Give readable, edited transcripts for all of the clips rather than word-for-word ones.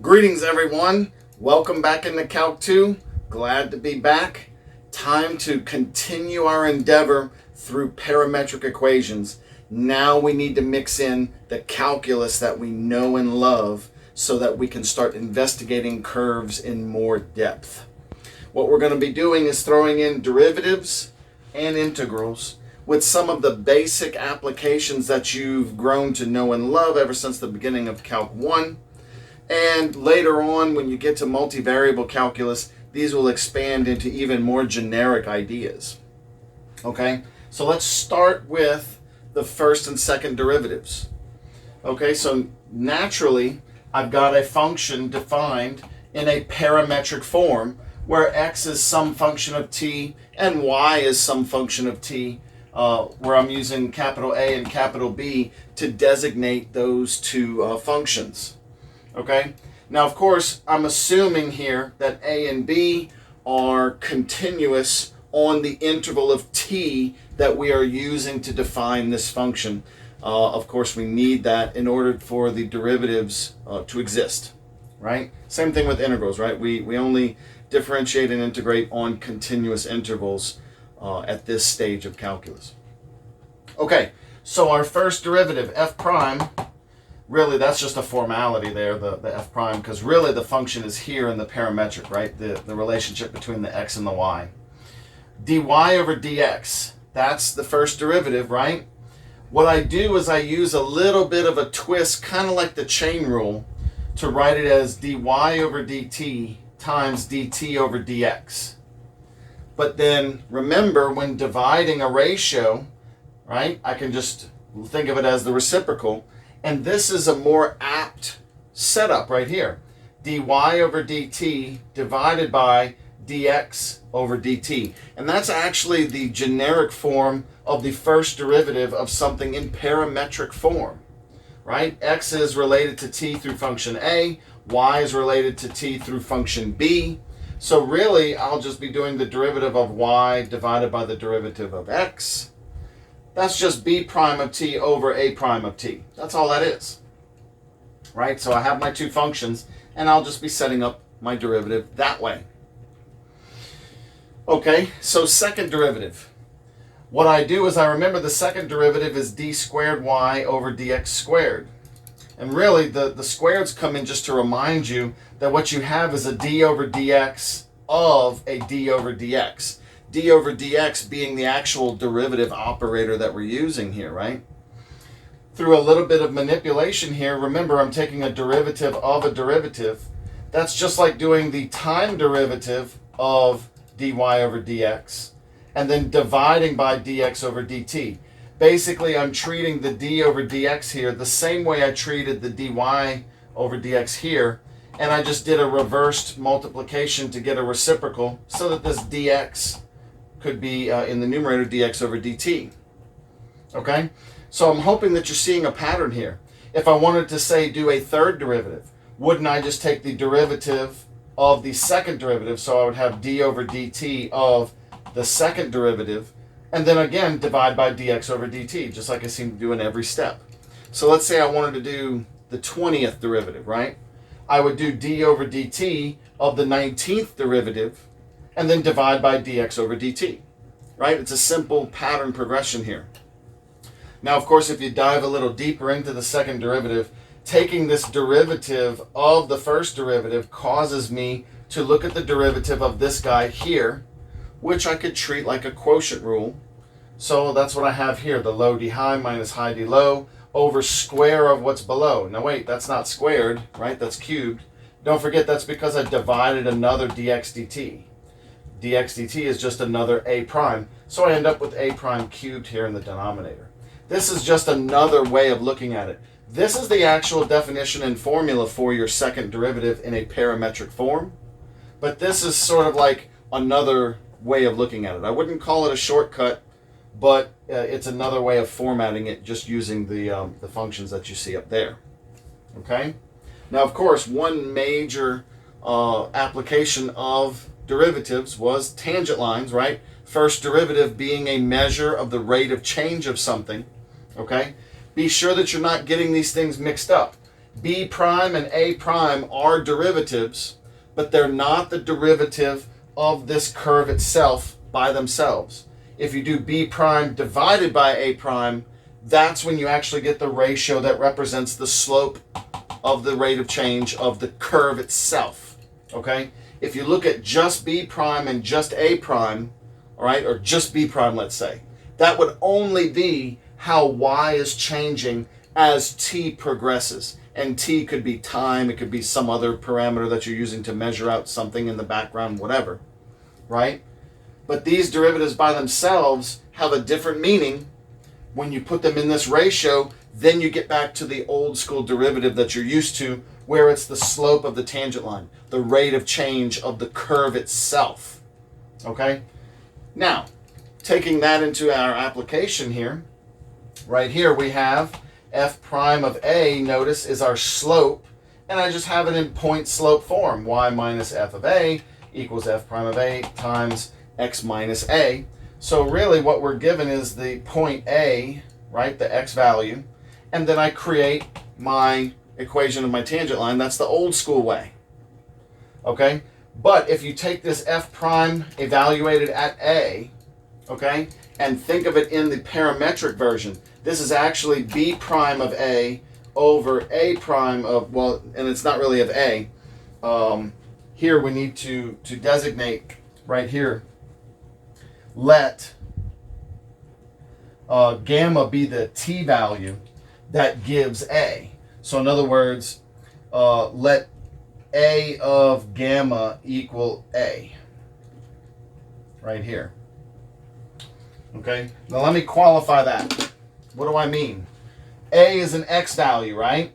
Greetings everyone, welcome back into Calc 2, glad to be back. Time to continue our endeavor through parametric equations. Now we need to mix in the calculus that we know and love so that we can start investigating curves in more depth. What we're going to be doing is throwing in derivatives and integrals with some of the basic applications that you've grown to know and love ever since the beginning of Calc 1. And later on, when you get to multivariable calculus, these will expand into even more generic ideas. Okay, so let's start with the first and second derivatives. Okay, so naturally, I've got a function defined in a parametric form where x is some function of t and y is some function of t, where I'm using capital A and capital B to designate those two functions. Okay, now of course I'm assuming here that A and B are continuous on the interval of t that we are using to define this function. Of course we need that in order for the derivatives to exist, right? Same thing with integrals, right? We only differentiate and integrate on continuous intervals at this stage of calculus. Okay, so our first derivative, f prime, really, that's just a formality there, the f prime, because really the function is here in the parametric, right? The relationship between the x and the y. dy over dx, that's the first derivative, right? What I do is I use a little bit of a twist, kind of like the chain rule, to write it as dy over dt times dt over dx. But then remember, when dividing a ratio, right, I can just think of it as the reciprocal. And this is a more apt setup right here. dy over dt divided by dx over dt. And that's actually the generic form of the first derivative of something in parametric form, right? X is related to t through function A, y is related to t through function B. So really, I'll just be doing the derivative of y divided by the derivative of x. That's just b prime of t over a prime of t. That's all that is, right? So I have my two functions, and I'll just be setting up my derivative that way. Okay, so second derivative. What I do is I remember the second derivative is d squared y over dx squared. And really, the squareds come in just to remind you that what you have is a d over dx of a d over dx. D over dx being the actual derivative operator that we're using here, right? Through a little bit of manipulation here, remember I'm taking a derivative of a derivative. That's just like doing the time derivative of dy over dx and then dividing by dx over dt. Basically, I'm treating the d over dx here the same way I treated the dy over dx here, and I just did a reversed multiplication to get a reciprocal so that this dx could be in the numerator dx over dt. Okay, so I'm hoping that you're seeing a pattern here. If I wanted to say do a third derivative, wouldn't I just take the derivative of the second derivative? So I would have d over dt of the second derivative, and then again divide by dx over dt, just like I seem to do in every step. So let's say I wanted to do the 20th derivative, right? I would do d over dt of the 19th derivative, and then divide by dx over dt, right? It's a simple pattern progression here. Now, of course, if you dive a little deeper into the second derivative, taking this derivative of the first derivative causes me to look at the derivative of this guy here, which I could treat like a quotient rule. So that's what I have here, the low d high minus high d low over square of what's below. Now wait, that's not squared, right? That's cubed. Don't forget, that's because I divided another dx dt. dx dt is just another a prime, so I end up with a prime cubed here in the denominator. This is just another way of looking at it. This is the actual definition and formula for your second derivative in a parametric form, but this is sort of like another way of looking at it. I wouldn't call it a shortcut, but it's another way of formatting it just using the functions that you see up there. Okay? Now, of course, one major application of derivatives was tangent lines, right? First derivative being a measure of the rate of change of something, okay? Be sure that you're not getting these things mixed up. B prime and A prime are derivatives, but they're not the derivative of this curve itself by themselves. If you do B prime divided by A prime, that's when you actually get the ratio that represents the slope of the rate of change of the curve itself. Okay? If you look at just B prime and just A prime, all right, or just B prime, let's say, that would only be how y is changing as t progresses. And t could be time, it could be some other parameter that you're using to measure out something in the background, whatever, right? But these derivatives by themselves have a different meaning. When you put them in this ratio, then you get back to the old school derivative that you're used to, where it's the slope of the tangent line, the rate of change of the curve itself. Okay? Now, taking that into our application here, right here we have f prime of a, notice, is our slope, and I just have it in point slope form. Y minus f of a equals f prime of a times x minus a. So really what we're given is the point A, right, the x value, and then I create my equation of my tangent line. That's the old school way. Okay? But if you take this f prime evaluated at a, okay, and think of it in the parametric version, this is actually b prime of a over a prime of, well, and it's not really of a. Here we need to designate right here, let gamma be the t value that gives a. So in other words, let a of gamma equal a. Right here. Okay, now let me qualify that. What do I mean? A is an x value, right?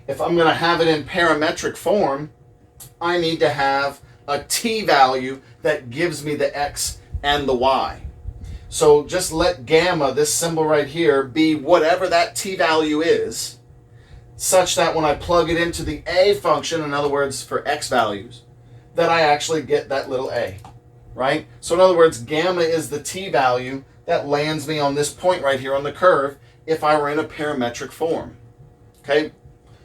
If I'm going to have it in parametric form, I need to have a t value that gives me the x and the y. So just let gamma, this symbol right here, be whatever that t value is, such that when I plug it into the a function, in other words, for x values, that I actually get that little a, right? So in other words, gamma is the t value that lands me on this point right here on the curve if I were in a parametric form. Okay?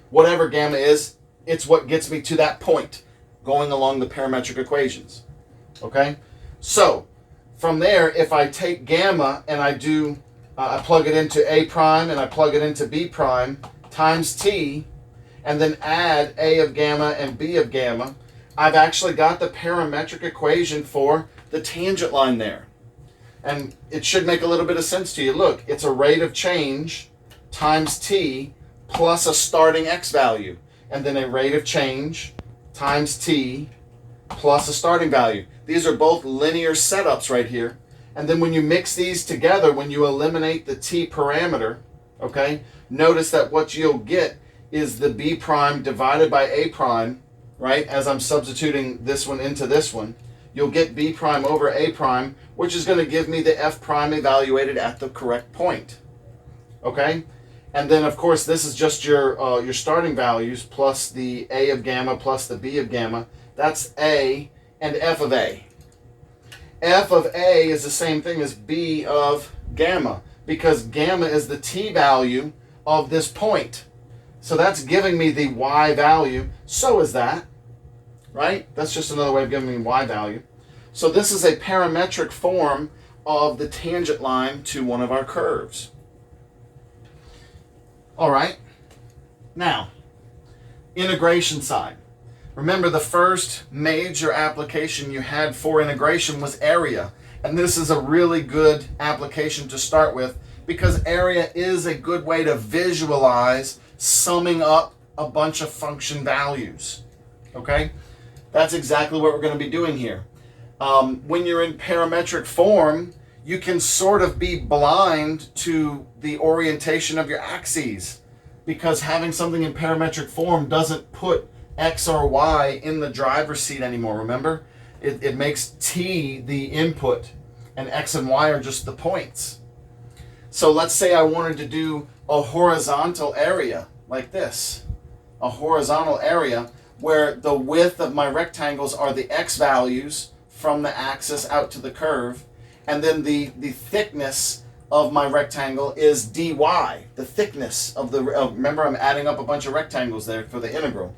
Whatever gamma is, it's what gets me to that point going along the parametric equations. Okay? So, from there, if I take gamma and I do, I plug it into a prime and I plug it into b prime times t, and then add a of gamma and b of gamma, I've actually got the parametric equation for the tangent line there. And it should make a little bit of sense to you. Look, it's a rate of change times t plus a starting x value, and then a rate of change times t plus a starting value. These are both linear setups right here. And then when you mix these together, when you eliminate the t parameter, okay, notice that what you'll get is the b prime divided by a prime, right? As I'm substituting this one into this one, you'll get b prime over a prime, which is going to give me the f prime evaluated at the correct point. Okay? And then, of course, this is just your starting values plus the a of gamma plus the b of gamma. That's a and f of a. F of a is the same thing as b of gamma, because gamma is the t value of this point. So that's giving me the y value. So is that. Right? That's just another way of giving me y value. So this is a parametric form of the tangent line to one of our curves. All right. Now, integration side. Remember, the first major application you had for integration was area. And this is a really good application to start with, because area is a good way to visualize summing up a bunch of function values. Okay? That's exactly what we're going to be doing here. When you're in parametric form, you can sort of be blind to the orientation of your axes, because having something in parametric form doesn't put x or y in the driver's seat anymore, remember? It makes t the input, and x and y are just the points. So let's say I wanted to do a horizontal area like this, a horizontal area where the width of my rectangles are the x values from the axis out to the curve, and then the thickness of my rectangle is dy, the thickness of the, remember I'm adding up a bunch of rectangles there for the integral.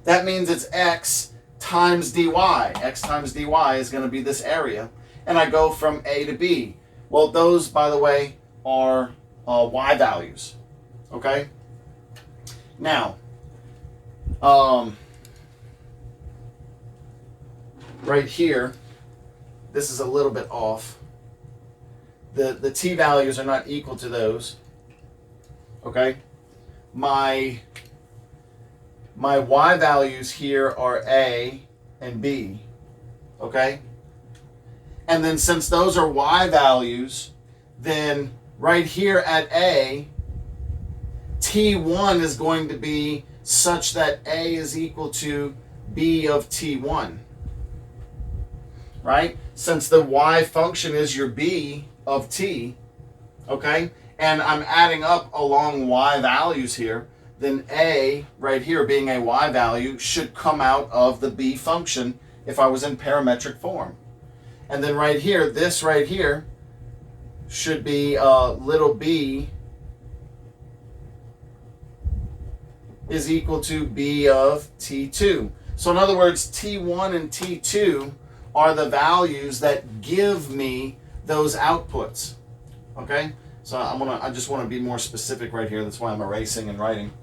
That means it's x times dy. X times dy is going to be this area. And I go from A to B. Well, those, by the way, are y values. Okay? Now, right here, this is a little bit off. The t values are not equal to those. Okay? My y values here are A and B. Okay? And then since those are y values, then right here at A, T1 is going to be such that A is equal to B of T1. Right? Since the y function is your B of T, okay, and I'm adding up along y values here, then A right here being a y value should come out of the B function if I was in parametric form. And then right here, this right here should be little b is equal to B of T2. So in other words, T1 and T2 are the values that give me those outputs. Okay? So I just want to be more specific right here. That's why I'm erasing and writing.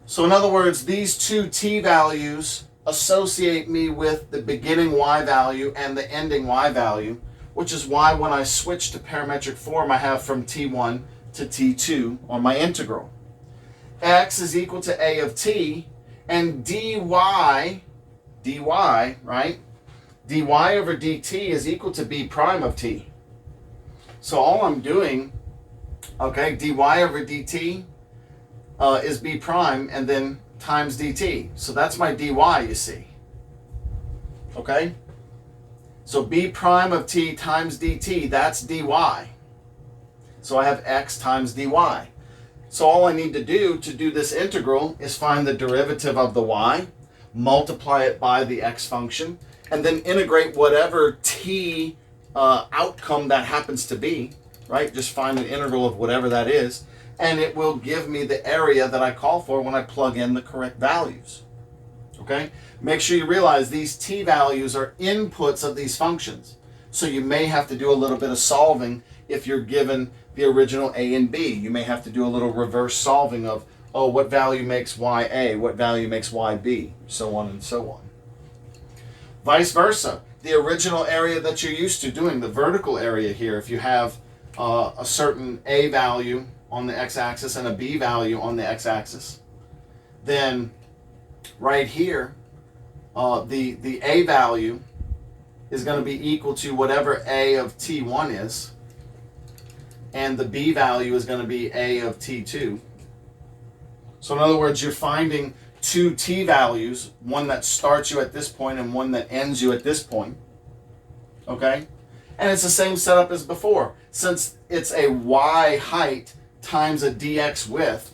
So in other words, these two t values associate me with the beginning y value and the ending y value, which is why when I switch to parametric form, I have from T1 to T2 on my integral. X is equal to A of T, and dy, right? dy over dt is equal to B prime of T. So all I'm doing, okay, dy over dt is B prime and then times dt. So that's my dy, you see. Okay? So B prime of T times dt, that's dy. So I have x times dy. So all I need to do this integral is find the derivative of the y, multiply it by the x function, and then integrate whatever t outcome that happens to be, right? Just find an integral of whatever that is, and it will give me the area that I call for when I plug in the correct values. Okay? Make sure you realize these t values are inputs of these functions. So you may have to do a little bit of solving if you're given the original a and b. You may have to do a little reverse solving of, oh, what value makes y a, what value makes y b, so on and so on. Vice versa, the original area that you're used to doing, the vertical area here, if you have a certain a value on the x-axis and a b value on the x-axis, then right here, the a value is going to be equal to whatever a of t1 is, and the b value is going to be a of t2. So in other words, you're finding two t values, one that starts you at this point and one that ends you at this point. Okay? And it's the same setup as before. Since it's a y height times a dx width,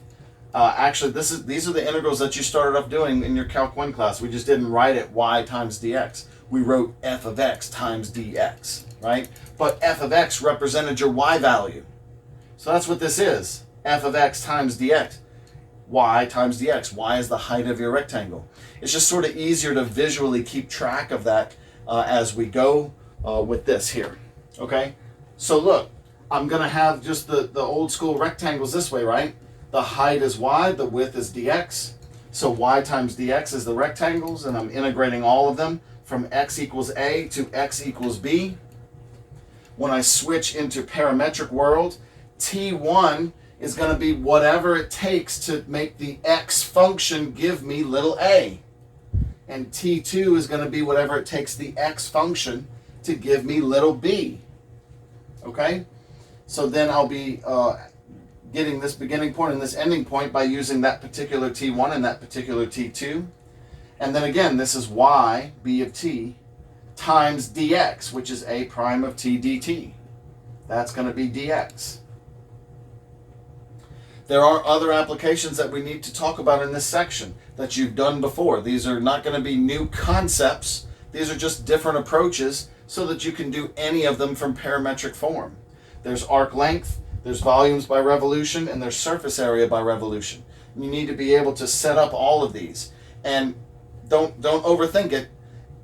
actually these are the integrals that you started off doing in your Calc 1 class. We just didn't write it y times dx. We wrote f of x times dx, right? But f of x represented your y value. So that's what this is, f of x times dx. Y times dx. Y is the height of your rectangle. It's just sort of easier to visually keep track of that as we go with this here. Okay? So look, I'm going to have just the old school rectangles this way, right? The height is y, the width is dx. So y times dx is the rectangles, and I'm integrating all of them from x equals a to x equals b. When I switch into parametric world, t1 is going to be whatever it takes to make the x function give me little a. And t2 is going to be whatever it takes the x function to give me little b. Okay? So then I'll be getting this beginning point and this ending point by using that particular t1 and that particular t2. And then again, this is y, b of t, times dx, which is a prime of t dt. That's going to be dx. There are other applications that we need to talk about in this section that you've done before. These are not going to be new concepts. These are just different approaches so that you can do any of them from parametric form. There's arc length, there's volumes by revolution, and there's surface area by revolution. You need to be able to set up all of these. And don't overthink it.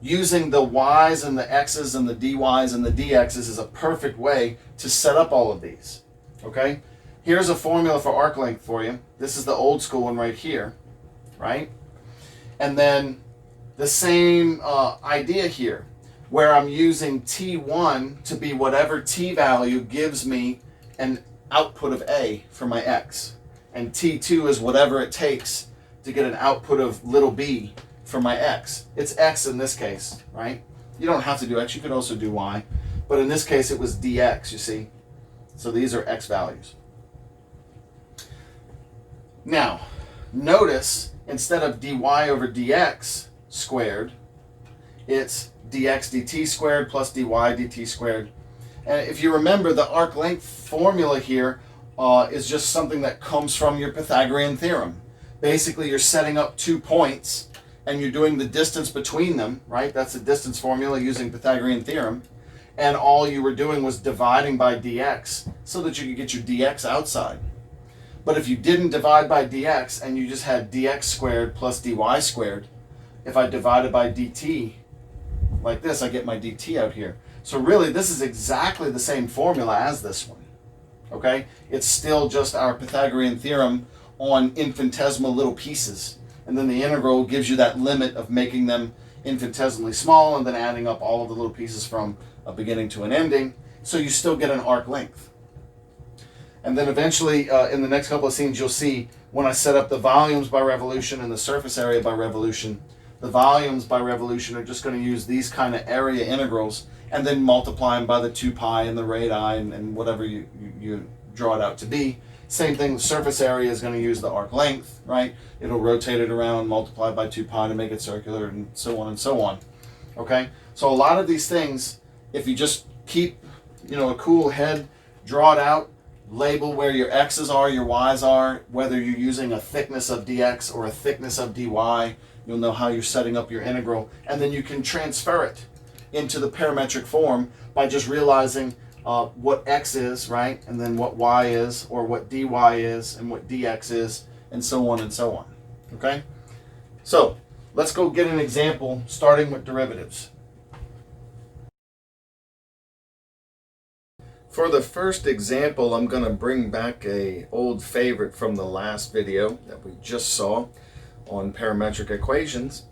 Using the y's and the x's and the dy's and the dx's is a perfect way to set up all of these. Okay? Here's a formula for arc length for you. This is the old school one right here, right? And then the same idea here, where I'm using T1 to be whatever T value gives me an output of A for my X. And T2 is whatever it takes to get an output of little b for my X. It's X in this case, right? You don't have to do X, you could also do Y. But in this case, it was dx, you see? So these are X values. Now, notice instead of dy over dx squared, it's dx dt squared plus dy dt squared. And if you remember, the arc length formula here is just something that comes from your Pythagorean theorem. Basically, you're setting up 2 points and you're doing the distance between them, right? That's the distance formula using Pythagorean theorem. And all you were doing was dividing by dx so that you could get your dx outside. But if you didn't divide by dx and you just had dx squared plus dy squared, if I divided by dt like this, I get my dt out here. So really, this is exactly the same formula as this one, okay? It's still just our Pythagorean theorem on infinitesimal little pieces. And then the integral gives you that limit of making them infinitesimally small and then adding up all of the little pieces from a beginning to an ending. So you still get an arc length. And then eventually, in the next couple of scenes, you'll see when I set up the volumes by revolution and the surface area by revolution, the volumes by revolution are just going to use these kind of area integrals and then multiply them by the 2 pi and the radii and whatever you draw it out to be. Same thing, the surface area is going to use the arc length, right? It'll rotate it around, multiply by 2 pi to make it circular, and so on and so on. Okay? So a lot of these things, if you just keep, a cool head, draw it out, label where your x's are, your y's are, whether you're using a thickness of dx or a thickness of dy, you'll know how you're setting up your integral, and then you can transfer it into the parametric form by just realizing what x is, right, and then what y is, or what dy is, and what dx is, and so on and so on. Okay? So let's go get an example starting with derivatives. For the first example, I'm going to bring back an old favorite from the last video that we just saw on parametric equations.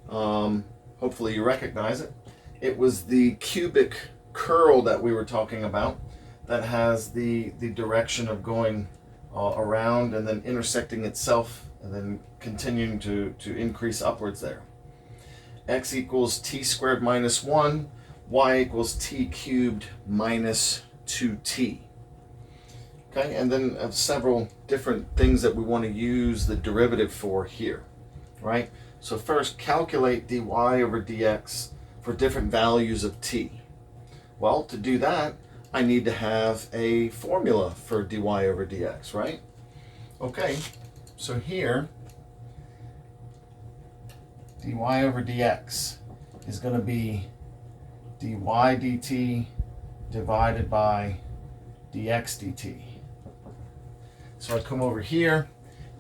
Hopefully you recognize it. It was the cubic curl that we were talking about that has the direction of going around and then intersecting itself and then continuing to increase upwards there. X equals t squared minus 1, y equals t cubed minus 2t. Okay, and then several different things that we want to use the derivative for here, right? So first, calculate dy over dx for different values of t. Well, to do that, I need to have a formula for dy over dx, right? Okay, so here, dy over dx is going to be dy dt divided by dx dt. So I come over here,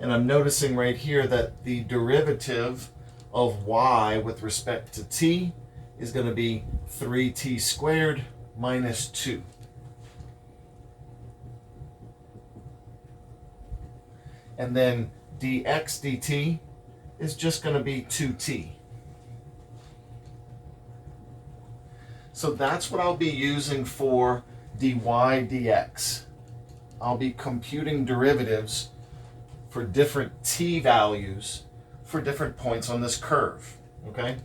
and I'm noticing right here that the derivative of y with respect to t is going to be 3t squared minus 2. And then dx dt is just going to be 2t. So that's what I'll be using for dy dx. I'll be computing derivatives for different t values for different points on this curve. Okay?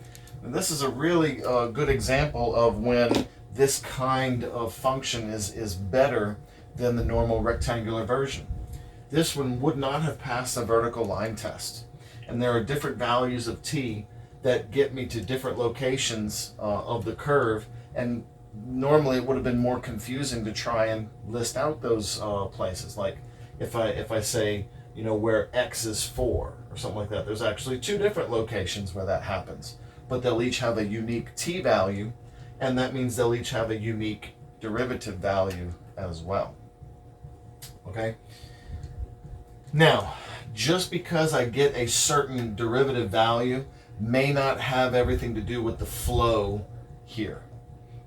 And this is a really good example of when this kind of function is better than the normal rectangular version. This one would not have passed the vertical line test. And there are different values of t that get me to different locations of the curve, and normally it would have been more confusing to try and list out those places. Like if I say, where x is 4 or something like that, there's actually 2 different locations where that happens, but they'll each have a unique t value, and that means they'll each have a unique derivative value as well. Okay? Now, just because I get a certain derivative value may not have everything to do with the flow here.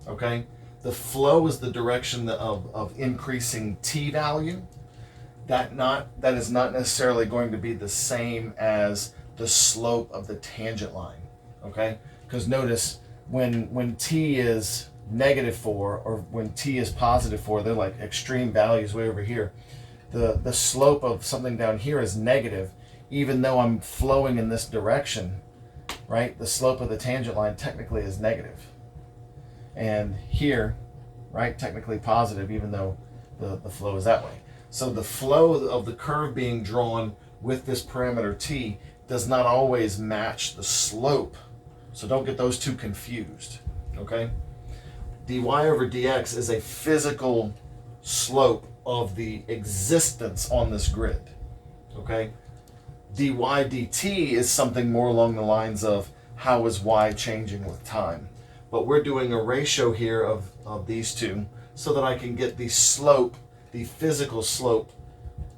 Okay? The flow is the direction of increasing t value. That is not necessarily going to be the same as the slope of the tangent line. Okay? Because notice when t is -4 or when t is +4, they're like extreme values way over here. The slope of something down here is negative, even though I'm flowing in this direction, right? The slope of the tangent line technically is negative. And here, right, technically positive, even though the flow is that way. So the flow of the curve being drawn with this parameter t does not always match the slope. So don't get those two confused, okay? dy over dx is a physical slope of the existence on this grid, okay? dy dt is something more along the lines of how is y changing with time. But we're doing a ratio here of these two so that I can get the slope, the physical slope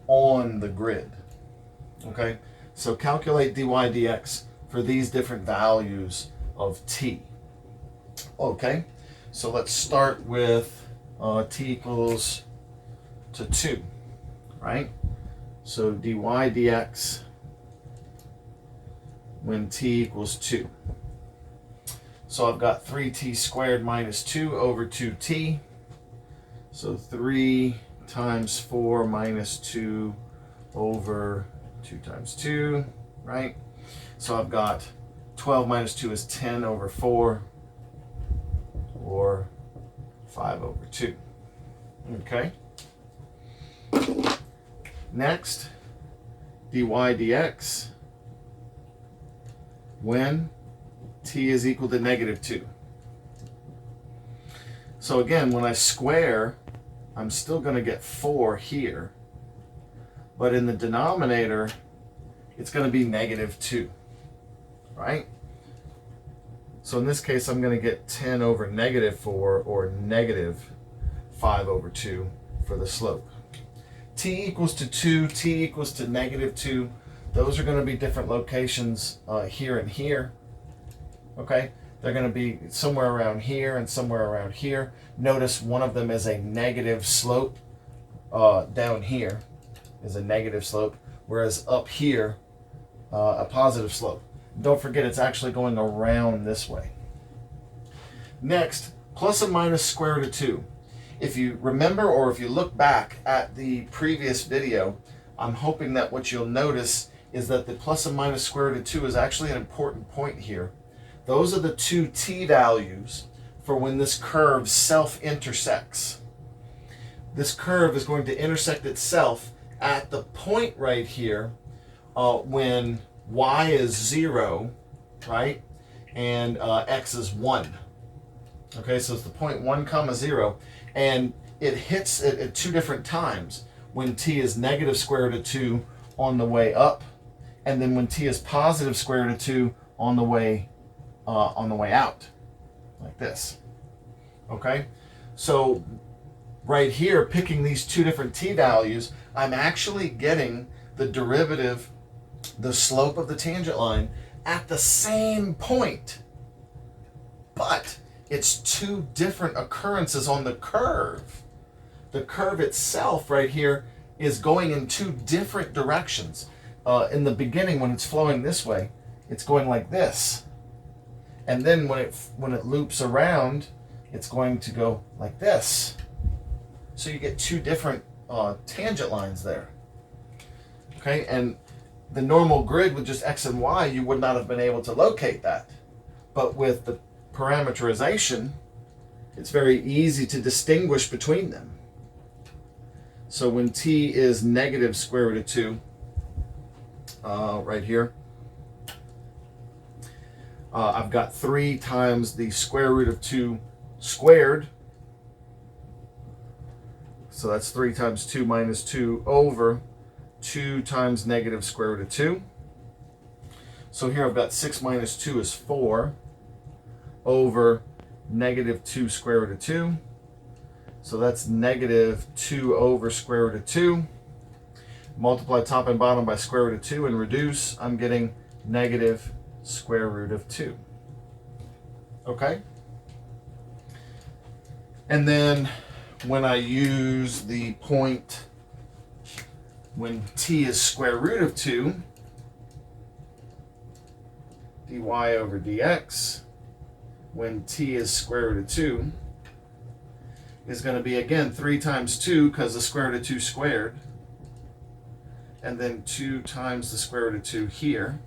on the grid, okay? So calculate dy dx for these different values of t. Okay, so let's start with t equals to 2, right? So dy dx when t equals 2. So I've got 3t squared minus 2 over 2t. So 3 times 4 minus 2 over 2 times 2, right? So I've got 12 minus 2 is 10 over 4, or 5 over 2. Okay? Next, dy dx when t is equal to -2. So again, when I square, I'm still going to get 4 here. But in the denominator, it's going to be -2, right? So in this case, I'm going to get 10 over -4 or -5 over 2 for the slope. T equals to 2, t equals to -2. Those are going to be different locations here and here. Okay? They're going to be somewhere around here and somewhere around here. Notice one of them is a negative slope. Down here is a negative slope, whereas up here, a positive slope. Don't forget, it's actually going around this way. Next, plus and minus square root of 2. If you remember, or if you look back at the previous video, I'm hoping that what you'll notice is that the plus and minus square root of 2 is actually an important point here. Those are the two t values for when this curve self-intersects. This curve is going to intersect itself at the point right here when y is 0, right, and x is 1. Okay, so it's the point 1 comma 0, and it hits it at two different times. When t is negative square root of 2 on the way up, and then when t is positive square root of 2 on the way out, like this. Okay, so right here, picking these two different t values, I'm actually getting the derivative, the slope of the tangent line, at the same point. But it's two different occurrences on the curve. The curve itself right here is going in two different directions. In the beginning, when it's flowing this way, it's going like this. And then when it loops around, it's going to go like this. So you get two different tangent lines there. Okay, and the normal grid with just x and y, you would not have been able to locate that. But with the parameterization, it's very easy to distinguish between them. So when t is negative square root of 2, right here, I've got 3 times the square root of 2 squared. So that's 3 times 2 minus 2 over 2 times negative square root of 2. So here I've got 6 minus 2 is 4 over negative 2 square root of 2. So that's negative 2 over square root of 2. Multiply top and bottom by square root of 2 and reduce. I'm getting negative square root of 2. Okay? And then when I use the point when t is square root of 2, dy over dx, when t is square root of 2, is going to be, again, 3 times 2 because the square root of 2 squared, and then 2 times the square root of 2 here.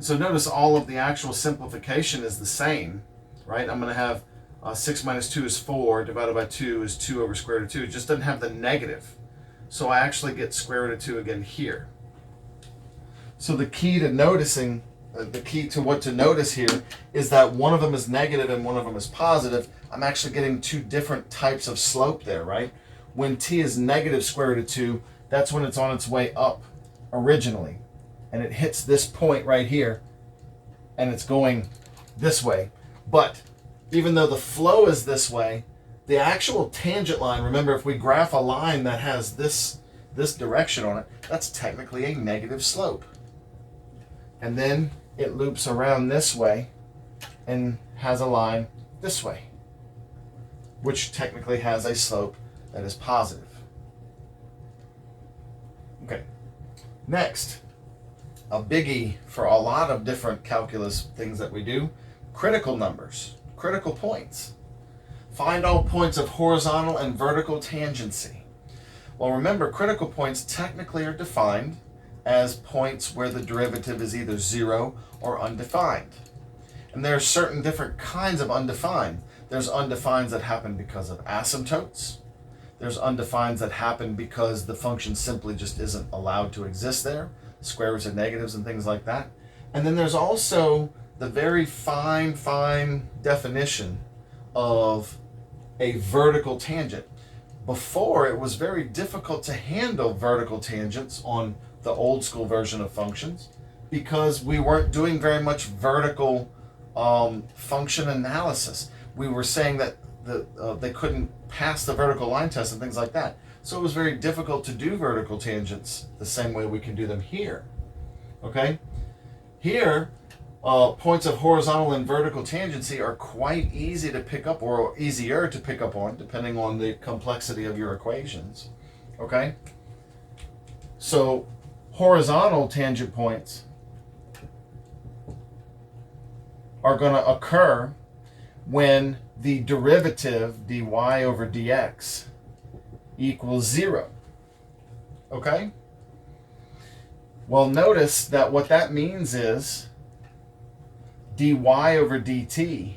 So notice all of the actual simplification is the same, right? I'm going to have 6 minus 2 is 4, divided by 2 is 2 over square root of 2. It just doesn't have the negative. So I actually get square root of 2 again here. So the key to noticing, what to notice here is that one of them is negative and one of them is positive. I'm actually getting 2 different types of slope there, right? When t is negative square root of 2, that's when it's on its way up originally. And it hits this point right here, and it's going this way. But even though the flow is this way, the actual tangent line, remember, if we graph a line that has this direction on it, that's technically a negative slope. And then it loops around this way and has a line this way, which technically has a slope that is positive. Okay, next, a biggie for a lot of different calculus things that we do, critical numbers, critical points. Find all points of horizontal and vertical tangency. Well, remember, critical points technically are defined as points where the derivative is either 0 or undefined. And there are certain different kinds of undefined. There's undefineds that happen because of asymptotes. There's undefineds that happen because the function simply just isn't allowed to exist there, square roots of negatives and things like that. And then there's also the very fine definition of a vertical tangent. Before, it was very difficult to handle vertical tangents on the old school version of functions because we weren't doing very much vertical function analysis. We were saying that they couldn't pass the vertical line test and things like that. So it was very difficult to do vertical tangents the same way we can do them here. Okay? Here, points of horizontal and vertical tangency are quite easy to pick up, or easier to pick up on, depending on the complexity of your equations. Okay? So horizontal tangent points are going to occur when the derivative dy over dx equals 0. Okay? Well, notice that what that means is dy over dt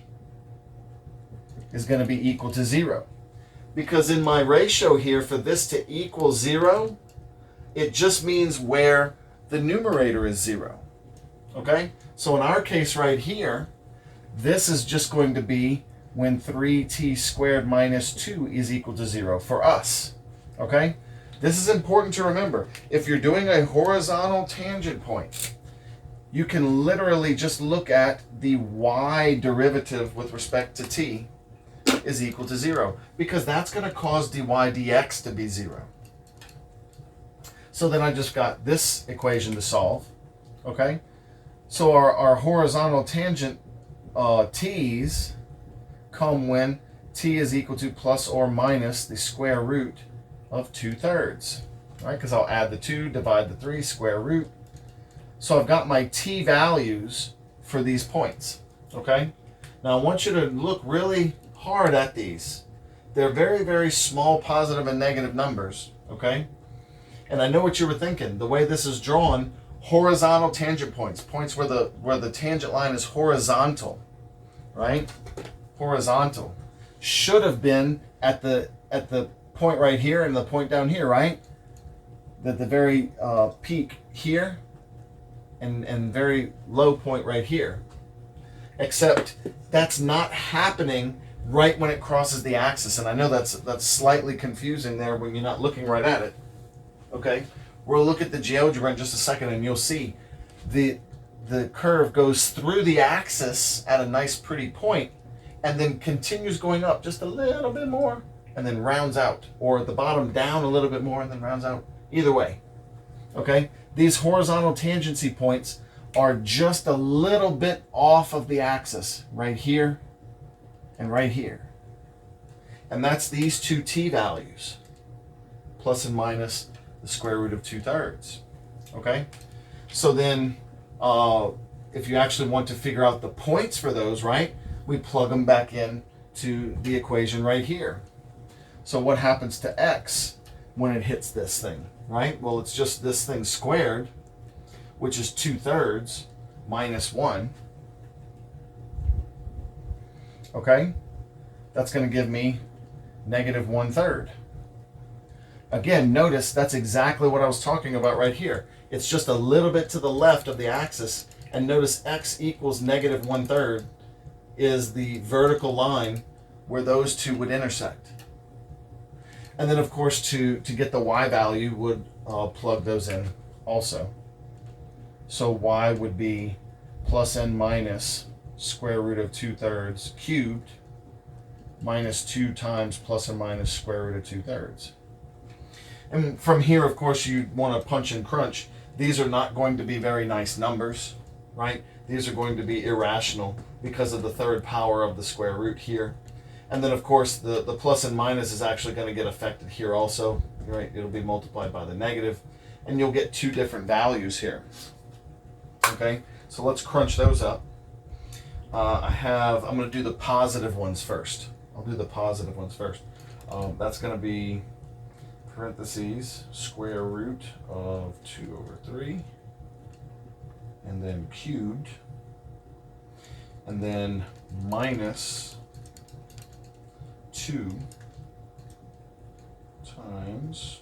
is going to be equal to 0. Because in my ratio here, for this to equal 0, it just means where the numerator is 0. Okay? So in our case right here, this is just going to be when 3t squared minus 2 is equal to 0 for us. Okay? This is important to remember. If you're doing a horizontal tangent point, you can literally just look at the y derivative with respect to t is equal to 0, because that's going to cause dy dx to be 0. So then I just got this equation to solve. Okay? So our horizontal tangent t's come when t is equal to plus or minus the square root of 2/3. Right? Because I'll add the 2, divide the 3, square root. So I've got my t values for these points. Okay? Now I want you to look really hard at these. They're very, very small positive and negative numbers. Okay? And I know what you were thinking. The way this is drawn, horizontal tangent points, points where the tangent line is horizontal, right? Horizontal. Should have been at the point right here and the point down here, right? The very peak here and very low point right here. Except that's not happening right when it crosses the axis. And I know that's slightly confusing there when you're not looking right at it. Okay? We'll look at the GeoGebra in just a second and you'll see the curve goes through the axis at a nice pretty point, and then continues going up just a little bit more and then rounds out, or at the bottom down a little bit more and then rounds out. Either way, okay? These horizontal tangency points are just a little bit off of the axis, right here and right here. And that's these two t values, plus and minus the square root of 2/3, okay? So then, if you actually want to figure out the points for those, right, we plug them back in to the equation right here. So what happens to x when it hits this thing, right? Well, it's just this thing squared, which is 2/3 minus 1. Okay? That's going to give me negative 1/3. Again, notice that's exactly what I was talking about right here. It's just a little bit to the left of the axis, and notice x equals negative 1/3 is the vertical line where those two would intersect. And then, of course, to get the y value, would plug those in also. So y would be plus n minus square root of 2/3 cubed minus 2 times plus or minus square root of 2/3. And from here, of course, you want to punch and crunch. These are not going to be very nice numbers, right? These are going to be irrational because of the third power of the square root here. And then, of course, the plus and minus is actually going to get affected here also, right? It'll be multiplied by the negative, and you'll get two different values here. Okay, so let's crunch those up. I'm going to do the positive ones first. I'll do the positive ones first. That's going to be parentheses square root of 2/3, and then cubed, and then minus 2 times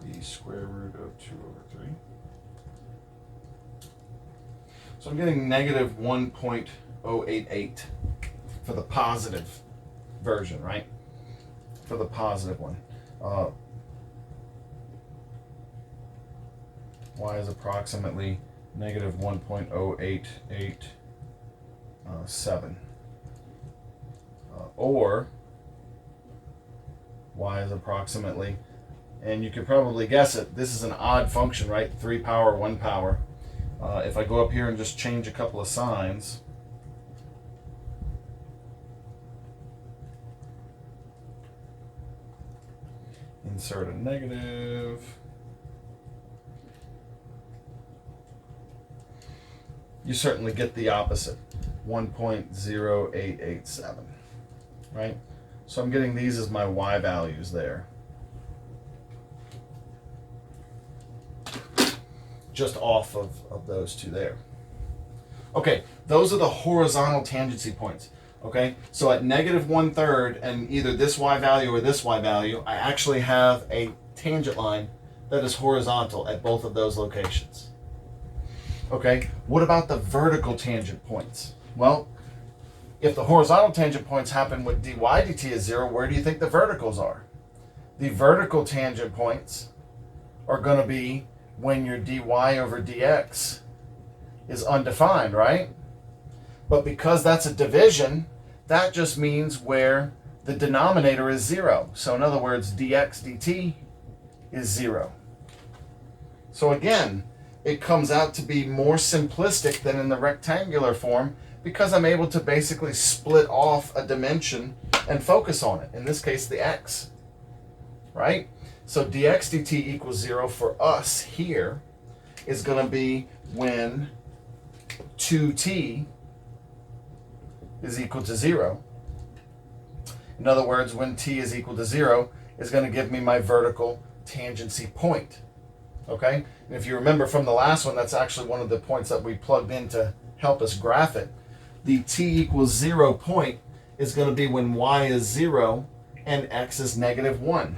the square root of 2/3. So I'm getting negative 1.088 for the positive version, right? For the positive one. Y is approximately negative 1.0887. Or y is approximately, and you could probably guess it, this is an odd function, right? 3 power, 1 power. If I go up here and just change a couple of signs, insert a negative, you certainly get the opposite, 1.0887, right? So I'm getting these as my y values there. Just off of those two there. Okay, those are the horizontal tangency points. Okay, so at negative 1/3 and either this y value or this y value, I actually have a tangent line that is horizontal at both of those locations. Okay, what about the vertical tangent points? Well, if the horizontal tangent points happen with dy dt is 0, where do you think the verticals are? The vertical tangent points are going to be when your dy over dx is undefined, right? But because that's a division, that just means where the denominator is 0. So in other words, dx dt is 0. So again, it comes out to be more simplistic than in the rectangular form because I'm able to basically split off a dimension and focus on it. In this case, the x, right? So dx dt equals 0 for us here is going to be when 2t is equal to 0. In other words, when t is equal to 0 is going to give me my vertical tangency point. Okay? And if you remember from the last one, that's actually one of the points that we plugged in to help us graph it. The t equals 0 point is going to be when y is 0 and x is negative 1.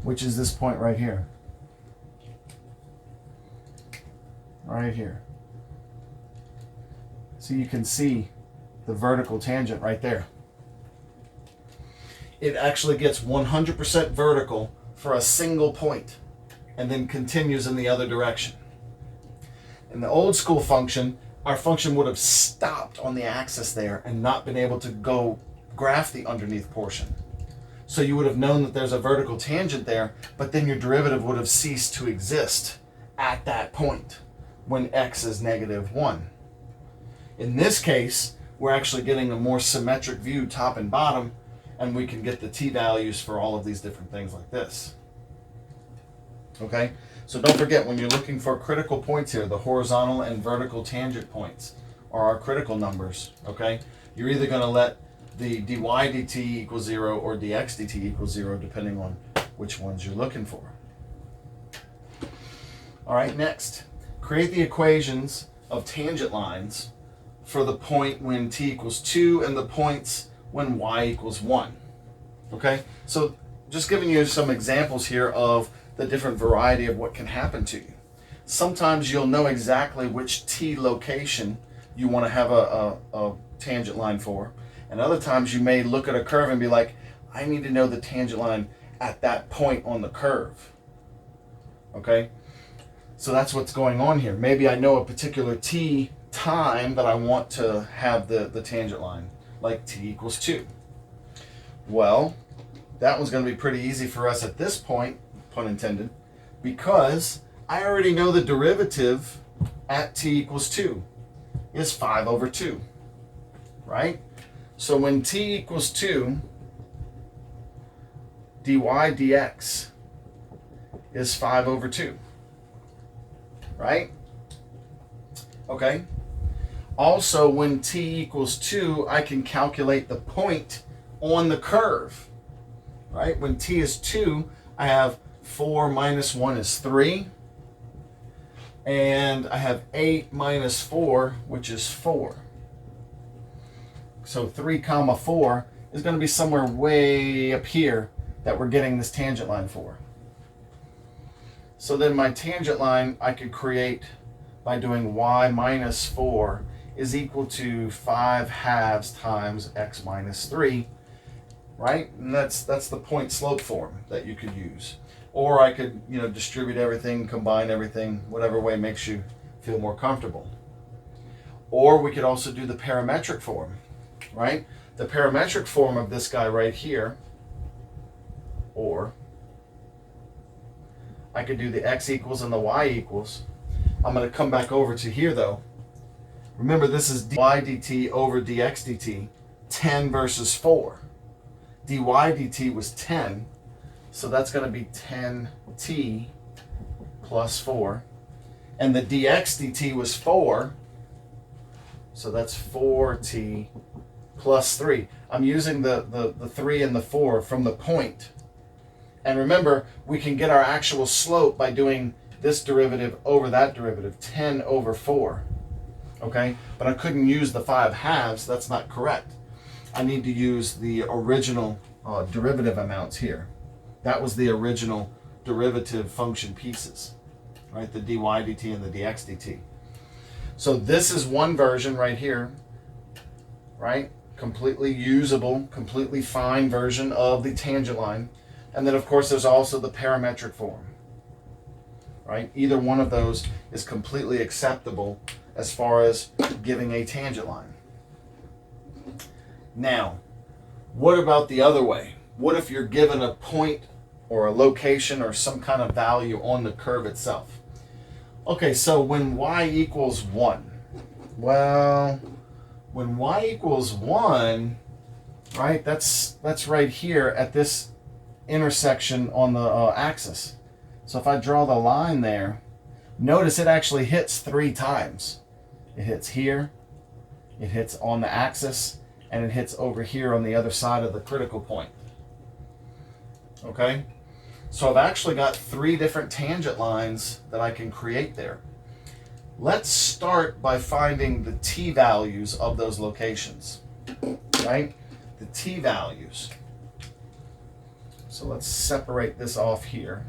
Which is this point right here. Right here. So you can see the vertical tangent right there. It actually gets 100% vertical for a single point. and then continues in the other direction. In the old school function, our function would have stopped on the axis there and not been able to go graph the underneath portion. So you would have known that there's a vertical tangent there, but then your derivative would have ceased to exist at that point when x is -1. In this case, we're actually getting a more symmetric view top and bottom, and we can get the t-values for all of these different things like this. Okay? So don't forget, when you're looking for critical points here, the horizontal and vertical tangent points are our critical numbers. Okay? You're either going to let the dy dt equals 0 or dx dt equals 0, depending on which ones you're looking for. All right, next, create the equations of tangent lines for the point when t equals 2 and the points when y equals 1. Okay, so just giving you some examples here of the different variety of what can happen to you. Sometimes you'll know exactly which t location you want to have a tangent line for, and other times you may look at a curve and be like, I need to know the tangent line at that point on the curve. Okay, so that's what's going on here. Maybe I know a particular t time that I want to have the tangent line, like t equals 2. Well, that one's going to be pretty easy for us at this point, pun intended, because I already know the derivative at t equals 2 is 5/2, right? So when t equals 2, dy dx is 5/2, right? Okay. Also, when t equals 2, I can calculate the point on the curve, right? When t is 2, I have 4 minus 1 is 3, and I have 8 minus 4, which is 4. So 3 comma 4 is going to be somewhere way up here that we're getting this tangent line for. So then my tangent line I could create by doing y minus 4 is equal to 5/2 times x minus 3, right? And that's the point slope form that you could use. Or I could, distribute everything, combine everything, whatever way makes you feel more comfortable. Or we could also do the parametric form, right? The parametric form of this guy right here, or I could do the x equals and the y equals. I'm going to come back over to here though. Remember, this is dy dt over dx dt, 10 versus 4. dy dt was 10, so that's going to be 10t plus 4. And the dx dt was 4, so that's 4t plus 3. I'm using the 3 and the 4 from the point. And remember, we can get our actual slope by doing this derivative over that derivative, 10 over 4. Okay, but I couldn't use the 5/2, that's not correct. I need to use the original derivative amounts here. That was the original derivative function pieces, right? The dy dt and the dx dt. So this is one version right here, right? Completely usable, completely fine version of the tangent line. And then of course there's also the parametric form, right? Either one of those is completely acceptable as far as giving a tangent line. Now, what about the other way? What if you're given a point or a location or some kind of value on the curve itself? Okay, so when y equals 1, well, when y equals 1, right, that's right here at this intersection on the axis. So if I draw the line there, notice it actually hits 3 times. It hits here, it hits on the axis, and it hits over here on the other side of the critical point. Okay? So I've actually got 3 different tangent lines that I can create there. Let's start by finding the t values of those locations, right? The t values. So let's separate this off here.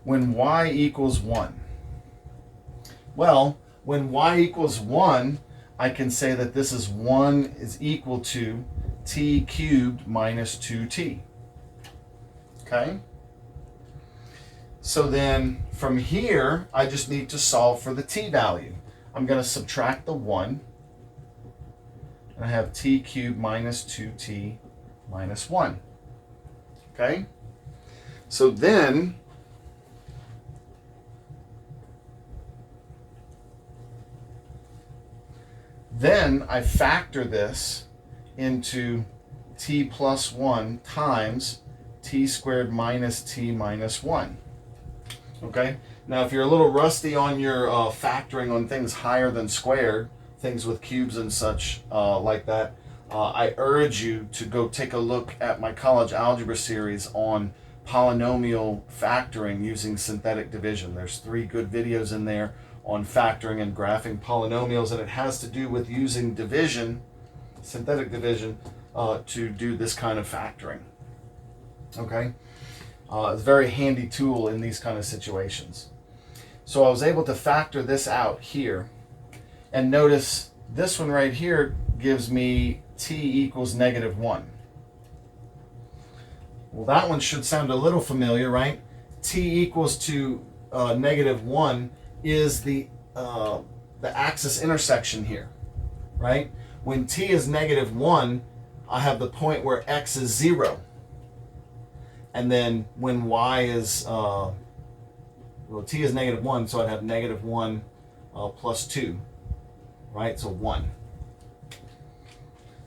When y equals 1. Well, when y equals 1, I can say that this is 1 is equal to t cubed minus 2t. Okay? So then from here, I just need to solve for the t value. I'm going to subtract the 1. And I have t cubed minus 2t minus 1. Okay? So then I factor this into t plus 1 times t squared minus t minus 1. Okay? Now, if you're a little rusty on your factoring on things higher than squared, things with cubes and such like that, I urge you to go take a look at my college algebra series on polynomial factoring using synthetic division. There's 3 good videos in there on factoring and graphing polynomials, and it has to do with using division, synthetic division, to do this kind of factoring. Okay? It's a very handy tool in these kind of situations. So I was able to factor this out here, and notice this one right here gives me t equals negative 1. Well, that one should sound a little familiar, right? T equals to negative 1 is the axis intersection here, right? When t is negative 1, I have the point where x is 0. And then when y is, well, t is negative 1, so I'd have negative 1 plus 2, right? So 1.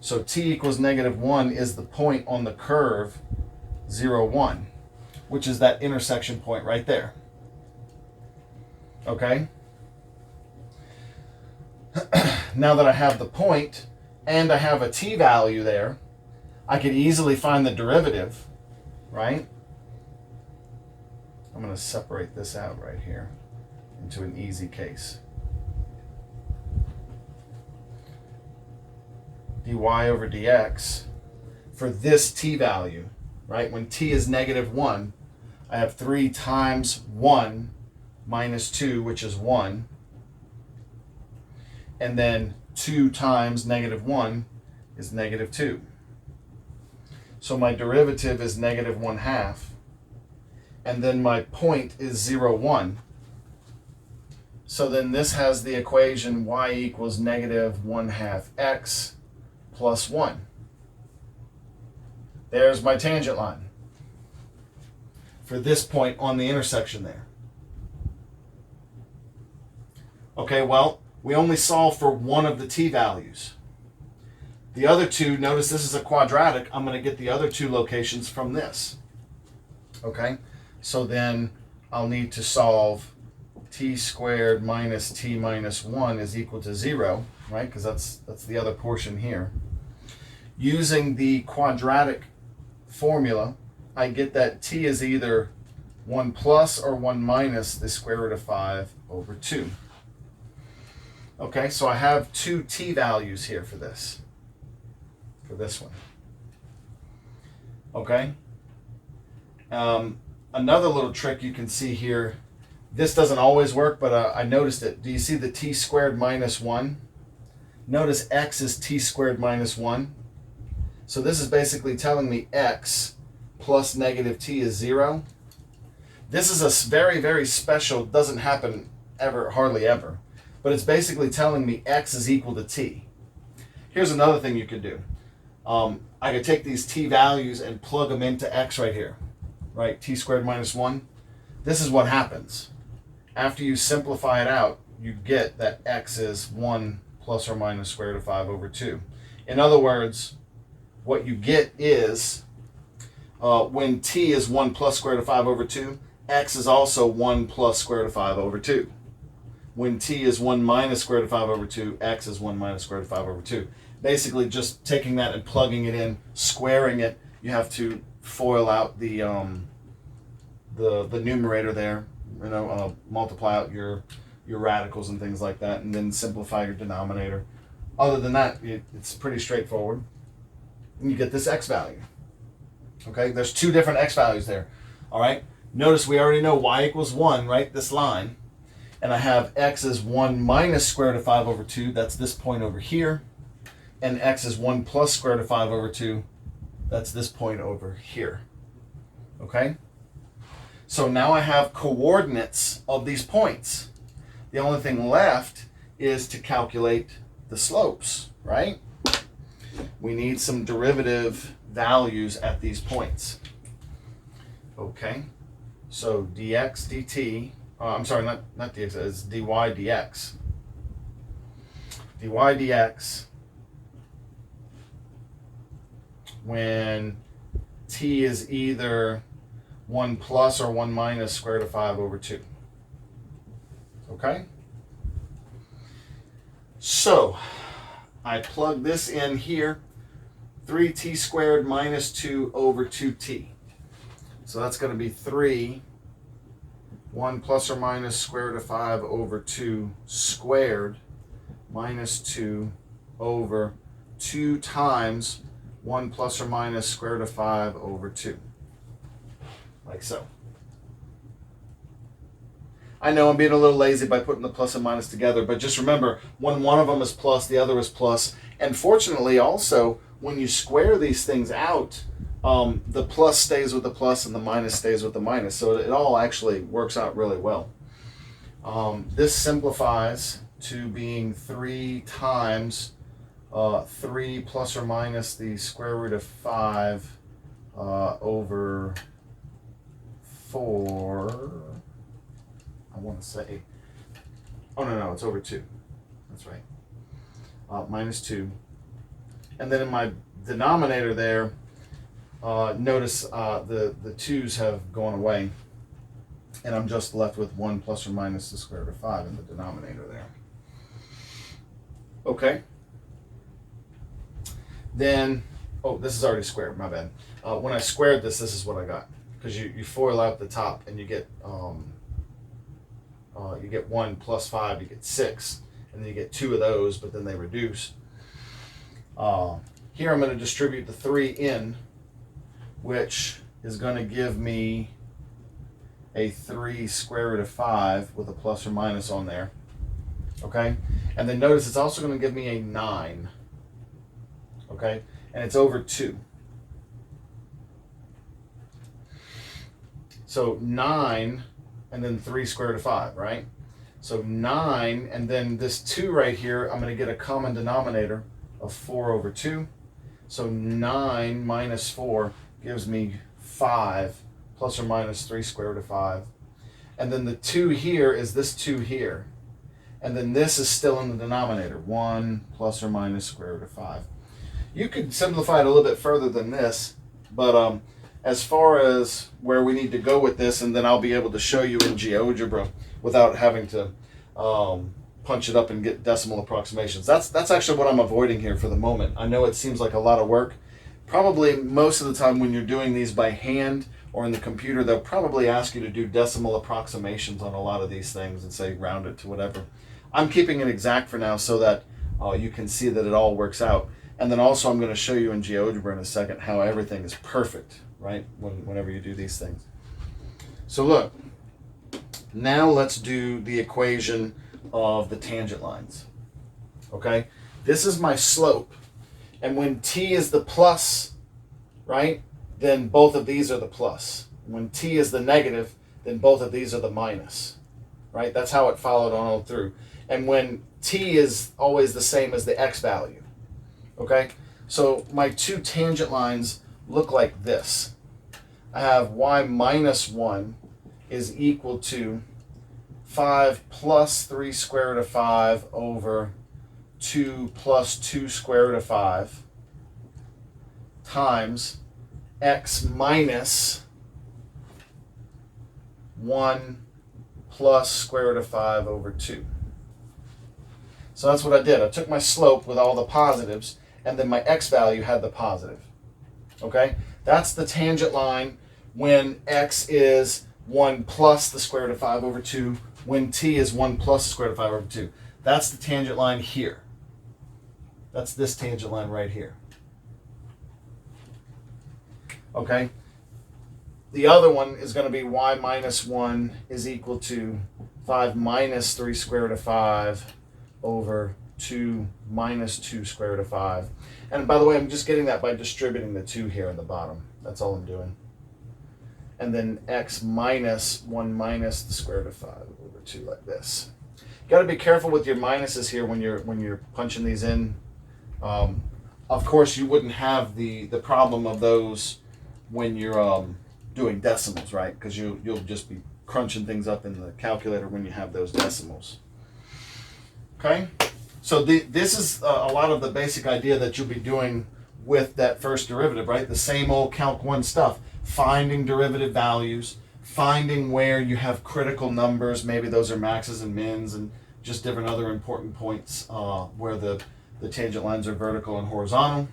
So t equals negative 1 is the point on the curve 0, 1, which is that intersection point right there. Okay? Now that I have the point and I have a t value there, I could easily find the derivative, right? I'm going to separate this out right here into an easy case. dy over dx for this t value, right? When t is negative 1, I have 3 times 1 minus 2, which is 1. And then 2 times negative 1 is negative 2. So my derivative is negative 1/2. And then my point is 0, 1. So then this has the equation y equals negative 1/2 x plus 1. There's my tangent line for this point on the intersection there. Okay, well, we only solve for one of the t values. The other two, notice this is a quadratic. I'm going to get the other 2 locations from this. Okay, so then I'll need to solve t squared minus t minus 1 is equal to 0, right? Because that's the other portion here. Using the quadratic formula, I get that t is either 1 plus or 1 minus the square root of 5 over 2. Okay, so I have 2 t values here for this one. Okay. Another little trick you can see here, this doesn't always work, but I noticed it. Do you see the t squared minus 1? Notice x is t squared minus 1. So this is basically telling me x plus negative t is 0. This is a very, very special, doesn't happen ever, hardly ever. But it's basically telling me x is equal to t. Here's another thing you could do. I could take these t values and plug them into x right here, right? T squared minus 1. This is what happens. After you simplify it out, you get that x is 1 plus or minus square root of 5 over 2. In other words, what you get is when t is 1 plus square root of 5 over 2, x is also 1 plus square root of 5 over 2. When t is 1 minus square root of 5 over 2, x is 1 minus square root of 5 over 2. Basically, just taking that and plugging it in, squaring it, you have to FOIL out the numerator there, multiply out your radicals and things like that, and then simplify your denominator. Other than that, it's pretty straightforward. And you get this x value. Okay, there's 2 different x values there. All right, notice we already know y equals 1, right? This line. And I have x is 1 minus square root of 5 over 2. That's this point over here. And x is 1 plus square root of 5 over 2. That's this point over here. Okay? So now I have coordinates of these points. The only thing left is to calculate the slopes, right? We need some derivative values at these points. Okay? So dx dt, I'm sorry, not dx, it's dy dx. dy dx when t is either 1 plus or 1 minus square root of 5 over 2. Okay? So, I plug this in here, 3t squared minus 2 over 2t. So that's going to be 3, 1 plus or minus square root of 5 over 2 squared minus 2 over 2 times 1 plus or minus square root of 5 over 2. Like so. I know I'm being a little lazy by putting the plus and minus together, but just remember, when one of them is plus, the other is plus. And fortunately also, when you square these things out, the plus stays with the plus and the minus stays with the minus. So it all actually works out really well. This simplifies to being 3 times 3 plus or minus the square root of 5 over 4. I want to say, oh no, it's over 2. That's right. Minus 2. And then in my denominator there, notice the 2's have gone away. And I'm just left with 1 plus or minus the square root of 5 in the denominator there. Okay. Then, oh, this is already squared, my bad. When I squared this is what I got. Because you FOIL out the top and you get 1 plus 5, you get 6. And then you get 2 of those, but then they reduce. Here I'm going to distribute the 3 in, which is going to give me a 3 square root of 5 with a plus or minus on there. Okay? And then notice it's also going to give me a 9. Okay? And it's over 2. So 9 and then 3 square root of 5, right? So 9 and then this 2 right here, I'm going to get a common denominator of 4 over 2. So 9 minus 4 gives me 5 plus or minus 3 square root of 5. And then the 2 here is this 2 here. And then this is still in the denominator, 1 plus or minus square root of 5. You could simplify it a little bit further than this, but as far as where we need to go with this, and then I'll be able to show you in GeoGebra without having to punch it up and get decimal approximations. That's actually what I'm avoiding here for the moment. I know it seems like a lot of work. Probably most of the time when you're doing these by hand or in the computer, they'll probably ask you to do decimal approximations on a lot of these things and say round it to whatever. I'm keeping it exact for now so that you can see that it all works out. And then also I'm going to show you in GeoGebra in a second how everything is perfect, right, whenever you do these things. So look, now let's do the equation of the tangent lines. Okay, this is my slope. And when t is the plus, right, then both of these are the plus. When t is the negative, then both of these are the minus, right? That's how it followed on all through. And when t is always the same as the x value, okay? So my two tangent lines look like this. I have y minus 1 is equal to 5 plus 3 square root of 5 over 2 plus 2 square root of 5 times x minus 1 plus square root of 5 over 2. So that's what I did. I took my slope with all the positives, and then my x value had the positive. Okay? That's the tangent line when x is 1 plus the square root of 5 over 2, when t is 1 plus the square root of 5 over 2. That's the tangent line here. That's this tangent line right here. Okay? The other one is going to be y minus 1 is equal to 5 minus 3 square root of 5 over 2 minus 2 square root of 5. And by the way, I'm just getting that by distributing the 2 here in the bottom. That's all I'm doing. and then x minus 1 minus the square root of 5 over 2, like this. Got to be careful with your minuses here when you're punching these in. Of course, you wouldn't have the problem of those when you're doing decimals, right? Because you'll just be crunching things up in the calculator when you have those decimals. Okay, so this is a lot of the basic idea that you'll be doing with that first derivative, right? The same old Calc 1 stuff. Finding derivative values, finding where you have critical numbers, maybe those are maxes and mins, and just different other important points where the tangent lines are vertical and horizontal.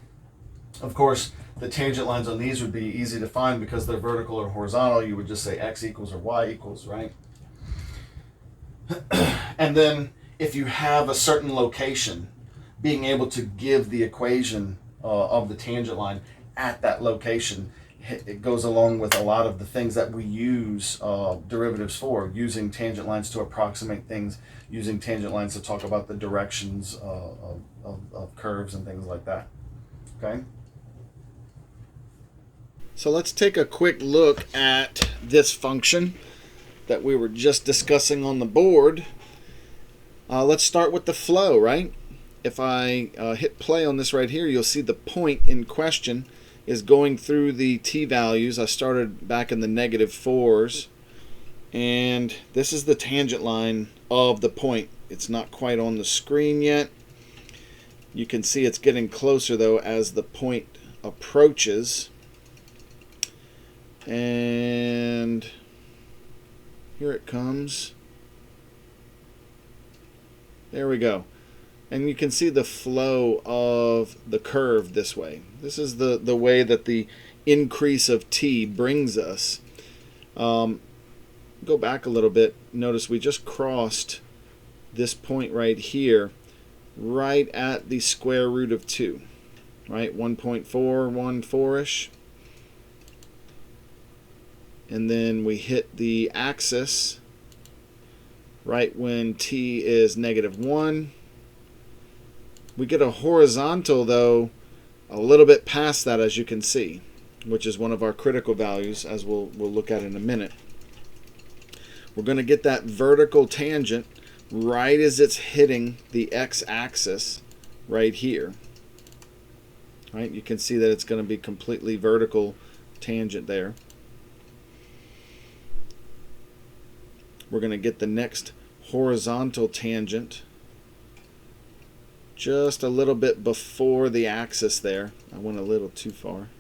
Of course, the tangent lines on these would be easy to find because they're vertical or horizontal. You would just say x equals or y equals, right? And then if you have a certain location, being able to give the equation of the tangent line at that location, it goes along with a lot of the things that we use derivatives for, using tangent lines to approximate things, using tangent lines to talk about the directions of curves and things like that. Okay? So let's take a quick look at this function that we were just discussing on the board. Let's start with the flow, right? If I hit play on this right here, you'll see the point in question is going through the t values. I started back in the -4s, and this is the tangent line of the point. It's not quite on the screen yet. You can see it's getting closer though as the point approaches. And here it comes. There we go. And you can see the flow of the curve this way. This is the way that the increase of t brings us. Go back a little bit. Notice we just crossed this point right here, right at the square root of 2. Right? 1.414-ish. And then we hit the axis right when t is -1. We get a horizontal, though, a little bit past that, as you can see, which is one of our critical values, as we'll look at in a minute. We're going to get that vertical tangent right as it's hitting the x-axis right here. Right? You can see that it's going to be completely vertical tangent there. We're going to get the next horizontal tangent just a little bit before the axis there. I went a little too far.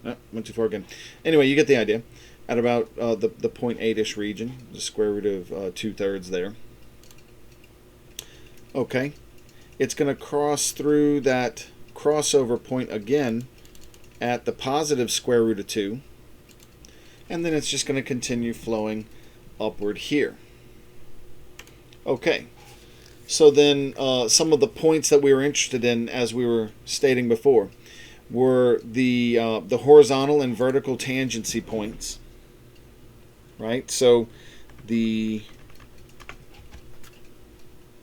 Oh, went too far again. Anyway, you get the idea. At about the 0.8-ish region, the square root of 2/3 there. Okay. It's going to cross through that crossover point again at the positive square root of 2. And then it's just going to continue flowing upward here. Okay, so then some of the points that we were interested in, as we were stating before, were the horizontal and vertical tangency points, right? So the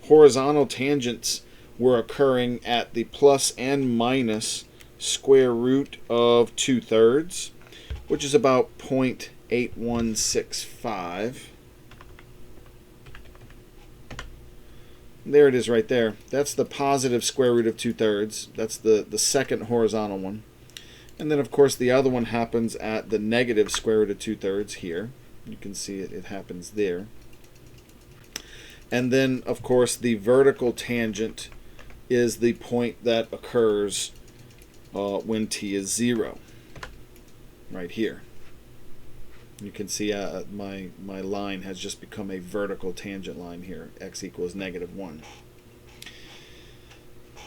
horizontal tangents were occurring at the plus and minus square root of 2/3, which is about 0.8165. There it is right there. That's the positive square root of 2/3. That's the second horizontal one. And then, of course, the other one happens at the negative square root of 2/3 here. You can see it happens there. And then, of course, the vertical tangent is the point that occurs when t is 0, right here. You can see my line has just become a vertical tangent line here. X equals -1.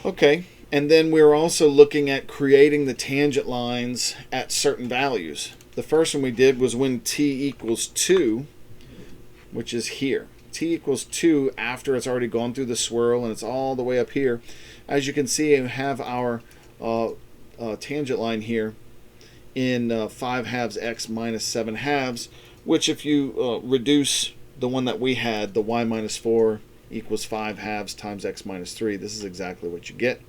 Okay, and then we're also looking at creating the tangent lines at certain values. The first one we did was when t equals 2, which is here. T equals 2 after it's already gone through the swirl and it's all the way up here. As you can see, we have our tangent line here in 5/2 x minus 7/2, which if you reduce the one that we had, the y minus 4 equals 5/2 times x minus 3, this is exactly what you get.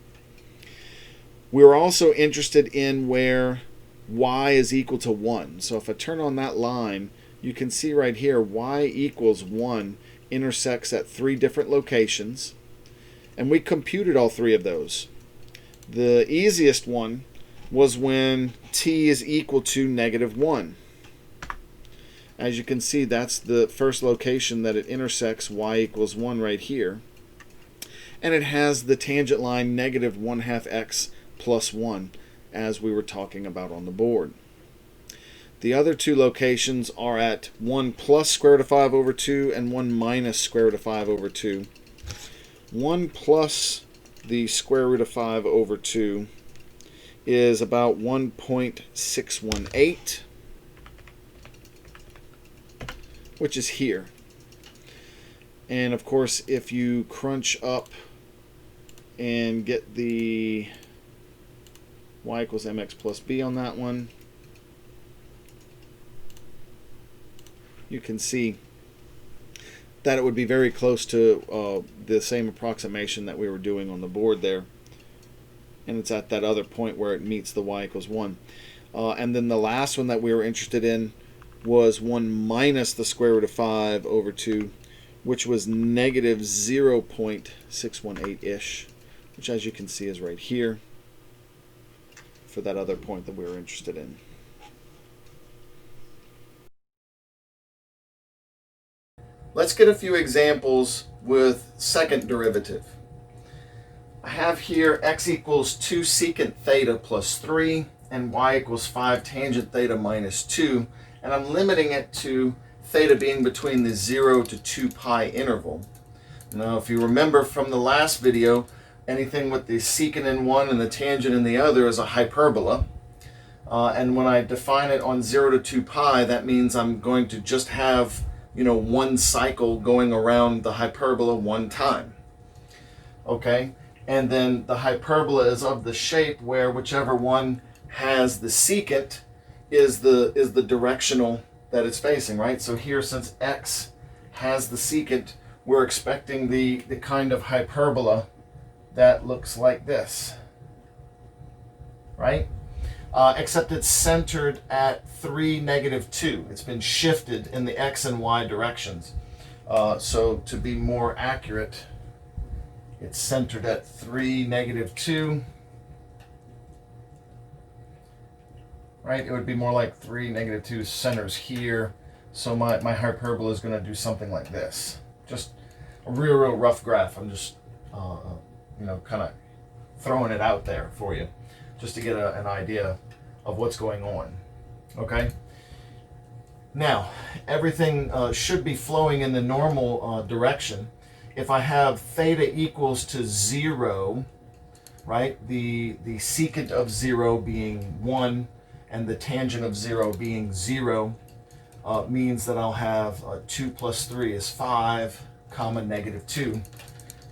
We were also interested in where y is equal to 1. So if I turn on that line, you can see right here y equals 1 intersects at 3 different locations. And we computed all 3 of those. The easiest one was when t is equal to -1. As you can see, that's the first location that it intersects y equals 1 right here. And it has the tangent line -1/2 x plus 1, as we were talking about on the board. The other 2 locations are at 1 plus square root of 5 over 2 and 1 minus square root of 5 over 2. 1 plus the square root of 5 over 2 is about 1.618, which is here. And of course, if you crunch up and get the y equals mx plus b on that one, you can see that it would be very close to the same approximation that we were doing on the board there. And it's at that other point where it meets the y equals 1. And then the last one that we were interested in was 1 minus the square root of 5 over 2, which was -0.618-ish, which as you can see is right here for that other point that we were interested in. Let's get a few examples with second derivative. I have here x equals 2 secant theta plus 3 and y equals 5 tangent theta minus 2, and I'm limiting it to theta being between the 0 to 2 pi interval. Now, if you remember from the last video, anything with the secant in one and the tangent in the other is a hyperbola. And when I define it on 0 to 2 pi, that means I'm going to just have, one cycle going around the hyperbola one time. Okay? And then the hyperbola is of the shape where whichever one has the secant is the directional that it's facing, right? So here, since x has the secant, we're expecting the kind of hyperbola that looks like this, right? Except it's centered at 3, -2. It's been shifted in the x and y directions. So to be more accurate, it's centered at 3, -2. Right? It would be more like 3, -2 centers here. So my hyperbola is going to do something like this. Just a real rough graph. I'm just, kind of throwing it out there for you, just to get an idea of what's going on. Okay? Now, everything should be flowing in the normal direction. If I have theta equals to 0, right, the secant of 0 being 1 and the tangent of 0 being 0, means that I'll have 2 plus 3 is 5, comma, -2.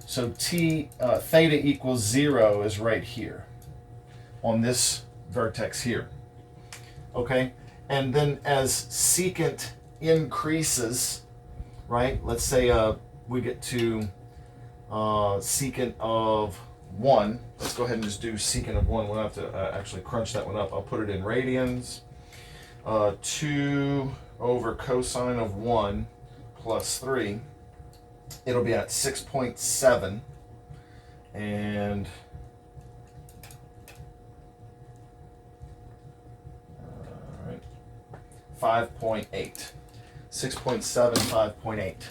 So theta equals 0 is right here on this vertex here. Okay? And then as secant increases, right, let's say we get to secant of 1. Let's go ahead and just do secant of 1. We'll have to actually crunch that one up. I'll put it in radians. 2 over cosine of 1 plus 3. It'll be at 6.7. And 5.8. 6.7, 5.8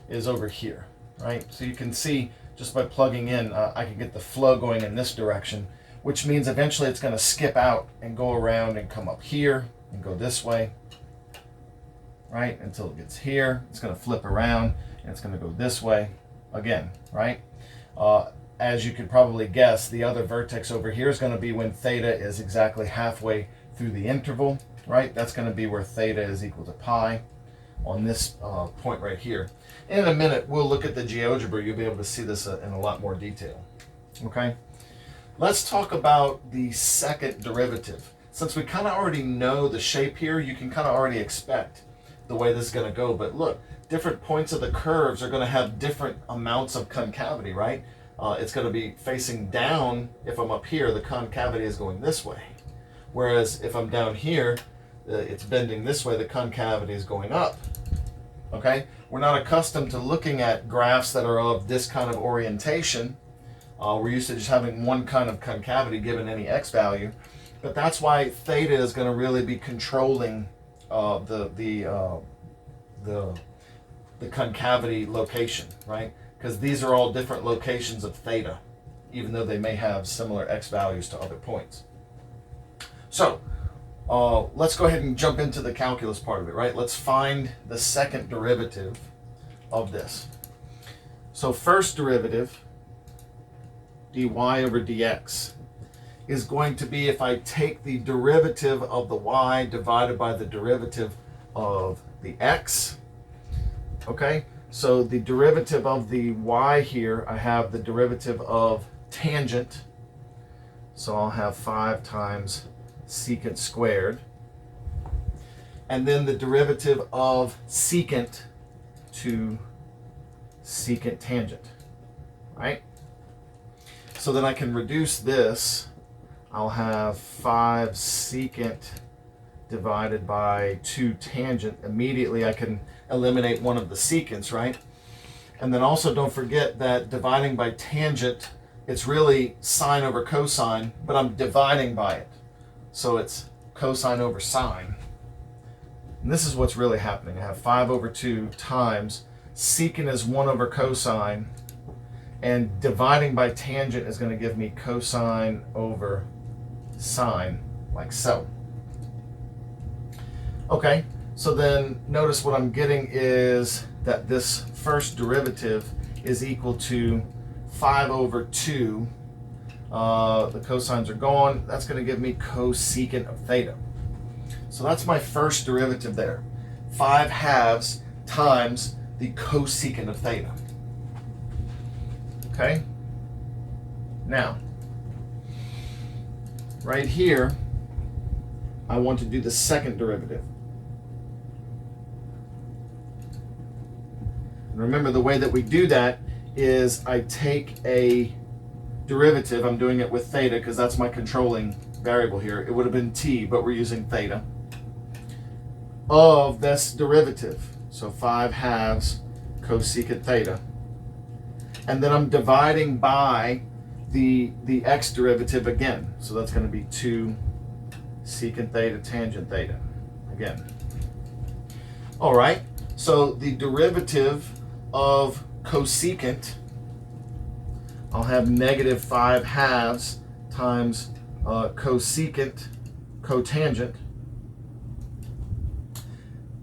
is over here, right? So you can see just by plugging in, I can get the flow going in this direction, which means eventually it's going to skip out and go around and come up here and go this way, right? Until it gets here. It's going to flip around and it's going to go this way again, right? As you could probably guess, the other vertex over here is going to be when theta is exactly halfway through the interval, right? That's going to be where theta is equal to pi on this point right here. In a minute, we'll look at the GeoGebra. You'll be able to see this in a lot more detail. Okay? Let's talk about the second derivative. Since we kind of already know the shape here, you can kind of already expect the way this is going to go. But look, different points of the curves are going to have different amounts of concavity, right? it's going to be facing down. If I'm up here, the concavity is going this way. Whereas if I'm down here, it's bending this way, the concavity is going up. Okay? We're not accustomed to looking at graphs that are of this kind of orientation. We're used to just having one kind of concavity given any x value. But that's why theta is going to really be controlling the concavity location, right? Because these are all different locations of theta, even though they may have similar x values to other points. So let's go ahead and jump into the calculus part of it, right? Let's find the second derivative of this. So first derivative, dy over dx, is going to be if I take the derivative of the y divided by the derivative of the x. Okay, so the derivative of the y here, I have the derivative of tangent. So I'll have 5 times secant squared. And then the derivative of secant to secant tangent, right? So then I can reduce this. I'll have 5 secant divided by 2 tangent. Immediately I can eliminate one of the secants, right? And then also don't forget that dividing by tangent, it's really sine over cosine, but I'm dividing by it. So it's cosine over sine. And this is what's really happening. I have 5 over 2 times secant is 1 over cosine, and dividing by tangent is going to give me cosine over sine, like so. Okay, so then notice what I'm getting is that this first derivative is equal to 5 over 2. The cosines are gone. That's going to give me cosecant of theta. So that's my first derivative there. 5 halves times the cosecant of theta. Okay? Now, right here, I want to do the second derivative. And remember, the way that we do that is I take a derivative. I'm doing it with theta because that's my controlling variable here. It would have been t, but we're using theta of this derivative. So 5 halves cosecant theta. And then I'm dividing by the x derivative again. So that's going to be 2 secant theta tangent theta again. All right, so the derivative of cosecant, I'll have negative 5 halves times cosecant cotangent.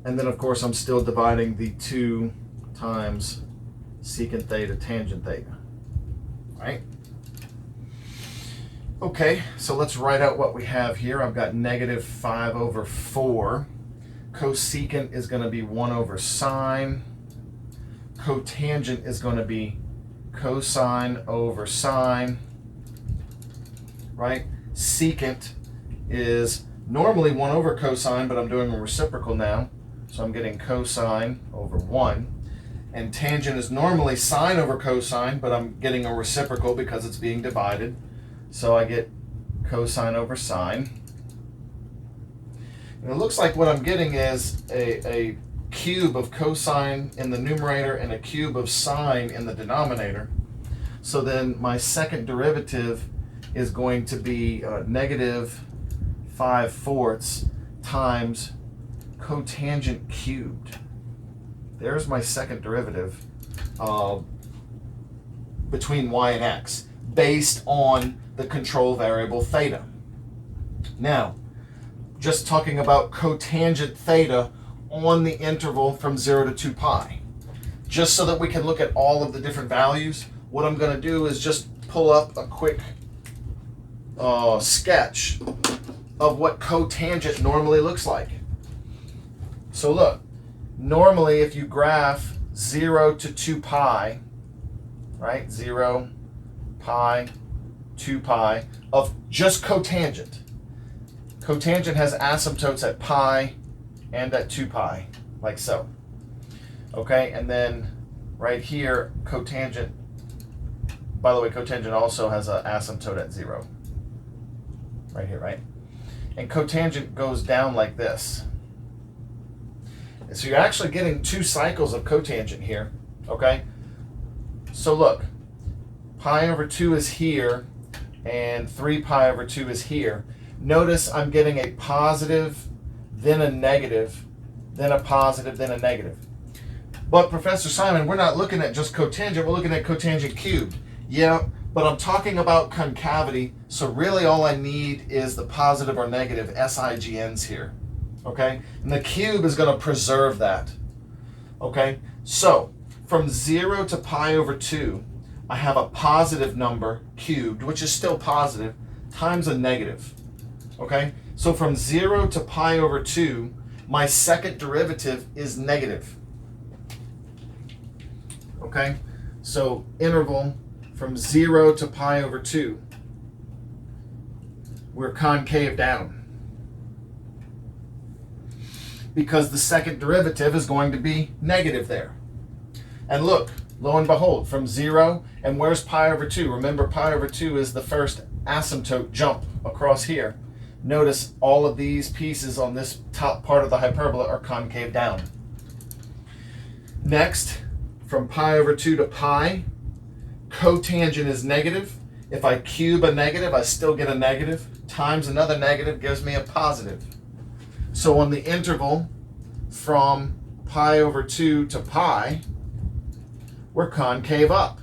And then, of course, I'm still dividing the 2 times secant theta tangent theta, right? Okay, so let's write out what we have here. I've got negative 5 over 4. Cosecant is going to be 1 over sine. Cotangent is going to be cosine over sine, right? Secant is normally 1 over cosine, but I'm doing a reciprocal now. So I'm getting cosine over 1. And tangent is normally sine over cosine, but I'm getting a reciprocal because it's being divided. So I get cosine over sine. And it looks like what I'm getting is a cube of cosine in the numerator and a cube of sine in the denominator. So then my second derivative is going to be negative 5/4 times cotangent cubed. There's my second derivative between y and x based on the control variable theta. Now, just talking about cotangent theta on the interval from 0 to 2 pi. Just so that we can look at all of the different values, what I'm going to do is just pull up a quick sketch of what cotangent normally looks like. So look, normally if you graph 0 to 2 pi, right, 0, pi, 2 pi, of just cotangent. Cotangent has asymptotes at pi and at 2 pi, like so. Okay, and then right here, cotangent by the way, cotangent also has an asymptote at 0. Right here, right? And cotangent goes down like this. So you're actually getting 2 cycles of cotangent here, okay? So look, pi over 2 is here, and 3 pi over 2 is here. Notice I'm getting a positive, then a negative, then a positive, then a negative. But Professor Simon, we're not looking at just cotangent, we're looking at cotangent cubed. Yeah, but I'm talking about concavity, so really all I need is the positive or negative SIGNs here, okay? And the cube is going to preserve that, okay? So from 0 to pi over 2, I have a positive number cubed, which is still positive, times a negative, okay? So from 0 to pi over 2, my second derivative is negative, okay? So interval from 0 to pi over 2, we're concave down, because the second derivative is going to be negative there. And look, lo and behold, from 0, and where's pi over 2? Remember, pi over 2 is the first asymptote jump across here. Notice all of these pieces on this top part of the hyperbola are concave down. Next, from pi over 2 to pi, cotangent is negative. If I cube a negative, I still get a negative, times another negative gives me a positive. So on the interval from pi over 2 to pi, we're concave up,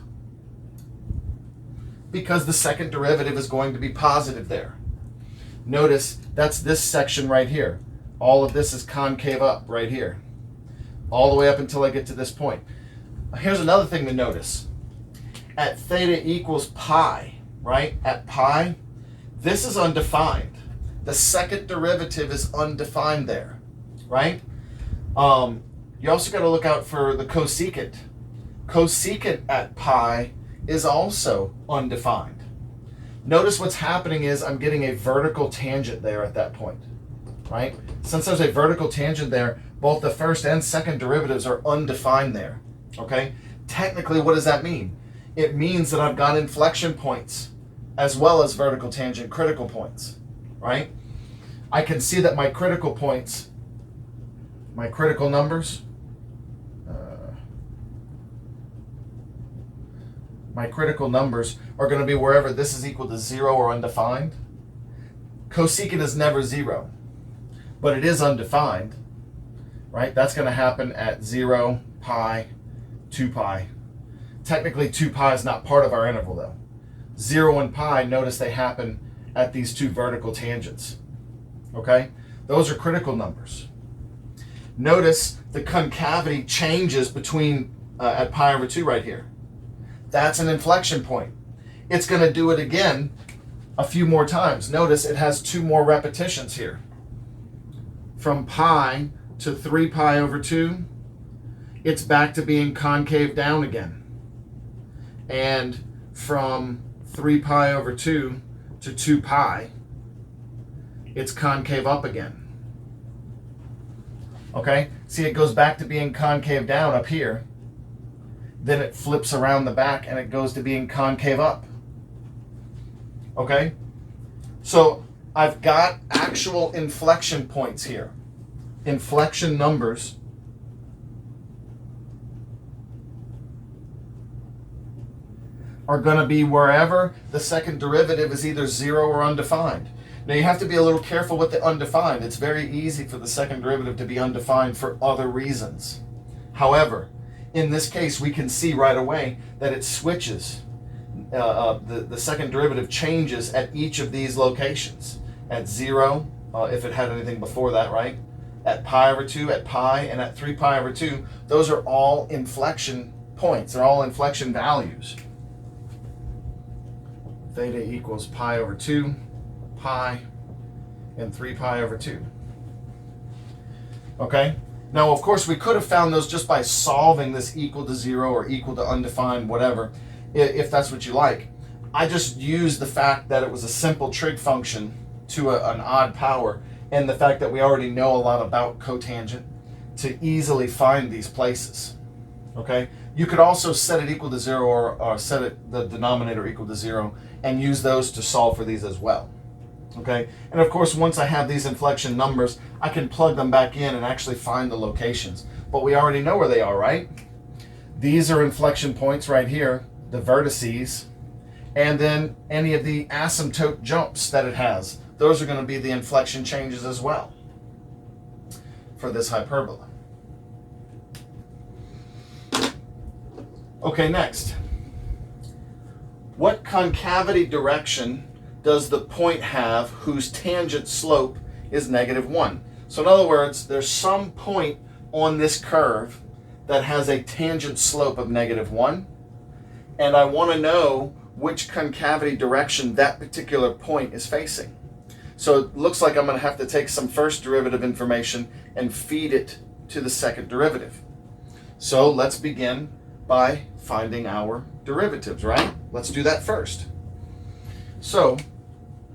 because the second derivative is going to be positive there. Notice that's this section right here. All of this is concave up right here, all the way up until I get to this point. Here's another thing to notice. At theta equals pi, right? At pi, this is undefined. The second derivative is undefined there, right? You also got to look out for the cosecant. Cosecant at pi is also undefined. Notice what's happening is I'm getting a vertical tangent there at that point, right? Since there's a vertical tangent there, both the first and second derivatives are undefined there, okay? Technically, what does that mean? It means that I've got inflection points as well as vertical tangent critical points, right? I can see that my critical points, my critical numbers, are going to be wherever this is equal to 0 or undefined. Cosecant is never 0, but it is undefined, right? That's going to happen at 0, pi, 2 pi. Technically, 2 pi is not part of our interval, though. 0 and pi, notice they happen at these 2 vertical tangents, okay? Those are critical numbers. Notice the concavity changes between, at pi over 2 right here. That's an inflection point. It's going to do it again a few more times. Notice it has 2 more repetitions here. From pi to 3 pi over 2, it's back to being concave down again. And from 3 pi over 2 to 2 pi, it's concave up again. Okay? See, it goes back to being concave down up here. Then it flips around the back and it goes to being concave up. Okay? So I've got actual inflection points here. Inflection numbers. Are going to be wherever the second derivative is either 0 or undefined. Now you have to be a little careful with the undefined. It's very easy for the second derivative to be undefined for other reasons. However, in this case, we can see right away that it switches. The second derivative changes at each of these locations. At 0, if it had anything before that, right? At pi over 2, at pi, and at 3 pi over 2, those are all inflection points. They're all inflection values. Theta equals pi over 2, pi, and 3 pi over 2. Okay? Now, of course, we could have found those just by solving this equal to 0 or equal to undefined, whatever, if that's what you like. I just used the fact that it was a simple trig function to an odd power, and the fact that we already know a lot about cotangent to easily find these places. Okay? You could also set it equal to 0 or set it the denominator equal to 0 and use those to solve for these as well. Okay, and of course once I have these inflection numbers, I can plug them back in and actually find the locations. But we already know where they are, right? These are inflection points right here, the vertices, and then any of the asymptote jumps that it has. Those are going to be the inflection changes as well for this hyperbola. Okay, next. What concavity direction does the point have whose tangent slope is -1? So in other words, there's some point on this curve that has a tangent slope of -1, and I want to know which concavity direction that particular point is facing. So it looks like I'm going to have to take some first derivative information and feed it to the second derivative. So let's begin by finding our derivatives, right? Let's do that first. So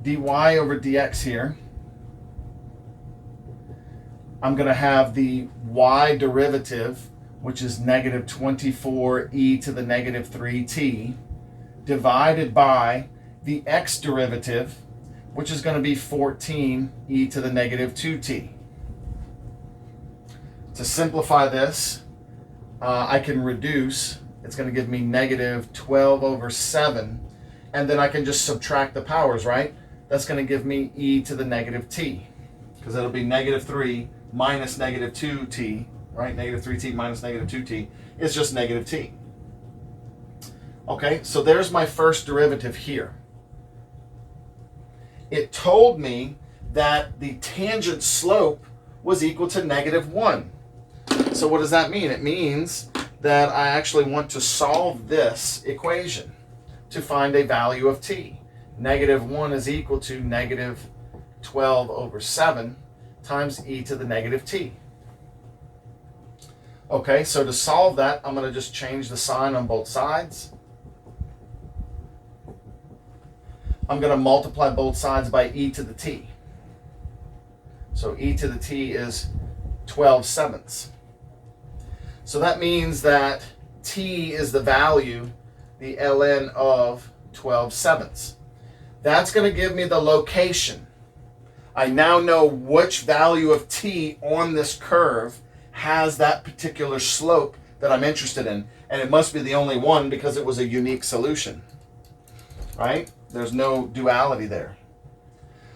dy over dx here, I'm going to have the y derivative, which is -24e to the -3t, divided by the x derivative, which is going to be 14e to the -2t. To simplify this, I can reduce. It's going to give me -12/7, and then I can just subtract the powers, right? That's going to give me e to the -t, because it'll be -3 minus -2t, right? -3t minus -2t is just -t. Okay, so there's my first derivative here. It told me that the tangent slope was equal to -1. So what does that mean? It means that I actually want to solve this equation to find a value of t. -1 is equal to -12/7 times e to the -t. Okay, so to solve that, I'm going to just change the sign on both sides. I'm going to multiply both sides by e to the t. So e to the t is 12/7. So that means that t is the value, the ln of 12/7. That's going to give me the location. I now know which value of t on this curve has that particular slope that I'm interested in. And it must be the only one because it was a unique solution, right? There's no duality there.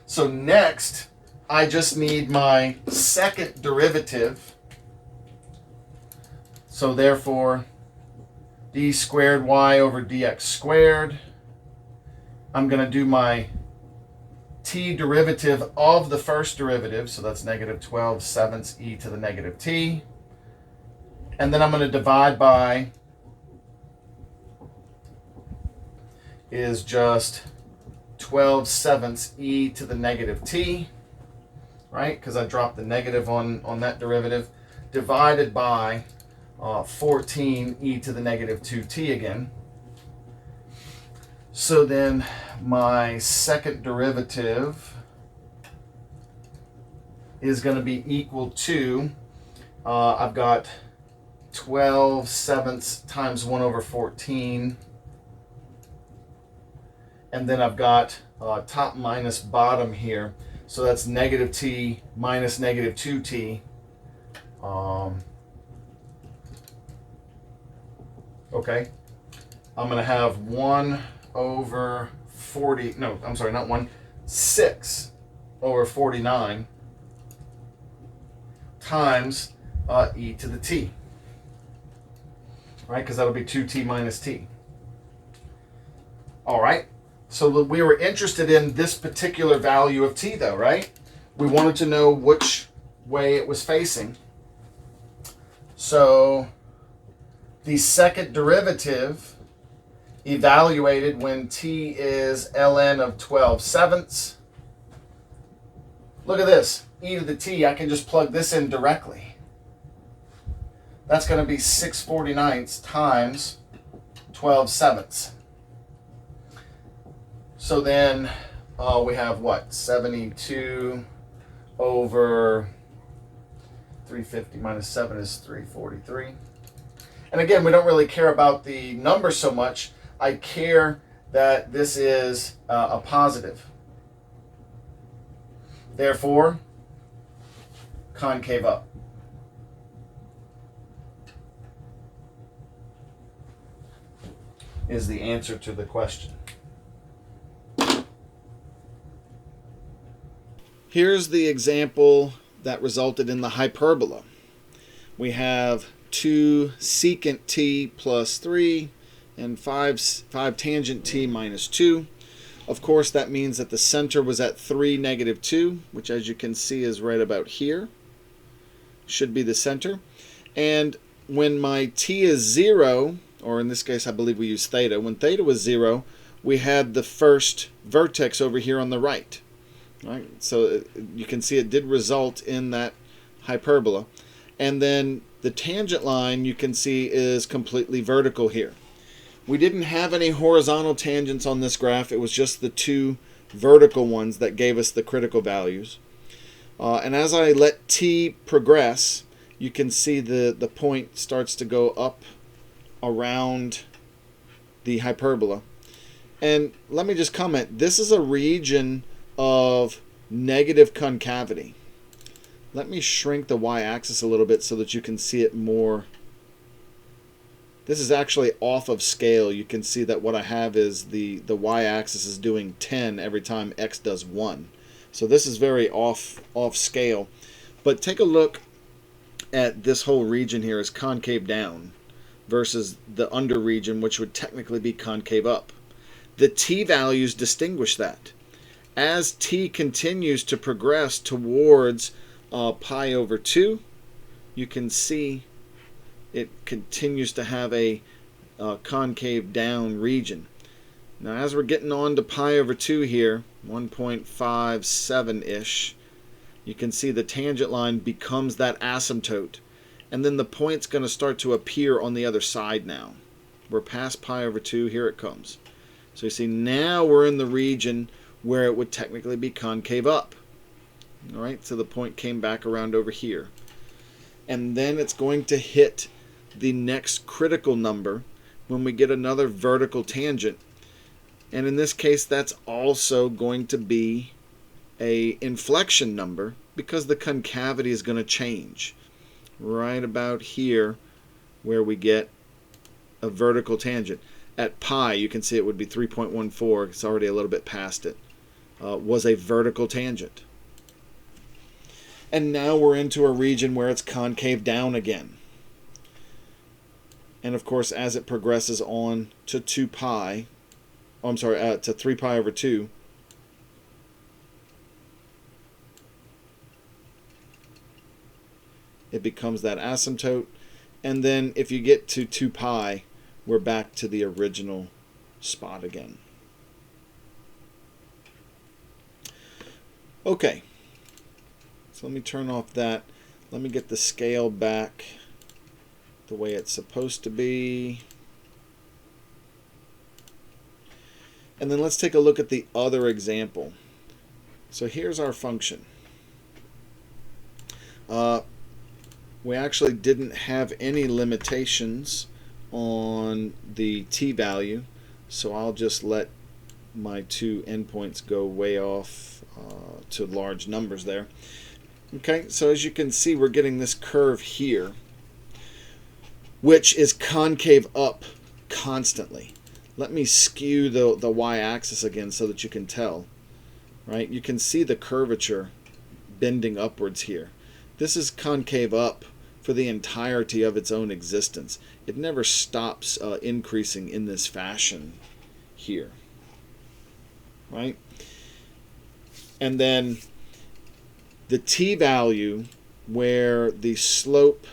So next, I just need my second derivative. So therefore, d squared y over dx squared. I'm going to do my t derivative of the first derivative, so that's -12/7 e to the -t. And then I'm going to divide by is just 12/7 e to the -t, right? Because I dropped the negative on that derivative, divided by 14 e to the -2t again. So then my second derivative is going to be equal to, I've got 12/7 times 1/14, and then I've got top minus bottom here, so that's -t minus -2t. Okay, I'm going to have 1/40, no, I'm sorry, not 1, 6/49 times e to the t, right? Because that'll be 2t minus t. All right, so we were interested in this particular value of t though, right? We wanted to know which way it was facing. So the second derivative evaluated when t is ln of 12/7. Look at this, e to the t, I can just plug this in directly. That's going to be 6/49 times 12/7. So then we have what? 72 over 350 minus 7 is 343. And again, we don't really care about the number so much. I care that this is a positive. Therefore, concave up. Is the answer to the question. Here's the example that resulted in the hyperbola. We have 2 secant t plus 3 and 5 tangent t minus 2. Of course, that means that the center was at 3, negative 2, which as you can see is right about here. Should be the center. And when my t is 0, or in this case I believe we use theta, when theta was 0, we had the first vertex over here on the right. Right? So you can see it did result in that hyperbola. And then the tangent line you can see is completely vertical here. We didn't have any horizontal tangents on this graph. It was just the 2 vertical ones that gave us the critical values. And as I let t progress, you can see the point starts to go up around the hyperbola. And let me just comment, this is a region of negative concavity. Let me shrink the y-axis a little bit so that you can see it more. This is actually off of scale. You can see that what I have is the y-axis is doing 10 every time x does 1. So this is very off scale. But take a look at this whole region here as concave down versus the under region, which would technically be concave up. The t values distinguish that. As t continues to progress towards pi over 2, you can see it continues to have a concave down region. Now as we're getting on to pi over 2 here, 1.57-ish, you can see the tangent line becomes that asymptote. And then the point's going to start to appear on the other side now. We're past pi over 2, here it comes. So you see now we're in the region where it would technically be concave up. Alright, so the point came back around over here. And then it's going to hit the next critical number when we get another vertical tangent. And in this case, that's also going to be a inflection number because the concavity is going to change. Right about here where we get a vertical tangent. At pi, you can see it would be 3.14. It's already a little bit past it. Was a vertical tangent. And now we're into a region where it's concave down again. And of course, as it progresses on to 2 pi, to 3 pi over 2, it becomes that asymptote. And then if you get to 2 pi, we're back to the original spot again. Okay, so let me turn off that. Let me get the scale back the way it's supposed to be. And then let's take a look at the other example. So here's our function. We actually didn't have any limitations on the t value, so I'll just let my 2 endpoints go way off to large numbers there. Okay, so as you can see, we're getting this curve here, which is concave up constantly. Let me skew the y-axis again so that you can tell. Right, you can see the curvature bending upwards here. This is concave up for the entirety of its own existence. It never stops increasing in this fashion here. Right? And then the t value where the slope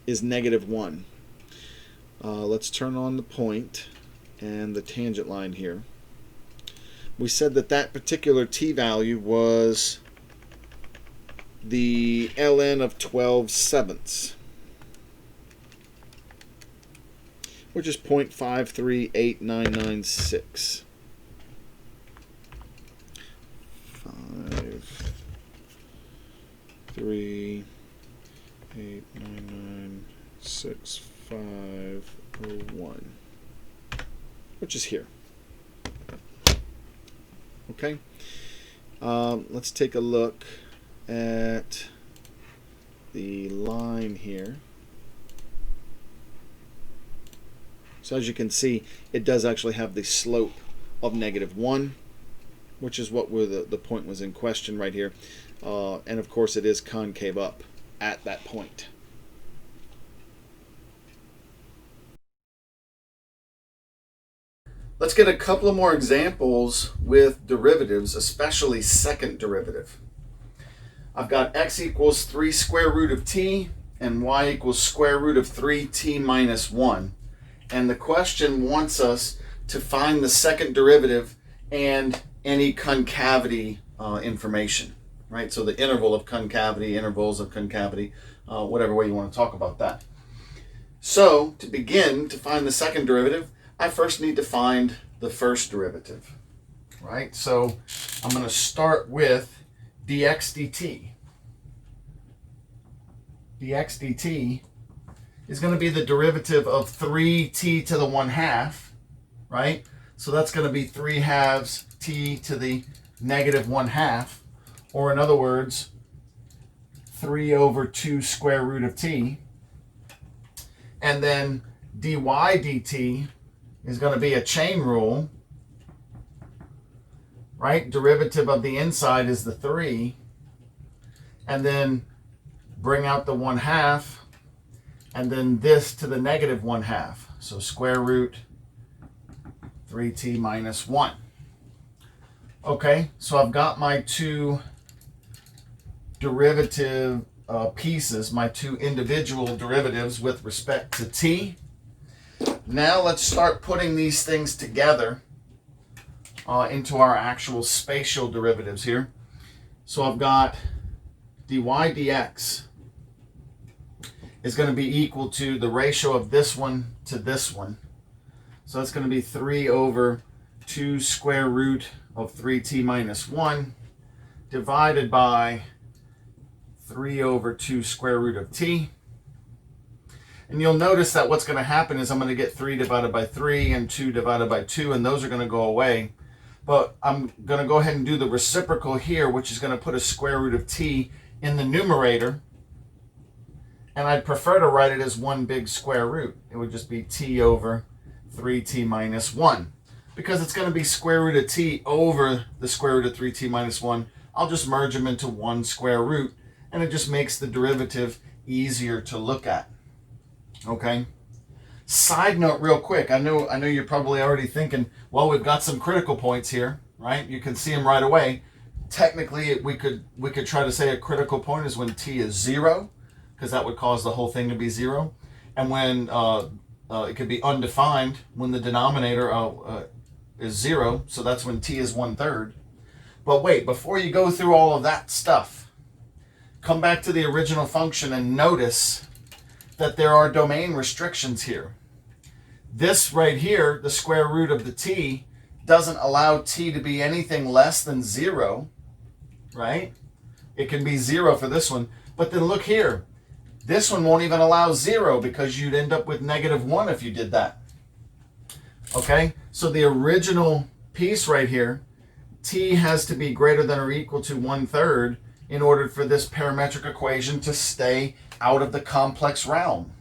is -1. Let's turn on the point and the tangent line here. We said that that particular t value was the ln of 12/7, which is 0.538996. 53899 0.6501, which is here. Okay. Let's take a look at the line here. So as you can see, it does actually have the slope of -1, which is what the point was in question right here. And of course it is concave up at that point. Let's get a couple of more examples with derivatives, especially second derivative. I've got x equals 3 square root of t and y equals square root of 3t minus 1. And the question wants us to find the second derivative and any concavity information, right? So the interval of concavity, intervals of concavity, whatever way you want to talk about that. So to begin to find the second derivative, I first need to find the first derivative, right? So I'm going to start with dx dt. Dx dt is going to be the derivative of 3t to the 1/2, right? So that's going to be 3/2 t to the -1/2, or in other words, 3/2 square root of t. And then dy dt is going to be a chain rule, right? Derivative of the inside is the 3, and then bring out the 1/2, and then this to the -1/2. So square root 3t minus 1. Okay, so I've got my two derivative pieces, my two individual derivatives with respect to t. Now let's start putting these things together into our actual spatial derivatives here. So I've got dy dx is going to be equal to the ratio of this one to this one. So that's going to be 3/2 square root of 3t minus 1 divided by 3/2 square root of t. And you'll notice that what's going to happen is I'm going to get 3 divided by 3 and 2 divided by 2, and those are going to go away. But I'm going to go ahead and do the reciprocal here, which is going to put a square root of t in the numerator. And I'd prefer to write it as one big square root. It would just be t over 3t minus 1. Because it's going to be square root of t over the square root of 3t minus 1, I'll just merge them into one square root, and it just makes the derivative easier to look at. Okay? Side note real quick, I know you're probably already thinking, well, we've got some critical points here, right? You can see them right away. Technically, we could try to say a critical point is when t is 0, because that would cause the whole thing to be 0. And when it could be undefined, when the denominator is 0, so that's when t is 1/3. But wait, before you go through all of that stuff, come back to the original function and notice that there are domain restrictions here. This right here, the square root of the t, doesn't allow t to be anything less than 0, right? It can be 0 for this one. But then look here. This one won't even allow 0 because you'd end up with -1 if you did that. Okay? So the original piece right here, t has to be greater than or equal to 1/3 in order for this parametric equation to stay out of the complex realm.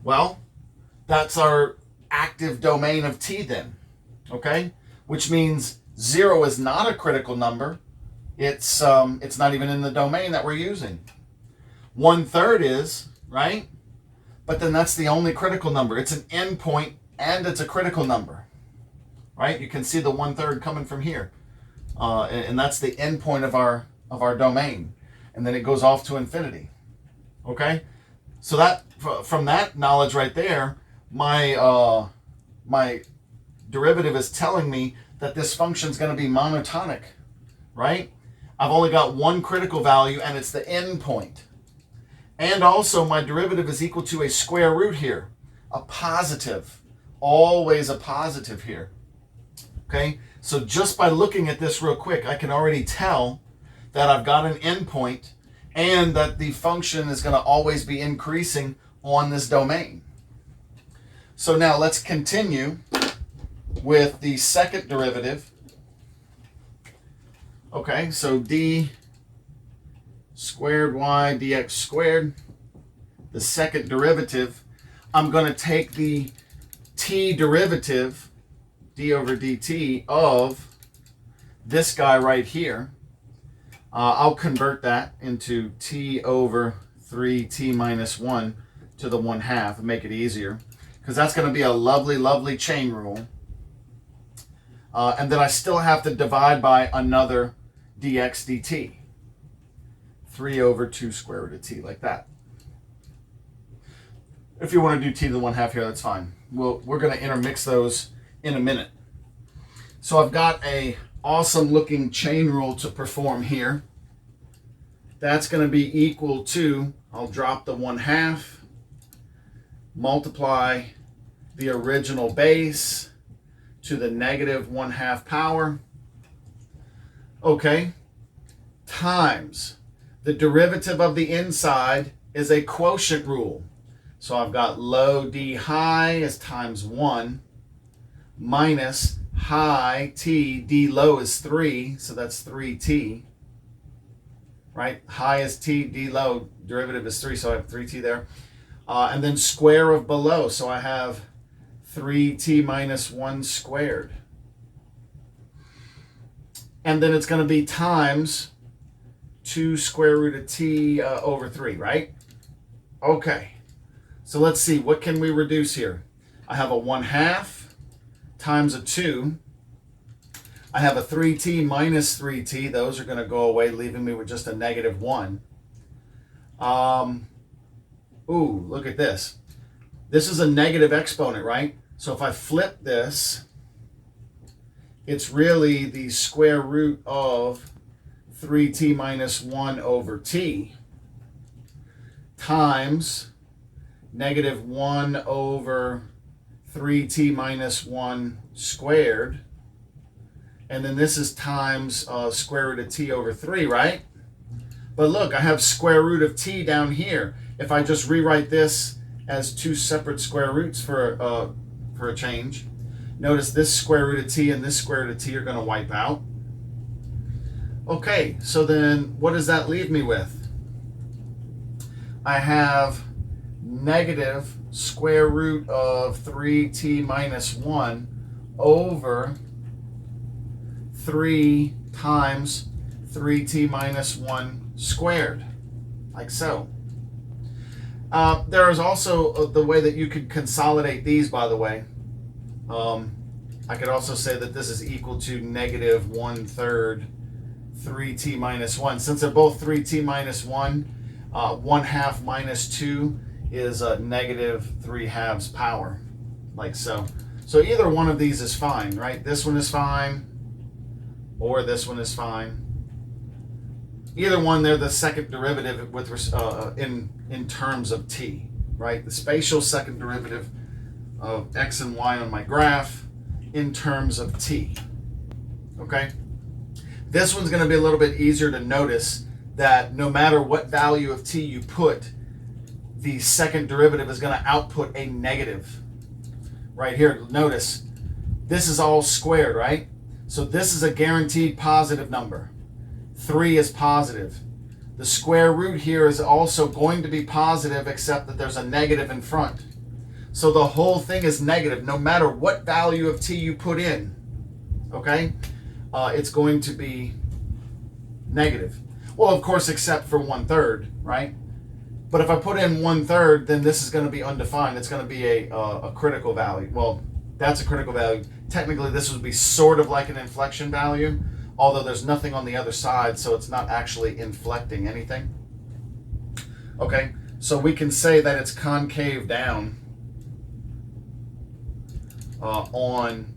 Well, that's our active domain of t then. Okay? Which means 0 is not a critical number. It's not even in the domain that we're using. 1/3 is, right? But then that's the only critical number. It's an endpoint and it's a critical number, right? You can see the 1/3 coming from here, and that's the endpoint of our domain, and then it goes off to infinity. Okay, so that from that knowledge right there, my derivative is telling me that this function is going to be monotonic, right? I've only got one critical value, and it's the endpoint. And also my derivative is equal to a square root here, a positive, always a positive here. Okay, so just by looking at this real quick, I can already tell that I've got an endpoint and that the function is going to always be increasing on this domain. So now let's continue with the second derivative. Okay, so d squared y dx squared, the second derivative, I'm going to take the t derivative, d over dt, of this guy right here. I'll convert that into t over 3t minus 1 to the 1/2 and make it easier, because that's going to be a lovely, lovely chain rule. And then I still have to divide by another dx dt. 3 over 2 square root of t, like that. If you want to do t to the 1/2 here, that's fine. We're going to intermix those in a minute. So I've got a awesome looking chain rule to perform here. That's going to be equal to, I'll drop the 1/2, multiply the original base to the negative 1/2 power. Okay, times the derivative of the inside is a quotient rule. So I've got low d high is times 1 minus high t, d low is 3, so that's 3t, right? High is t, d low, derivative is 3, so I have 3t there. And then square of below, so I have 3t minus 1 squared. And then it's going to be times 2 square root of t over 3, right? Okay, so let's see, what can we reduce here? I have a 1/2 times a 2. I have a 3t minus 3t. Those are going to go away, leaving me with just a negative 1. Ooh, look at this. This is a negative exponent, right? So if I flip this, it's really the square root of 3t minus 1 over t times negative 1 over 3t minus 1 squared. And then this is times square root of t over 3, right? But look, I have square root of t down here. If I just rewrite this as 2 separate square roots for a change, notice this square root of t and this square root of t are going to wipe out. Okay, so then what does that leave me with? I have negative square root of 3t minus 1 over 3 times 3t minus 1 squared, like so. There is also the way that you could consolidate these, by the way. I could also say that this is equal to negative 1/3 3t minus 1. Since they're both 3t minus 1, 1/2 minus 2 is a negative 3/2 power, like so. So either one of these is fine, right? This one is fine, or this one is fine. Either one, they're the second derivative with in terms of t, right? The spatial second derivative of x and y on my graph in terms of t, okay? This one's going to be a little bit easier to notice that no matter what value of t you put, the second derivative is going to output a negative. Right here, notice, this is all squared, right? So this is a guaranteed positive number. 3 is positive. The square root here is also going to be positive, except that there's a negative in front. So the whole thing is negative, no matter what value of t you put in, okay? It's going to be negative. Well, of course, except for 1/3, right? But if I put in 1/3, then this is going to be undefined. It's going to be a critical value. Well, that's a critical value. Technically, this would be sort of like an inflection value, although there's nothing on the other side, so it's not actually inflecting anything. Okay, so we can say that it's concave down on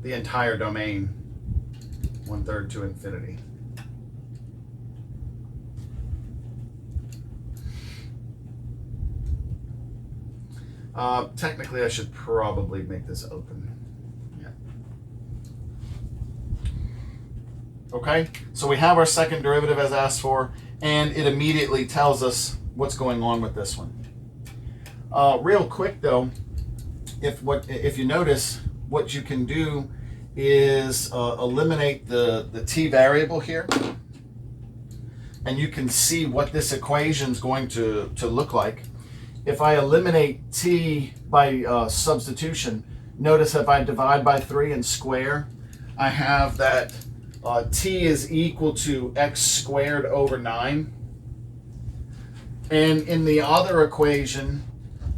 the entire domain, 1/3 to infinity. Technically, I should probably make this open. Yeah. Okay, so we have our second derivative as asked for, and it immediately tells us what's going on with this one. Real quick though, if you notice, what you can do is eliminate the t variable here, and you can see what this equation is going to look like. If I eliminate t by substitution, notice if I divide by 3 and square, I have that t is equal to x squared over 9. And in the other equation,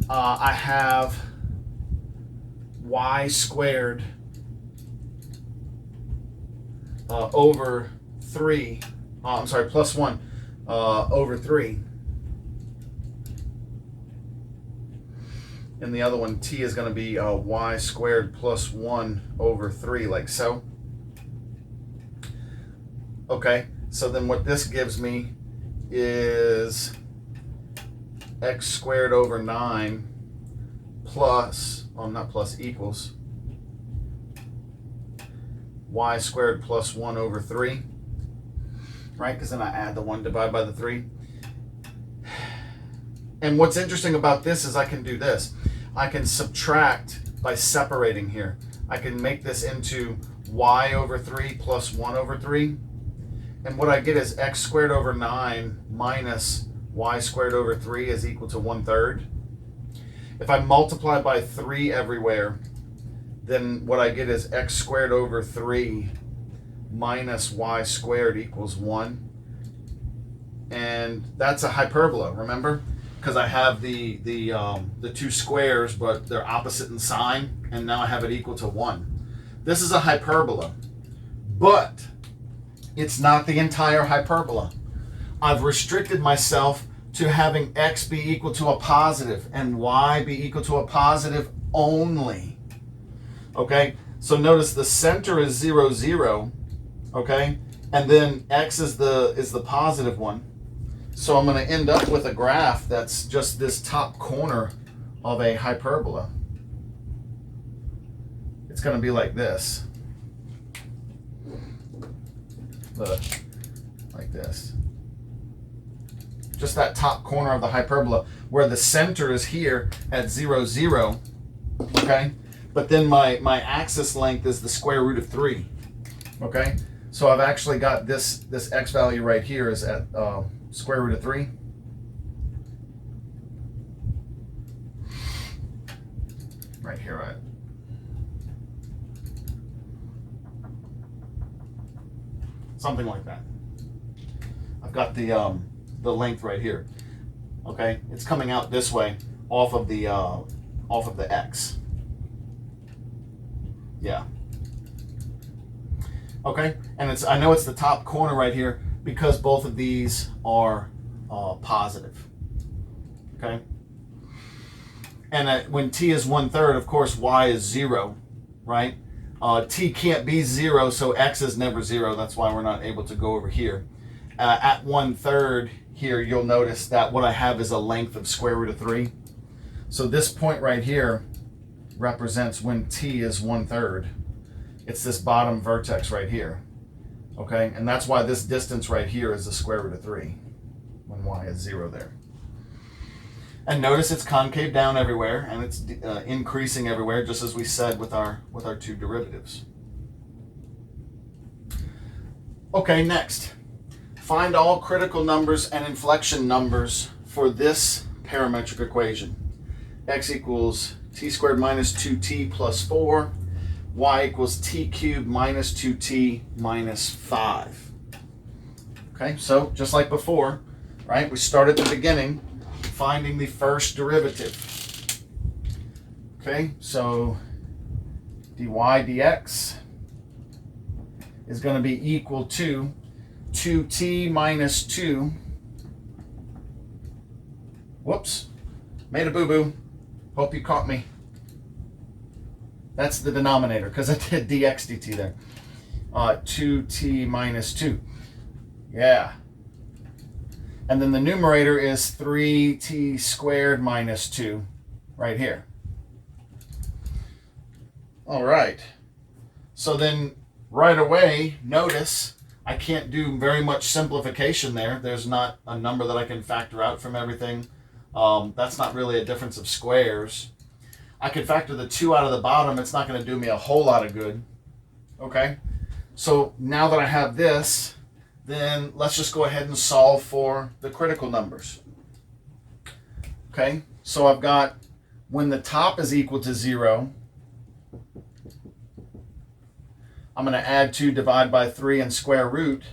I have y squared over 3. I'm sorry, plus 1 over 3. In the other one, t is going to be y squared plus 1 over 3, like so. Okay, so then what this gives me is x squared over 9 plus, not plus, equals y squared plus 1 over 3, right? Because then I add the 1, divide by the 3. And what's interesting about this is I can do this. I can subtract by separating here. I can make this into y over 3 plus 1 over 3. And what I get is x squared over 9 minus y squared over 3 is equal to 1/3. If I multiply by 3 everywhere, then what I get is x squared over 3 minus y squared equals 1. And that's a hyperbola, remember? Because I have the two squares, but they're opposite in sign, and now I have it equal to 1. This is a hyperbola, but it's not the entire hyperbola. I've restricted myself to having x be equal to a positive and y be equal to a positive only. Okay, so notice the center is 0, 0, okay, and then x is the positive one. So I'm going to end up with a graph that's just this top corner of a hyperbola. It's going to be like this. Look, like this. Just that top corner of the hyperbola, where the center is here at 0, 0, okay? But then my axis length is the square root of 3, okay? So I've actually got this x value right here is at square root of 3. Right here, right? Something like that. I've got the length right here. Okay, it's coming out this way off of the x. Yeah. Okay, and I know it's the top corner right here because both of these are positive. Okay, and when t is 1/3, of course y is 0, right? T can't be 0, so x is never 0. That's why we're not able to go over here. At 1/3 here, you'll notice that what I have is a length of square root of 3. So this point right here represents when t is 1/3. It's this bottom vertex right here. Okay, and that's why this distance right here is the square root of 3 when y is 0 there. And notice it's concave down everywhere, and it's increasing everywhere, just as we said with our two derivatives. Okay, next. Find all critical numbers and inflection numbers for this parametric equation. X equals t squared minus 2t plus 4. Y equals t cubed minus 2t minus 5. Okay, so just like before, right? We start at the beginning, finding the first derivative. Okay, so dy dx is going to be equal to 2t minus 2. Whoops, made a boo-boo. Hope you caught me. That's the denominator because I did dx dt there. 2t minus 2. Yeah. And then the numerator is 3t squared minus 2 right here. All right. So then right away, notice I can't do very much simplification there. There's not a number that I can factor out from everything. That's not really a difference of squares. I could factor the 2 out of the bottom. It's not going to do me a whole lot of good. Okay, so now that I have this, then let's just go ahead and solve for the critical numbers. Okay, so I've got when the top is equal to 0, I'm going to add 2, divide by 3, and square root.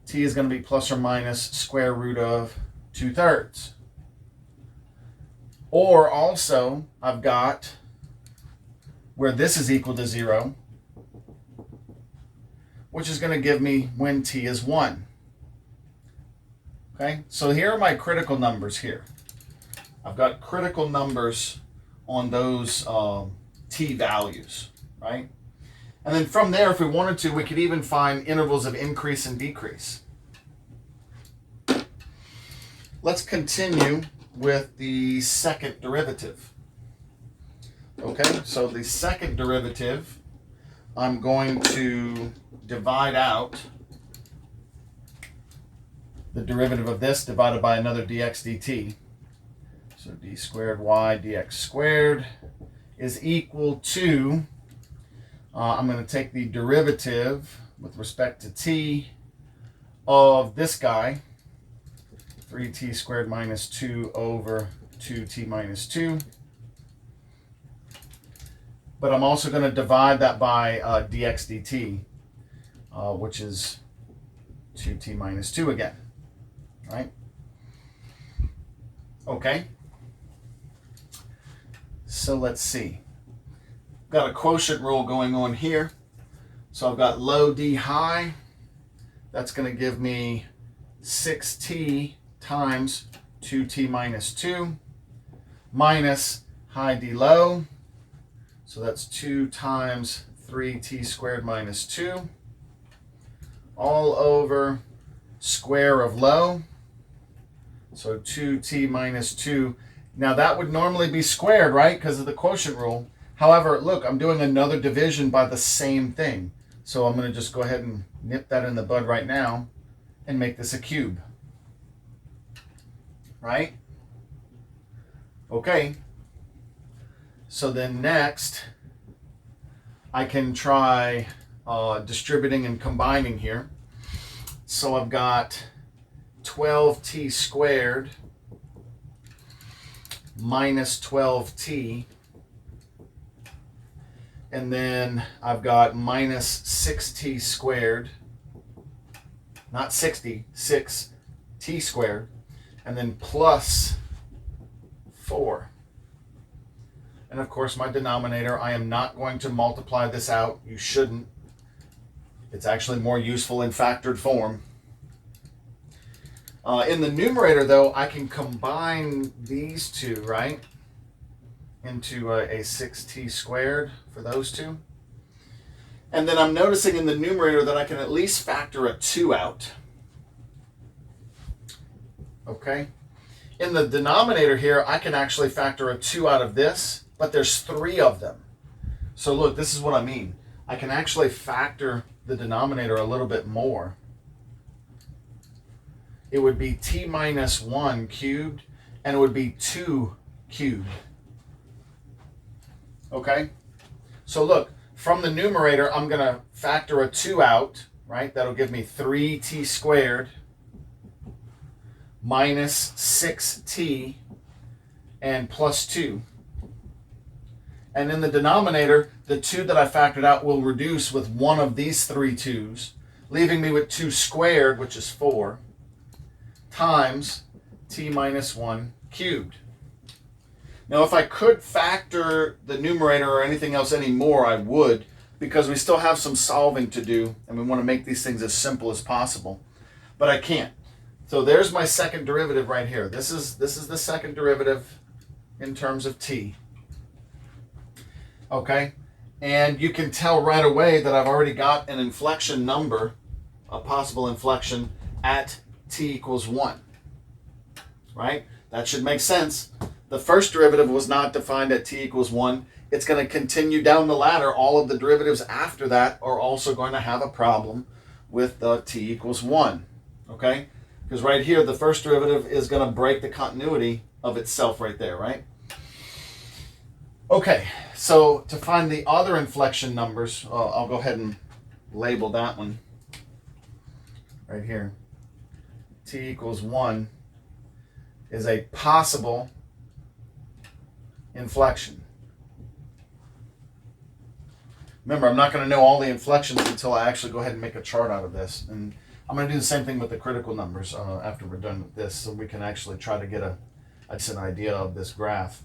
T is going to be plus or minus square root of 2/3. Or also, I've got where this is equal to 0, which is going to give me when t is 1. Okay, so here are my critical numbers here. I've got critical numbers on those t values, right? And then from there, if we wanted to, we could even find intervals of increase and decrease. Let's continue with the second derivative. Okay, so the second derivative, I'm going to divide out the derivative of this divided by another dx dt. So d squared y dx squared is equal to, I'm going to take the derivative with respect to t of this guy, 3t squared minus 2 over 2t minus 2. But I'm also going to divide that by dx dt, which is 2t minus 2 again, right? Okay. So let's see. Got a quotient rule going on here. So I've got low d high. That's going to give me 6t times 2t minus 2 minus high d low. So that's 2 times 3t squared minus 2 all over square of low. So 2t minus 2. Now that would normally be squared, right? Because of the quotient rule. However, look, I'm doing another division by the same thing. So I'm going to just go ahead and nip that in the bud right now and make this a cube. Right? Okay. So then next, I can try distributing and combining here. So I've got 12t squared minus 12t. And then I've got minus 6t squared, not 60, 6t squared, and then plus 4. And of course, my denominator, I am not going to multiply this out. You shouldn't. It's actually more useful in factored form. In the numerator, though, I can combine these two, right, into a 6t squared for those two. And then I'm noticing in the numerator that I can at least factor a 2 out. Okay. In the denominator here, I can actually factor a 2 out of this, but there's 3 of them. So look, this is what I mean. I can actually factor the denominator a little bit more. It would be t minus 1 cubed, and it would be 2 cubed. Okay? So look, from the numerator, I'm going to factor a 2 out, right? That'll give me 3t squared minus 6t and plus 2. And in the denominator, the 2 that I factored out will reduce with one of these 3 2's, leaving me with 2 squared, which is 4, times t minus 1 cubed. Now, if I could factor the numerator or anything else anymore, I would, because we still have some solving to do, and we want to make these things as simple as possible. But I can't. So there's my second derivative right here. This is the second derivative in terms of t. Okay? And you can tell right away that I've already got an inflection number, a possible inflection, at t equals 1. Right? That should make sense. The first derivative was not defined at t equals 1. It's going to continue down the ladder. All of the derivatives after that are also going to have a problem with t equals 1, okay? Because right here, the first derivative is going to break the continuity of itself right there, right? Okay, so to find the other inflection numbers, I'll go ahead and label that one right here. T equals 1 is a possible inflection. Remember, I'm not going to know all the inflections until I actually go ahead and make a chart out of this. And I'm going to do the same thing with the critical numbers after we're done with this, so we can actually try to get just an idea of this graph.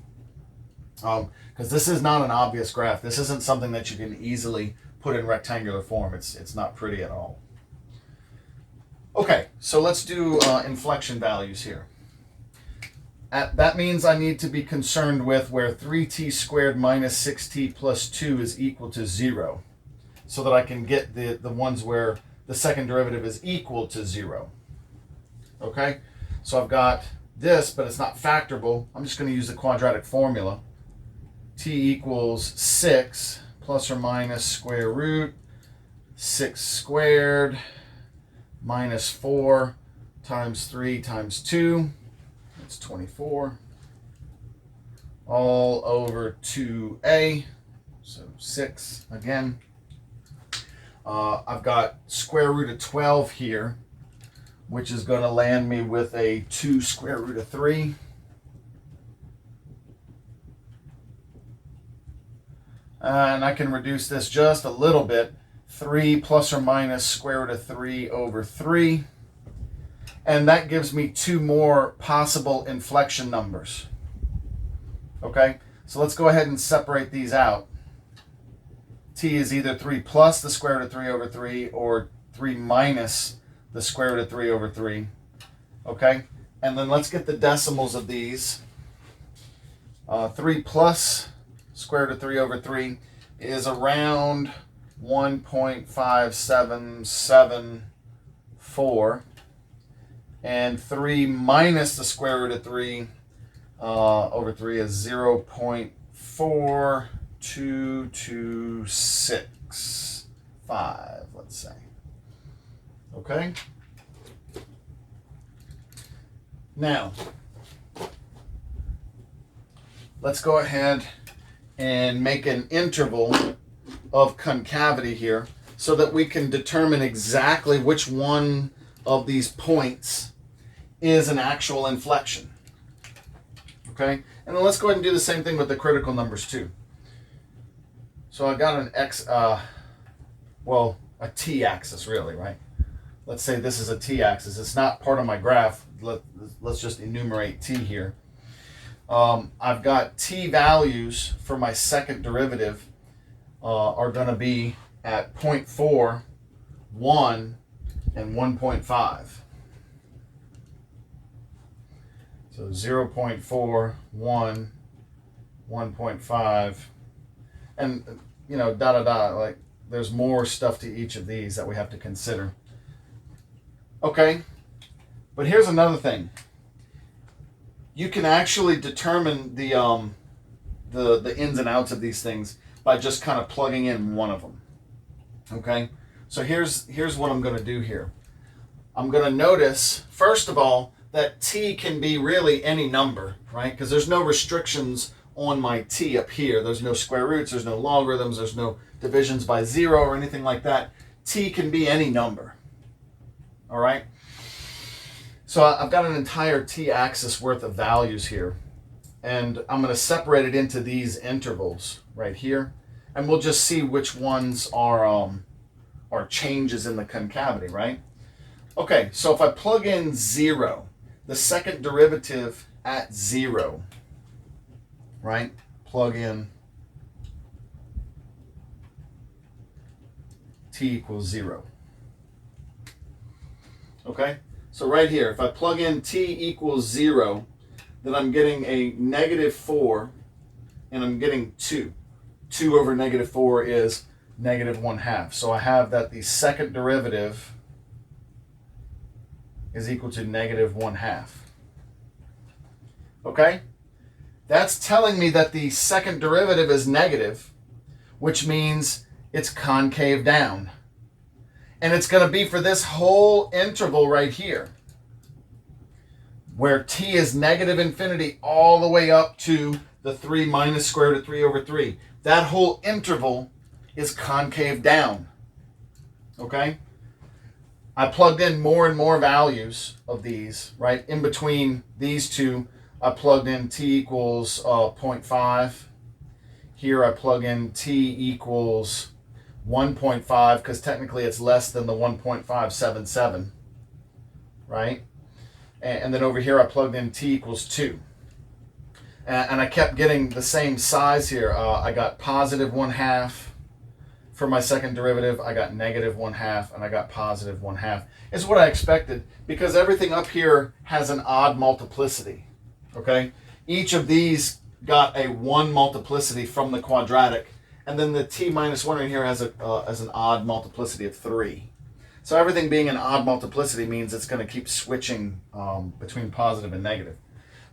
Because this is not an obvious graph. This isn't something that you can easily put in rectangular form. It's not pretty at all. Okay, so let's do inflection values here. That means I need to be concerned with where 3t squared minus 6t plus 2 is equal to 0, so that I can get the ones where the second derivative is equal to 0. Okay, so I've got this, but it's not factorable. I'm just going to use the quadratic formula. T equals 6 plus or minus square root 6 squared minus 4 times 3 times 2. That's 24. All over 2a. So 6 again. I've got square root of 12 here, which is going to land me with a 2 square root of 3. And I can reduce this just a little bit. 3 plus or minus square root of 3 over 3. And that gives me 2 more possible inflection numbers. Okay, so let's go ahead and separate these out. T is either 3 plus the square root of 3 over 3 or 3 minus the square root of 3 over 3. Okay, and then let's get the decimals of these. 3 plus square root of 3 over 3 is around 1.5774. And 3 minus the square root of 3 over 3 is 0.4226, let's say. Okay? Now, let's go ahead and make an interval of concavity here so that we can determine exactly which one of these points is an actual inflection. Okay? And then let's go ahead and do the same thing with the critical numbers too. So I've got an a t-axis really, right? Let's say this is a t-axis. It's not part of my graph. Let's just enumerate t here. I've got t values for my second derivative are going to be at 0.4, 1, and 1.5. So 0.4, 1, 1.5, and like there's more stuff to each of these that we have to consider. Okay, but here's another thing. You can actually determine the ins and outs of these things by just kind of plugging in one of them. Okay, so here's what I'm going to do here. I'm going to notice, first of all, that t can be really any number, right? Because there's no restrictions on my t up here. There's no square roots, there's no logarithms, there's no divisions by 0 or anything like that. T can be any number. All right? So I've got an entire t-axis worth of values here. And I'm going to separate it into these intervals right here. And we'll just see which ones are changes in the concavity, right? Okay, so if I plug in 0, the second derivative at 0, right? Plug in t equals 0. Okay, so right here, if I plug in t equals 0, then I'm getting a negative 4, and I'm getting 2. 2 over negative 4 is negative 1/2. So I have that the second derivative is equal to negative 1/2. Okay? That's telling me that the second derivative is negative, which means it's concave down. And it's going to be for this whole interval right here, where t is negative infinity all the way up to the 3 minus square root of 3 over 3. That whole interval is concave down. Okay? I plugged in more and more values of these, right? In between these two, I plugged in t equals 0.5. Here I plug in t equals 1.5 because technically it's less than the 1.577, right? And then over here I plugged in t equals 2. And I kept getting the same size here. I got positive 1/2 for my second derivative. I got negative 1/2, and I got positive 1/2. It's what I expected because everything up here has an odd multiplicity, okay? Each of these got a 1 multiplicity from the quadratic, and then the t minus 1 in here has an odd multiplicity of 3. So everything being an odd multiplicity means it's going to keep switching between positive and negative.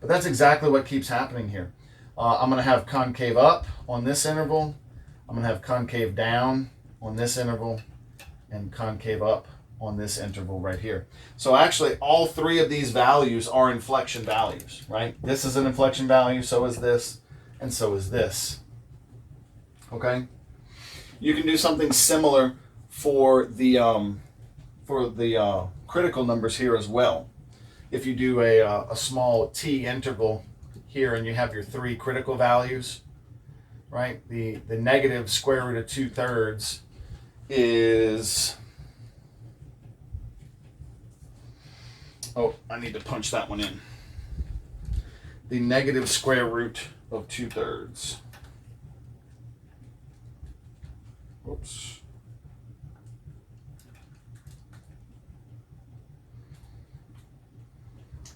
But that's exactly what keeps happening here. I'm going to have concave up on this interval. I'm going to have concave down on this interval and concave up on this interval right here. So actually all three of these values are inflection values, right? This is an inflection value, so is this, and so is this. Okay? You can do something similar for the critical numbers here as well. If you do a small t interval here and you have your 3 critical values, right? The negative square root of 2/3 is, oh, I need to punch that one in. The negative square root of 2/3. Whoops.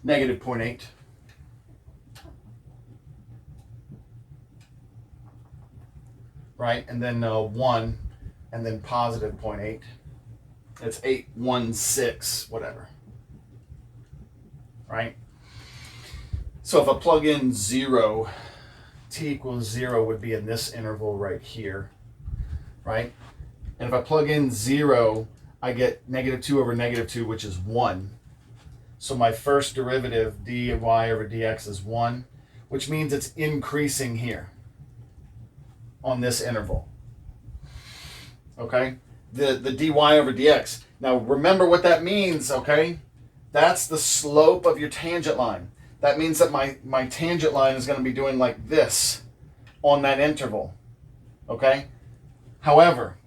Negative 0.8. Right, and then 1, and then positive 0.8. It's 816, whatever. Right? So if I plug in 0, t equals 0 would be in this interval right here. Right? And if I plug in 0, I get negative 2 over negative 2, which is 1. So my first derivative, dy over dx, is 1, which means it's increasing here on this interval. Okay? The dy over dx. Now remember what that means, okay? That's the slope of your tangent line. That means that my tangent line is going to be doing like this on that interval. Okay? However,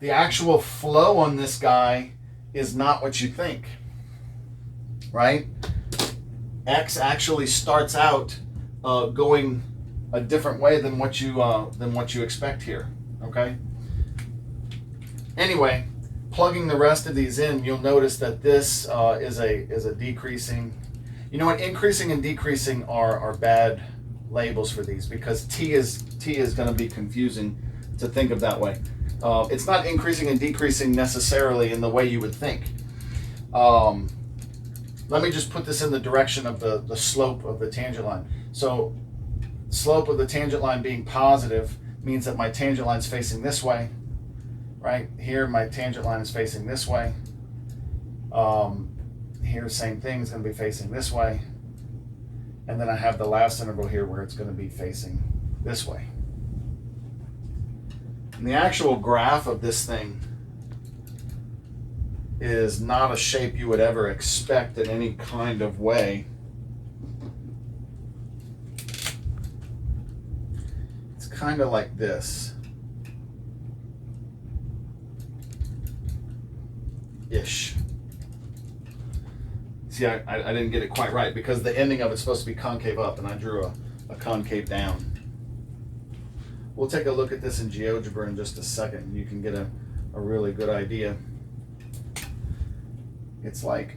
the actual flow on this guy is not what you think. Right? X actually starts out going a different way than what you expect here. Okay. Anyway, plugging the rest of these in, you'll notice that this is a decreasing. You know what? Increasing and decreasing are bad labels for these because t is going to be confusing to think of that way. It's not increasing and decreasing necessarily in the way you would think. Let me just put this in the direction of the slope of the tangent line. So slope of the tangent line being positive means that my tangent line is facing this way. Right? Here my tangent line is facing this way. Here same thing, is going to be facing this way. And then I have the last interval here where it's going to be facing this way. And the actual graph of this thing is not a shape you would ever expect in any kind of way. It's kind of like this. Ish. See, I didn't get it quite right because the ending of it's supposed to be concave up and I drew a concave down. We'll take a look at this in GeoGebra in just a second. You can get a really good idea. It's like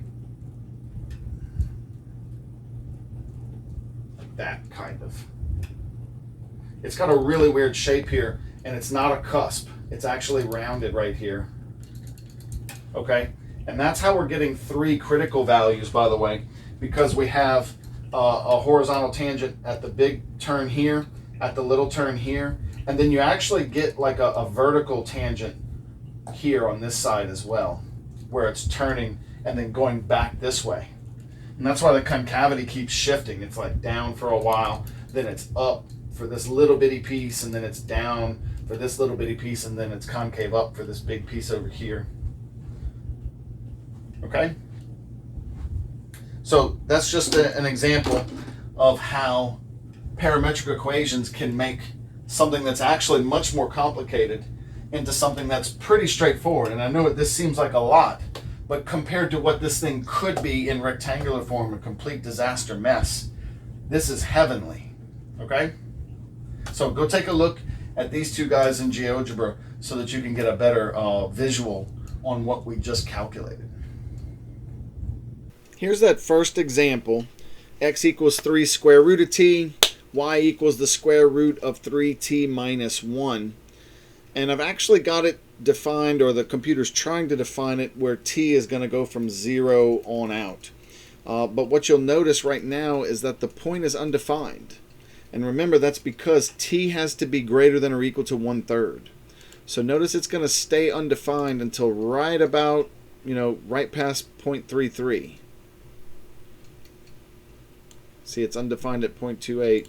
that kind of. It's got a really weird shape here and it's not a cusp. It's actually rounded right here. Okay, and that's how we're getting 3 critical values, by the way, because we have a horizontal tangent at the big turn here, at the little turn here, and then you actually get like a vertical tangent here on this side as well, where it's turning and then going back this way. And that's why the concavity keeps shifting. It's like down for a while, then it's up for this little bitty piece, and then it's down for this little bitty piece, and then it's concave up for this big piece over here. Okay? So that's just an example of how parametric equations can make something that's actually much more complicated into something that's pretty straightforward. And I know this seems like a lot, but compared to what this thing could be in rectangular form, a complete disaster mess, this is heavenly. Okay? So go take a look at these two guys in GeoGebra so that you can get a better visual on what we just calculated. Here's that first example. X equals 3 square root of t. Y equals the square root of 3t minus 1. And I've actually got it defined, or the computer's trying to define it, where t is going to go from 0 on out. But what you'll notice right now is that the point is undefined. And remember, that's because t has to be greater than or equal to 1/3. So notice it's going to stay undefined until right about, right past 0.33. See, it's undefined at 0.28.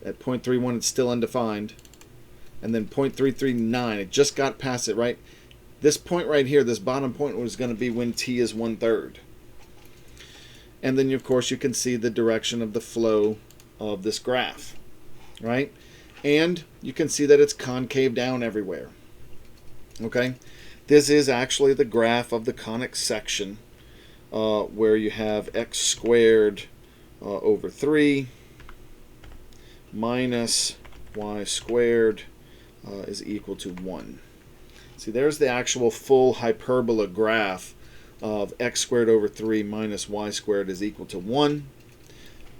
At 0.31, it's still undefined. And then 0.339, it just got past it, right? This point right here, this bottom point, was going to be when t is 1/3. And then, of course, you can see the direction of the flow of this graph, right? And you can see that it's concave down everywhere. Okay? This is actually the graph of the conic section, where you have x squared over 3 minus y squared is equal to 1. See, there's the actual full hyperbola graph of x squared over 3 minus y squared is equal to 1.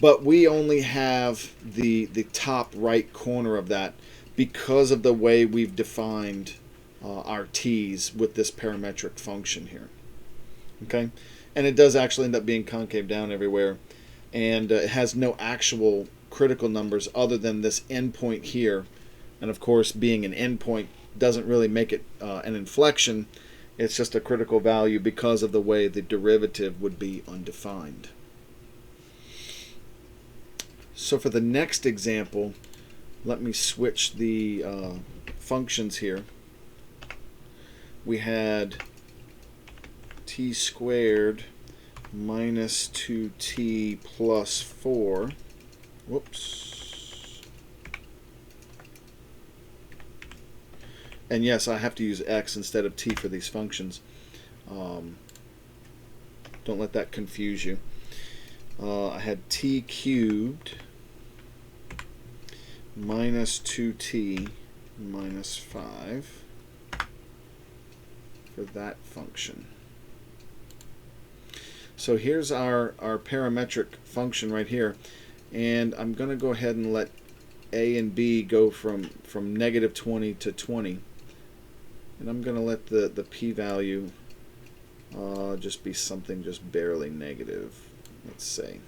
But we only have the top right corner of that because of the way we've defined our t's with this parametric function here. Okay? And it does actually end up being concave down everywhere. And it has no actual critical numbers other than this endpoint here. And of course, being an endpoint doesn't really make it an inflection. It's just a critical value because of the way the derivative would be undefined. So for the next example, let me switch the functions here. We had t squared minus 2t plus 4. Whoops. And yes, I have to use x instead of t for these functions. Don't let that confuse you. I had t cubed minus 2t minus 5 for that function. So here's our parametric function right here, and I'm going to go ahead and let a and b go from negative 20 to 20, and I'm going to let the p-value just be something just barely negative, let's say.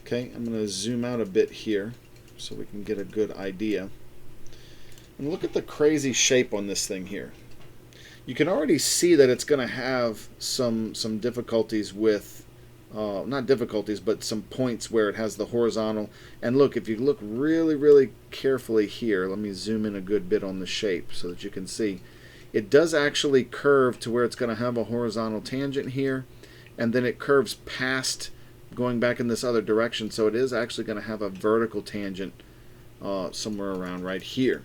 Okay, I'm going to zoom out a bit here so we can get a good idea. And look at the crazy shape on this thing here. You can already see that it's going to have some difficulties with, not difficulties, but some points where it has the horizontal. And look, if you look really, really carefully here, let me zoom in a good bit on the shape so that you can see. It does actually curve to where it's going to have a horizontal tangent here, and then it curves past going back in this other direction, so it is actually going to have a vertical tangent somewhere around right here.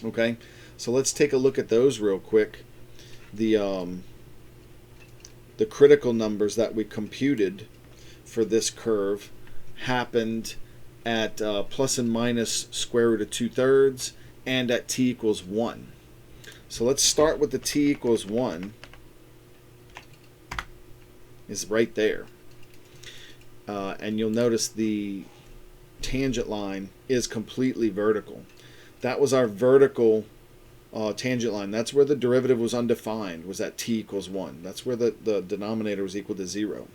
Okay, so let's take a look at those real quick. The critical numbers that we computed for this curve happened at plus and minus square root of 2/3 and at t equals 1. So let's start with the t equals 1 is right there. And you'll notice the tangent line is completely vertical. That was our vertical tangent line. That's where the derivative was undefined, was at t equals 1. That's where the denominator was equal to 0.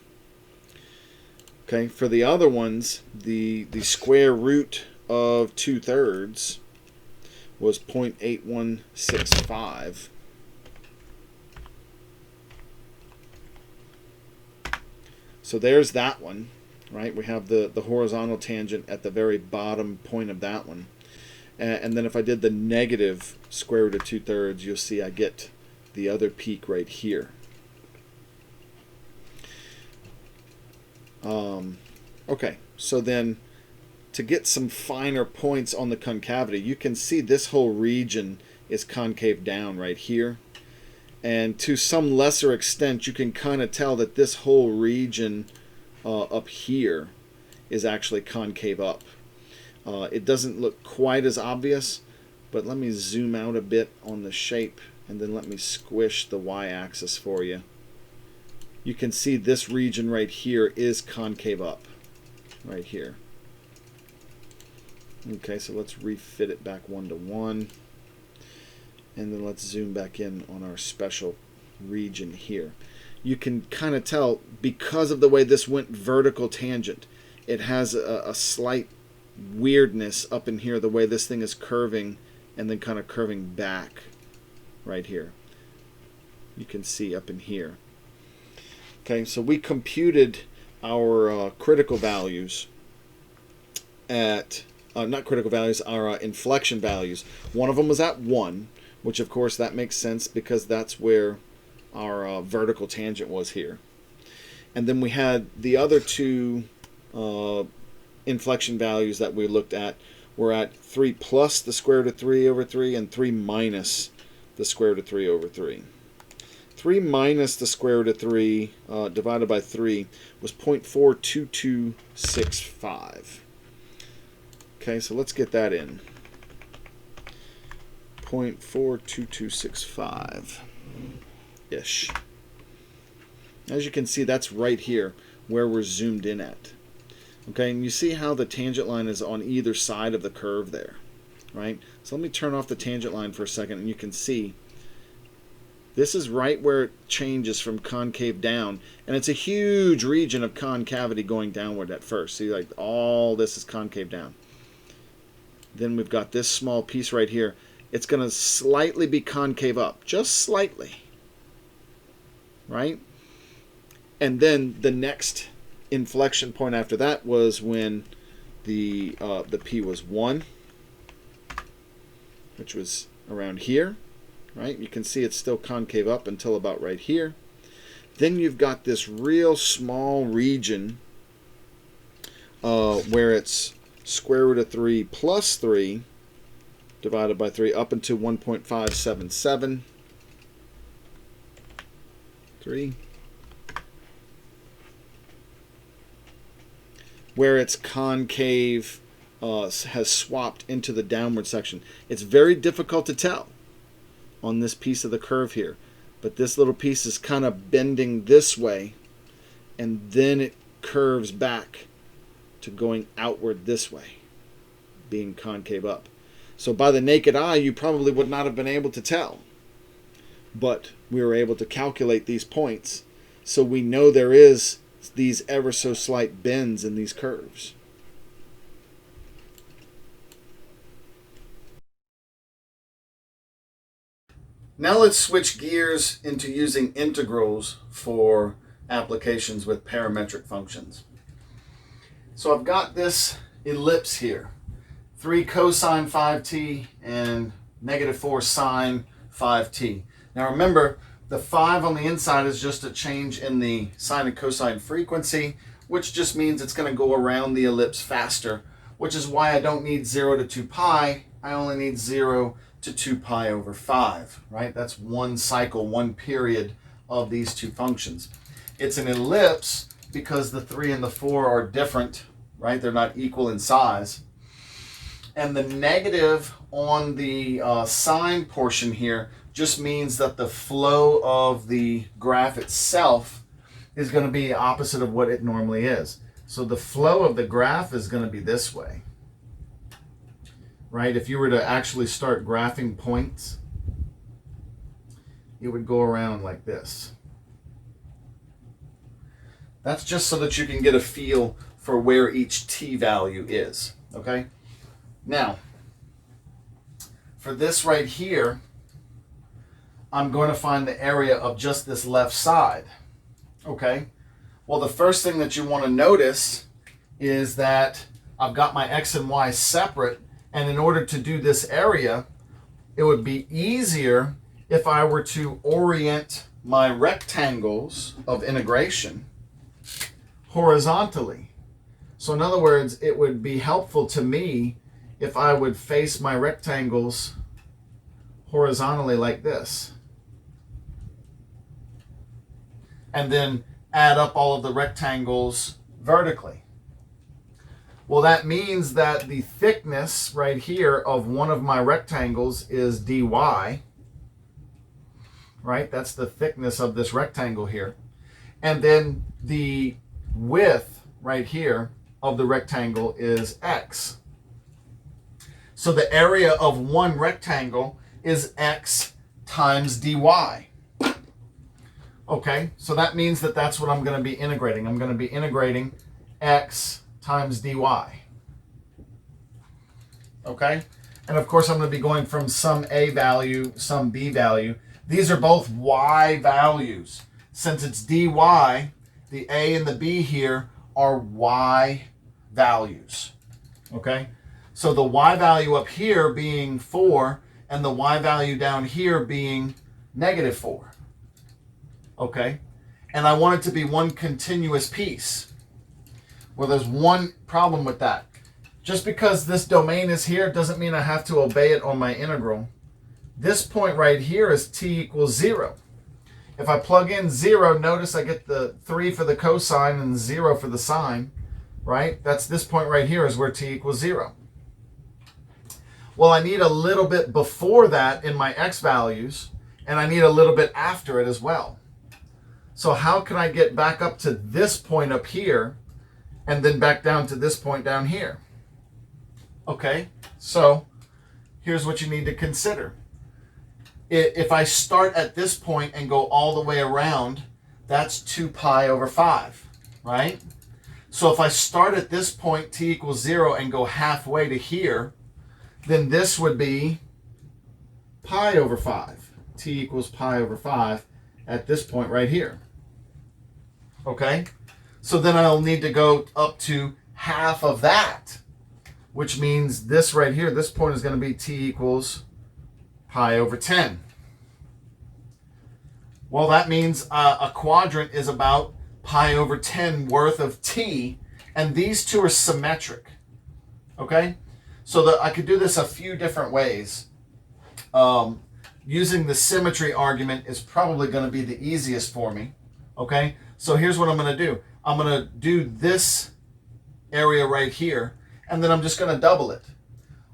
Okay, for the other ones, the square root of 2/3 was 0.8165. So there's that one, right? We have the horizontal tangent at the very bottom point of that one. And then if I did the negative square root of 2/3, you'll see I get the other peak right here. Okay, so then to get some finer points on the concavity, you can see this whole region is concave down right here. And to some lesser extent, you can kind of tell that this whole region up here is actually concave up. It doesn't look quite as obvious, but let me zoom out a bit on the shape and then let me squish the y-axis for you. You can see this region right here is concave up, right here. Okay, so let's refit it back 1-to-1. And then let's zoom back in on our special region here. You can kind of tell, because of the way this went vertical tangent, it has a slight weirdness up in here, the way this thing is curving and then kind of curving back right here. You can see up in here. Okay, so we computed our critical values at, not critical values, our inflection values. One of them was at 1, which of course that makes sense because that's where our vertical tangent was here. And then we had the other two inflection values that we looked at were at 3 plus the square root of 3/3 and 3 minus the square root of 3/3. 3 minus the square root of 3 divided by 3 was 0.42265. Okay, so let's get that in. 0.42265-ish. As you can see, that's right here where we're zoomed in at. Okay, and you see how the tangent line is on either side of the curve there, right? So let me turn off the tangent line for a second, and you can see this is right where it changes from concave down, and it's a huge region of concavity going downward at first. See, like all this is concave down. Then we've got this small piece right here. It's going to slightly be concave up, just slightly, right? And then the next inflection point after that was when the P was 1, which was around here. Right? You can see it's still concave up until about right here. Then you've got this real small region where it's square root of 3 plus 3 divided by 3 up into 1.577. 3. Where it's concave has swapped into the downward section. It's very difficult to tell on this piece of the curve here, but this little piece is kind of bending this way, and then it curves back to going outward this way, being concave up. So by the naked eye, you probably would not have been able to tell, but we were able to calculate these points, so we know there is these ever so slight bends in these curves. Now let's switch gears into using integrals for applications with parametric functions. So I've got this ellipse here, 3 cosine 5t and -4 sine 5t. Now remember, the 5 on the inside is just a change in the sine and cosine frequency, which just means it's going to go around the ellipse faster, which is why I don't need 0 to 2 pi. I only need 0 to 2 pi over 5, right? That's one cycle, one period of these two functions. It's an ellipse because the 3 and the 4 are different, right? They're not equal in size. And the negative on the sine portion here just means that the flow of the graph itself is going to be opposite of what it normally is. So the flow of the graph is going to be this way. Right? If you were to actually start graphing points, it would go around like this. That's just so that you can get a feel for where each t value is. Okay? Now, for this right here, I'm going to find the area of just this left side. Okay? Well, the first thing that you want to notice is that I've got my x and y separate, and in order to do this area, it would be easier if I were to orient my rectangles of integration horizontally. So in other words, it would be helpful to me if I would face my rectangles horizontally like this, and then add up all of the rectangles vertically. Well, that means that the thickness right here of one of my rectangles is dy, right? That's the thickness of this rectangle here. And then the width right here of the rectangle is x. So the area of one rectangle is x times dy. Okay, so that means that that's what I'm going to be integrating. I'm going to be integrating x times dy. Okay, and of course I'm going to be going from some a value, some b value. These are both y values. Since it's dy, the a and the b here are y values. Okay, so the y value up here being 4 and the y value down here being negative 4. Okay, and I want it to be one continuous piece. Well, there's one problem with that. Just because this domain is here doesn't mean I have to obey it on my integral. This point right here is t equals 0. If I plug in 0, notice I get the 3 for the cosine and 0 for the sine, right? That's this point right here is where t equals 0. Well, I need a little bit before that in my x values, and I need a little bit after it as well. So how can I get back up to this point up here and then back down to this point down here? Okay, so here's what you need to consider. If I start at this point and go all the way around, that's 2 pi over 5, right? So if I start at this point, t equals 0, and go halfway to here, then this would be pi over 5. T equals pi over 5 at this point right here. Okay? So then I'll need to go up to half of that, which means this right here, this point is going to be t equals pi over 10. Well, that means a quadrant is about pi over 10 worth of t, and these two are symmetric. Okay? So that I could do this a few different ways. Using the symmetry argument is probably going to be the easiest for me. Okay? So here's what I'm going to do. I'm going to do this area right here, and then I'm just going to double it.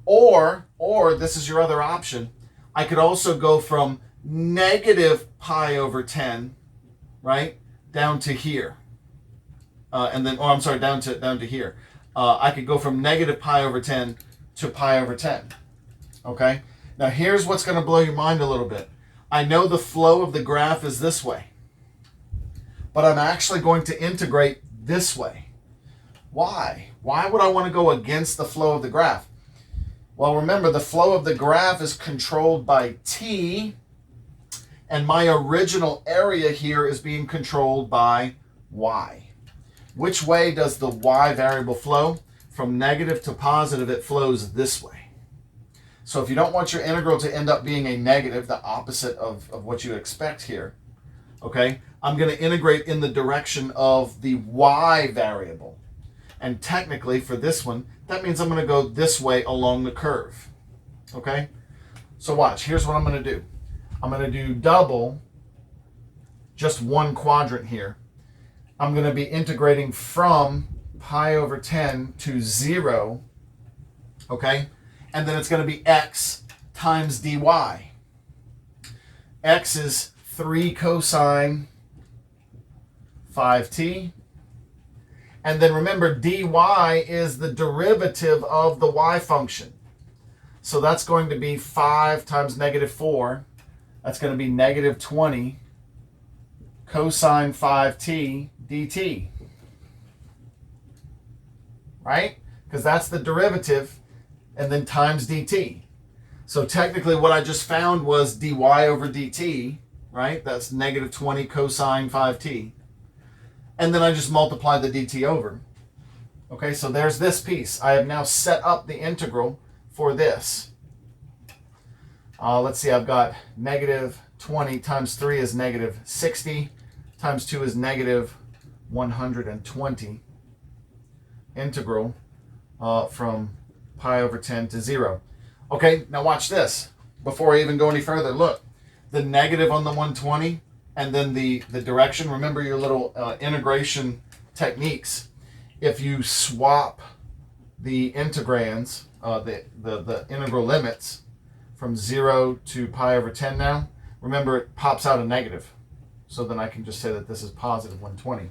Or this is your other option. I could also go from negative pi over 10, right, down to here. And then, down to here. I could go from negative pi over 10 to pi over 10. Okay? Now here's what's going to blow your mind a little bit. I know the flow of the graph is this way, but I'm actually going to integrate this way. Why? Why would I want to go against the flow of the graph? Well, remember, the flow of the graph is controlled by t, and my original area here is being controlled by y. Which way does the y variable flow? From negative to positive, it flows this way. So if you don't want your integral to end up being a negative, the opposite of what you expect here, okay, I'm going to integrate in the direction of the y variable. And technically, for this one, that means I'm going to go this way along the curve. Okay? So watch. Here's what I'm going to do. I'm going to do double just one quadrant here. I'm going to be integrating from pi over 10 to 0. Okay? And then it's going to be x times dy. X is 3 cosine 5t. And then remember, dy is the derivative of the y function. So that's going to be 5 times negative 4. That's going to be negative 20 cosine 5t dt. Right? Because that's the derivative, and then times dt. So technically what I just found was dy over dt, right? That's negative 20 cosine 5t. And then I just multiply the dt over. Okay, so there's this piece. I have now set up the integral for this. Let's see, I've got negative 20 times 3 is negative 60, times 2 is negative 120, integral from pi over 10 to 0. Okay, now watch this. Before I even go any further, look. The negative on the 120 and then the direction. Remember your little integration techniques. If you swap the integrands, the integral limits from 0 to pi over 10 now, remember it pops out a negative. So then I can just say that this is positive 120.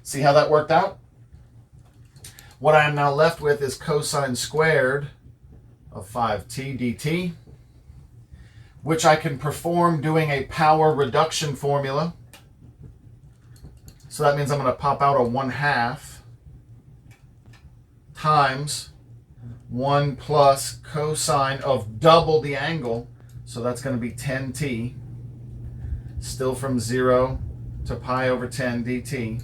See how that worked out? What I am now left with is cosine squared of 5t dt, which I can perform doing a power reduction formula. So that means I'm going to pop out a 1/2 times 1 plus cosine of double the angle. So that's going to be 10t, still from 0 to pi over 10 dt.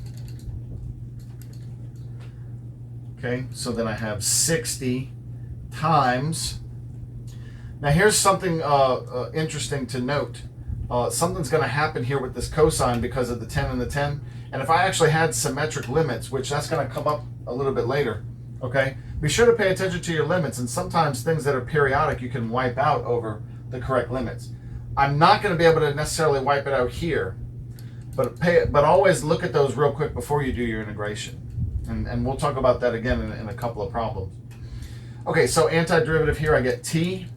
Okay, so then I have 60 times. Now here's something interesting to note. Something's going to happen here with this cosine because of the 10 and the 10. And if I actually had symmetric limits, which that's going to come up a little bit later, okay, be sure to pay attention to your limits. And sometimes things that are periodic you can wipe out over the correct limits. I'm not going to be able to necessarily wipe it out here, but always look at those real quick before you do your integration. And we'll talk about that again in a couple of problems. Okay, so antiderivative here, I get t,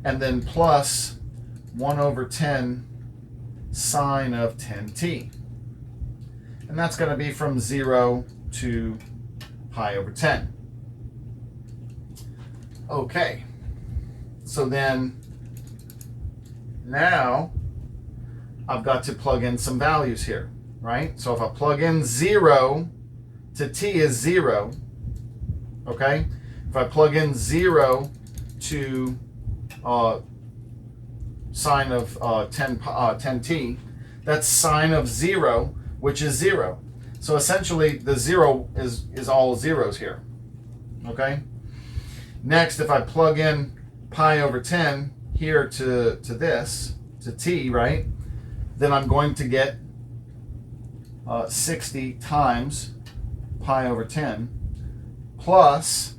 and then plus 1 over 10 sine of 10t. And that's going to be from 0 to pi over 10. Okay, so then now I've got to plug in some values here, right? So if I plug in 0 to t is 0, okay? If I plug in 0 to sine of 10t, that's sine of 0, which is 0. So essentially the 0 is all zeros here, okay? Next, if I plug in pi over 10 here to this, to t, right? Then I'm going to get 60 times pi over 10 plus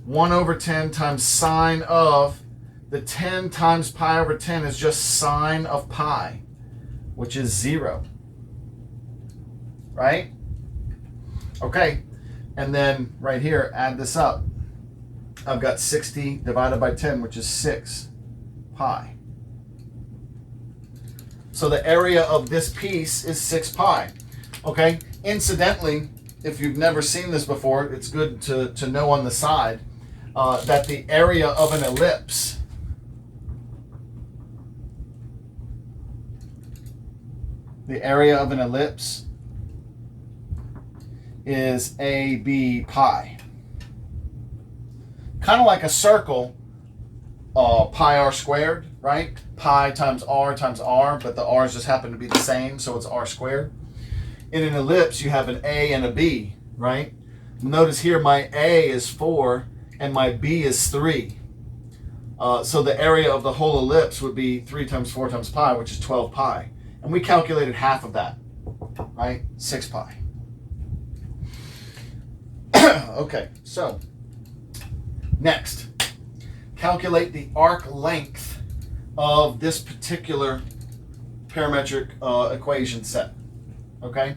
1 over 10 times sine of the 10 times pi over 10 is just sine of pi, which is 0. Right? Okay. And then right here, add this up. I've got 60 divided by 10, which is 6 pi. So the area of this piece is 6 pi. Okay? Incidentally, if you've never seen this before, it's good to know on the side that the area of an ellipse is AB pi. Kind of like a circle, pi r squared, right? Pi times r, but the r's just happen to be the same, so it's r squared. In an ellipse, you have an A and a B, right? Notice here my A is 4 and my B is 3. So the area of the whole ellipse would be 3 times 4 times pi, which is 12 pi. And we calculated half of that, right? 6 pi. Okay, so next, calculate the arc length of this particular parametric equation set. Okay,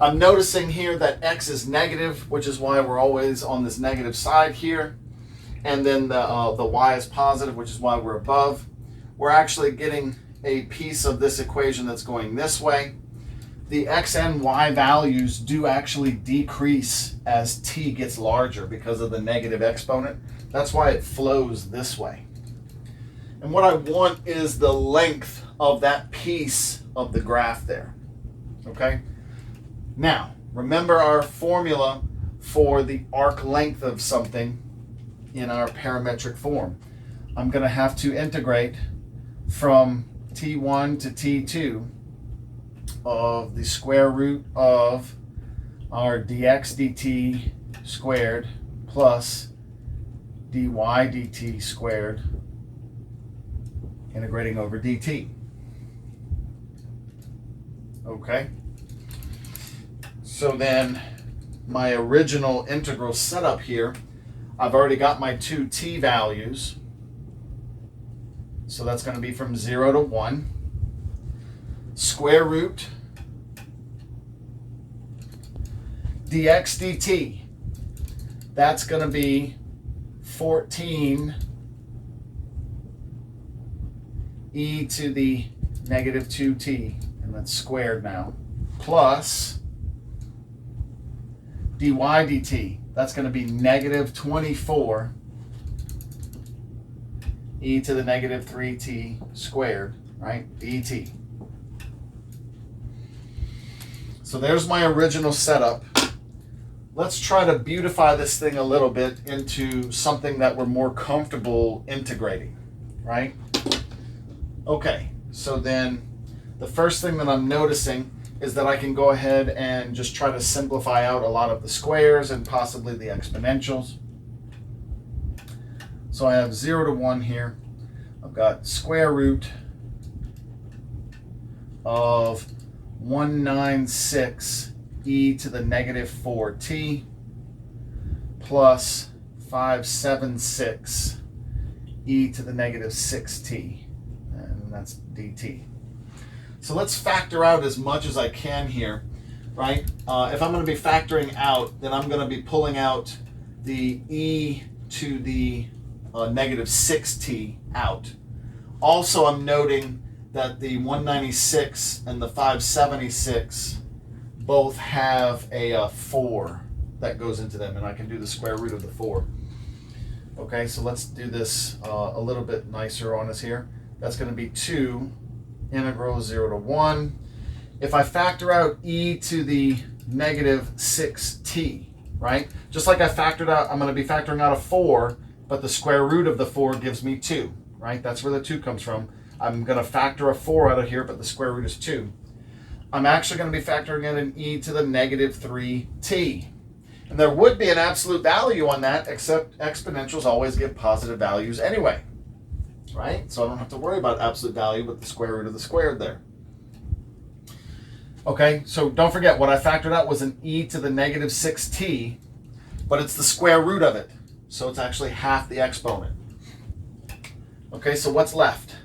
I'm noticing here that x is negative, which is why we're always on this negative side here, and then the y is positive, which is why we're above. We're actually getting a piece of this equation that's going this way. The x and y values do actually decrease as t gets larger because of the negative exponent. That's why it flows this way. And what I want is the length of that piece of the graph there. Okay? Now, remember our formula for the arc length of something in our parametric form. I'm going to have to integrate from t1 to t2 of the square root of our dx dt squared plus dy dt squared integrating over dt. Okay, so then my original integral setup here, I've already got my two t values. So that's going to be from 0 to 1. Square root dx dt. That's going to be 14 e to the negative 2t, and that's squared now, plus dy dt. That's going to be negative 24 e to the negative 3t squared, right, dt. So there's my original setup. Let's try to beautify this thing a little bit into something that we're more comfortable integrating, right? Okay, so then the first thing that I'm noticing is that I can go ahead and just try to simplify out a lot of the squares and possibly the exponentials. So I have 0 to 1 here. I've got square root of 196 e to the negative 4t plus 576 e to the negative 6t, and that's dt. So let's factor out as much as I can here, right? If I'm going to be factoring out, then I'm going to be pulling out the e to the negative 6t out. Also, I'm noting that the 196 and the 576 both have a 4 that goes into them, and I can do the square root of the 4. Okay, so let's do this a little bit nicer on us here. That's going to be 2 integral 0 to 1. If I factor out e to the negative 6t, right? Just like I factored out, I'm going to be factoring out a 4, but the square root of the 4 gives me 2, right? That's where the 2 comes from. I'm going to factor a 4 out of here, but the square root is 2. I'm actually going to be factoring in an e to the negative 3t. And there would be an absolute value on that, except exponentials always give positive values anyway, right? So I don't have to worry about absolute value with the square root of the squared there. Okay, so don't forget, what I factored out was an e to the negative 6t, but it's the square root of it. So it's actually half the exponent. Okay, so what's left?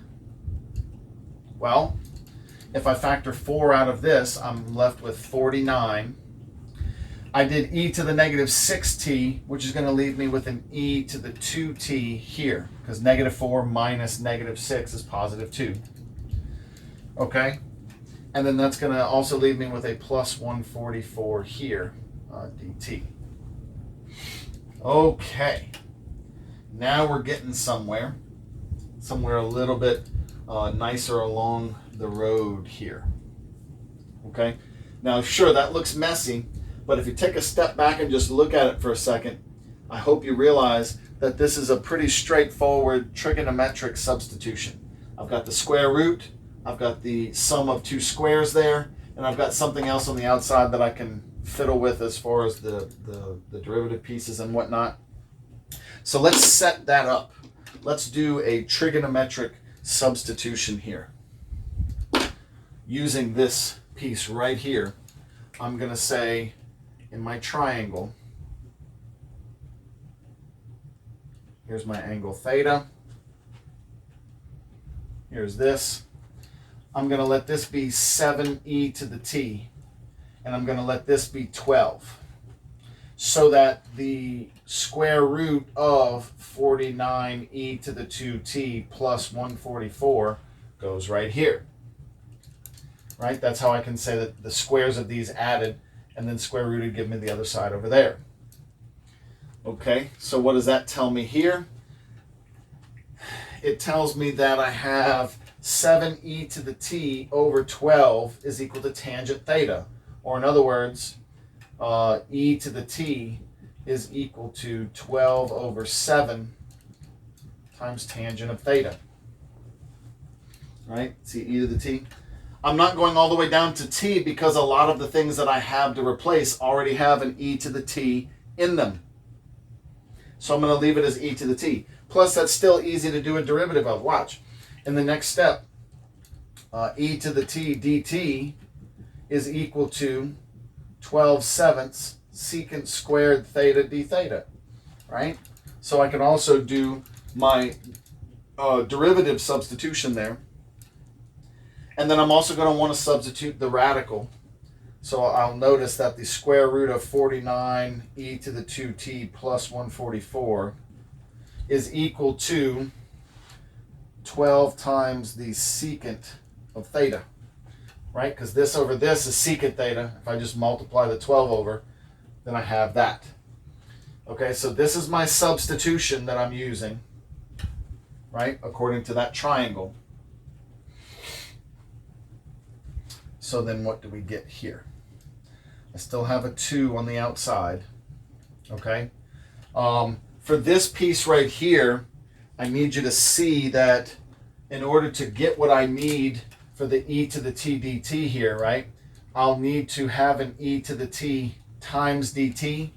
Well, if I factor 4 out of this, I'm left with 49. I did e to the negative 6t, which is going to leave me with an e to the 2t here, because negative 4 minus negative 6 is positive 2. Okay? And then that's going to also leave me with a plus 144 here, dt. Okay. Now we're getting somewhere a little bit nicer along the road here. Okay? Now, sure, that looks messy, but if you take a step back and just look at it for a second, I hope you realize that this is a pretty straightforward trigonometric substitution. I've got the square root, I've got the sum of two squares there, and I've got something else on the outside that I can fiddle with as far as the derivative pieces and whatnot. So let's set that up. Let's do a trigonometric substitution here. Using this piece right here, I'm going to say in my triangle, here's my angle theta. Here's this. I'm going to let this be 7e to the t, and I'm going to let this be 12, so that the square root of 49e to the 2t plus 144 goes right here. Right? That's how I can say that the squares of these added and then square rooted give me the other side over there. Okay, so what does that tell me here? It tells me that I have 7e to the t over 12 is equal to tangent theta. Or in other words, e to the t is equal to 12 over 7 times tangent of theta. Right? See e to the t? I'm not going all the way down to t because a lot of the things that I have to replace already have an e to the t in them. So I'm going to leave it as e to the t. Plus, that's still easy to do a derivative of. Watch. In the next step, e to the t dt is equal to 12/7 secant squared theta d theta. Right? So I can also do my derivative substitution there. And then I'm also going to want to substitute the radical. So I'll notice that the square root of 49 e to the 2t plus 144 is equal to 12 times the secant of theta. Right? Because this over this is secant theta. If I just multiply the 12 over, then I have that. Okay, so this is my substitution that I'm using, right, according to that triangle. So then what do we get here? I still have a 2 on the outside, okay? For this piece right here, I need you to see that in order to get what I need for the e to the t dt here, right, I'll need to have an e to the t times dt.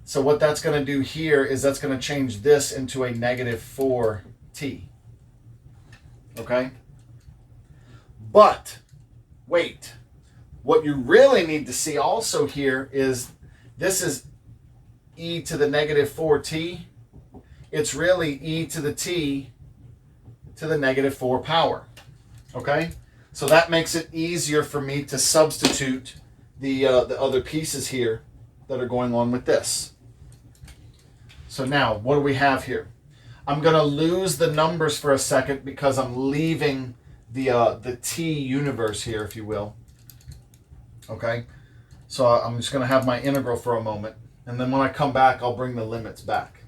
So what that's going to do here is that's going to change this into a negative 4t. Okay? But, wait. What you really need to see also here is this is e to the negative 4t. It's really e to the t to the negative 4 power. Okay? So that makes it easier for me to substitute the other pieces here that are going on with this. So now, what do we have here? I'm going to lose the numbers for a second because I'm leaving the t universe here, if you will. Okay? So I'm just going to have my integral for a moment. And then when I come back, I'll bring the limits back.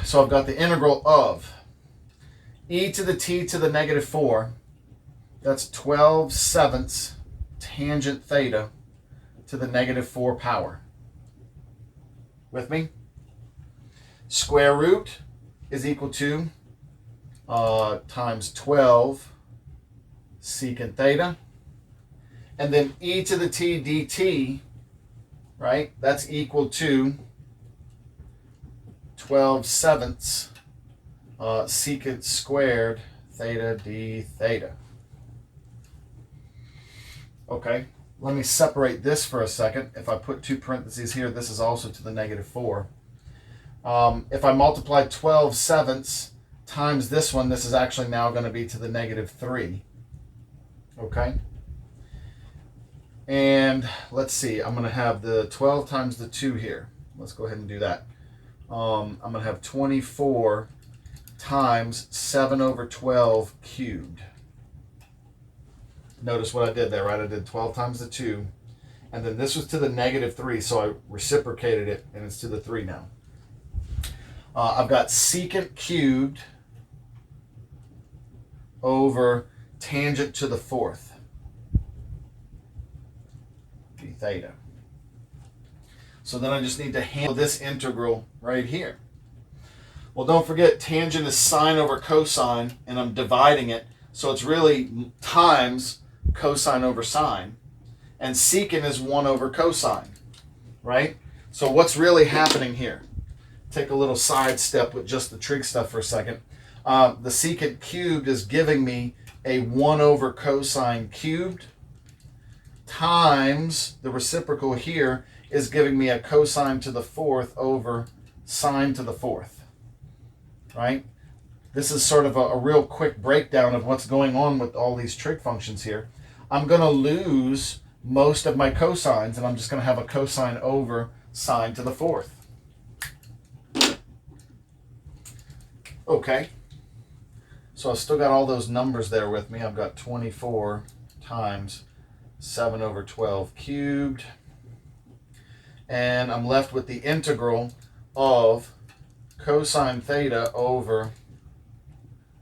So I've got the integral of e to the t to the negative 4. That's 12/7 tangent theta to the negative 4 power. With me? Square root is equal to times 12 secant theta. And then e to the t dt, right, that's equal to 12/7 secant squared theta d theta. Okay, let me separate this for a second. If I put 2 parentheses here, this is also to the negative 4. If I multiply 12/7 times this one, this is actually now going to be to the negative 3. Okay? And let's see, I'm going to have the 12 times the 2 here. Let's go ahead and do that. I'm going to have 24 times 7 over 12 cubed. Notice what I did there, right? I did 12 times the 2. And then this was to the negative 3, so I reciprocated it, and it's to the 3 now. I've got secant cubed over tangent to the 4th. D theta. So then I just need to handle this integral right here. Well, don't forget, tangent is sine over cosine, and I'm dividing it. So it's really times cosine over sine. And secant is 1 over cosine, right? So what's really happening here? Take a little side step with just the trig stuff for a second. The secant cubed is giving me a 1 over cosine cubed times the reciprocal here is giving me a cosine to the 4th over sine to the 4th, right? This is sort of a real quick breakdown of what's going on with all these trig functions here. I'm going to lose most of my cosines, and I'm just going to have a cosine over sine to the 4th. Okay. So I've still got all those numbers there with me. I've got 24 times 7 over 12 cubed. And I'm left with the integral of cosine theta over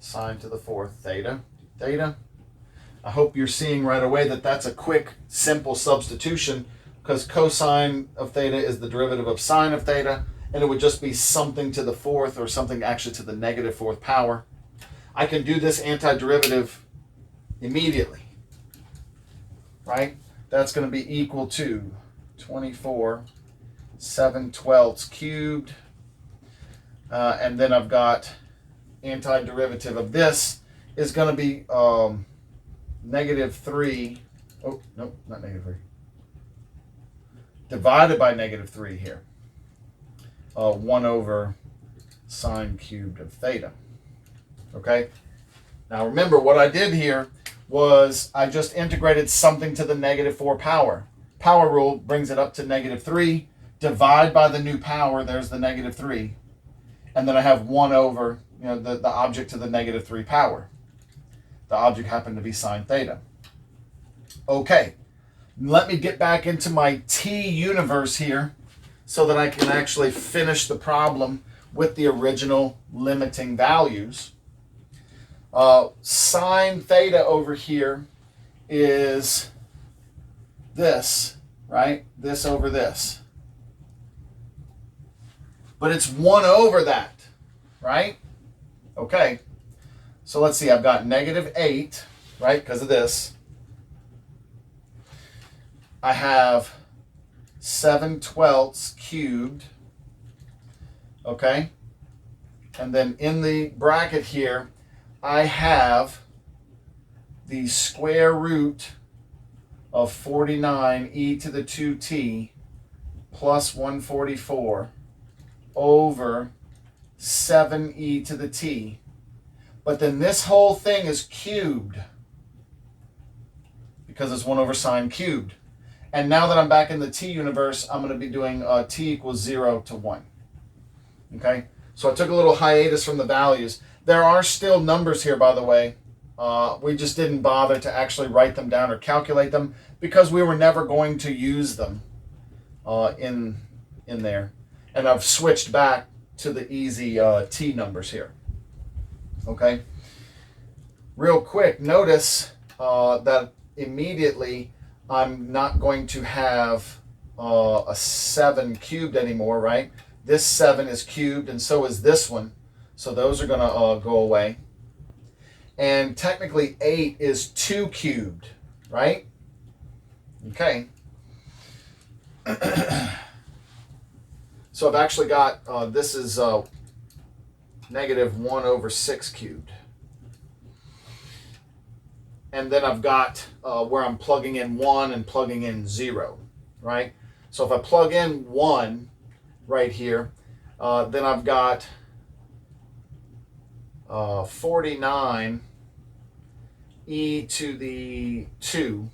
sine to the 4th theta. Theta. I hope you're seeing right away that that's a quick, simple substitution because cosine of theta is the derivative of sine of theta, and it would just be something to the fourth or something actually to the negative fourth power. I can do this antiderivative immediately, right? That's going to be equal to 24 7/12 cubed. And then I've got antiderivative of this is going to be -3. Oh, no, not -3. Divided by -3 here. 1 over sine cubed of theta. Okay? Now remember, what I did here was I just integrated something to the -4 power. Power rule brings it up to -3. Divide by the new power, there's the -3. And then I have 1 over, the object to the -3 power. The object happened to be sine theta. Okay, let me get back into my T universe here so that I can actually finish the problem with the original limiting values. Sine theta over here is this, right? This over this. But it's 1 over that, right? Okay. So let's see, I've got -8, right, because of this. I have 7/12 cubed, okay? And then in the bracket here, I have the square root of 49 e to the 2t plus 144 over 7e to the t. But then this whole thing is cubed because it's 1 over sine cubed. And now that I'm back in the T universe, I'm going to be doing T equals 0 to 1. Okay? So I took a little hiatus from the values. There are still numbers here, by the way. We just didn't bother to actually write them down or calculate them because we were never going to use them in there. And I've switched back to the easy T numbers here. Okay? Real quick, notice that immediately I'm not going to have a 7 cubed anymore, right? This 7 is cubed, and so is this one. So those are going to go away. And technically 8 is 2 cubed, right? Okay. So I've actually got, this is -1 over 6 cubed. And then I've got where I'm plugging in 1 and plugging in 0, right? So if I plug in 1 right here, then I've got 49 e to the 2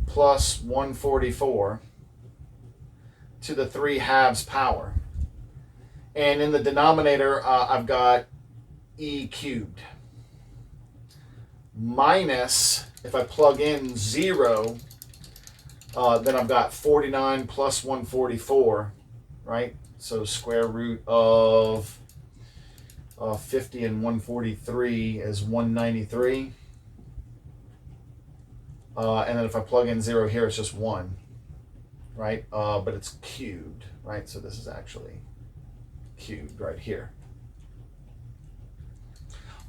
plus 144 to the 3 halves power. And in the denominator, I've got e cubed. Minus, if I plug in 0, then I've got 49 plus 144, right? So square root of 50 and 143 is 193. And then if I plug in 0 here, it's just 1, right? But it's cubed, right? So this is actually cubed right here.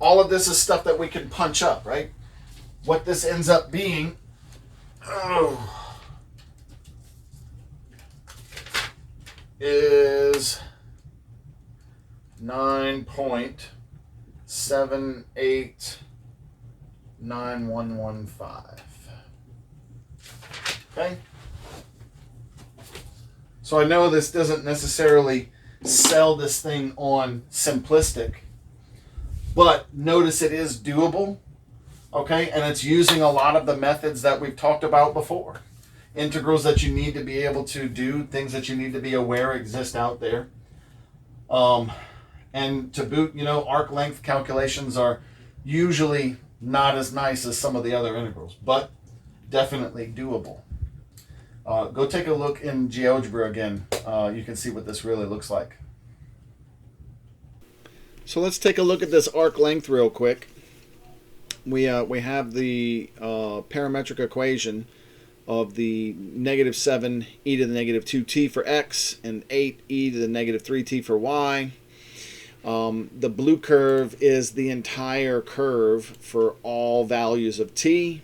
All of this is stuff that we can punch up, right? What this ends up being, is 9.789115. Okay? So I know this doesn't necessarily sell this thing on simplistic, but notice it is doable, okay? And it's using a lot of the methods that we've talked about before. Integrals that you need to be able to do, things that you need to be aware exist out there. And to boot, arc length calculations are usually not as nice as some of the other integrals, but definitely doable. Go take a look in GeoGebra again. You can see what this really looks like. So let's take a look at this arc length real quick. We have the parametric equation of the negative 7 e to the negative 2t for x and 8 e to the negative 3t for y. The blue curve is the entire curve for all values of t.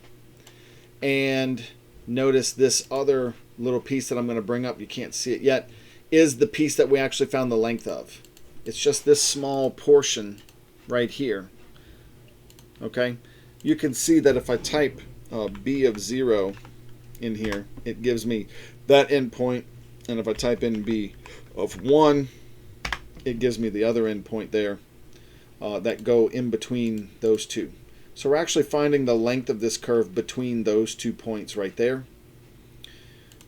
And notice this other little piece that I'm going to bring up, you can't see it yet, is the piece that we actually found the length of. It's just this small portion right here. Okay, you can see that if I type b of 0 in here, it gives me that endpoint, and if I type in b of 1, it gives me the other endpoint there that go in between those two. So we're actually finding the length of this curve between those 2 points right there,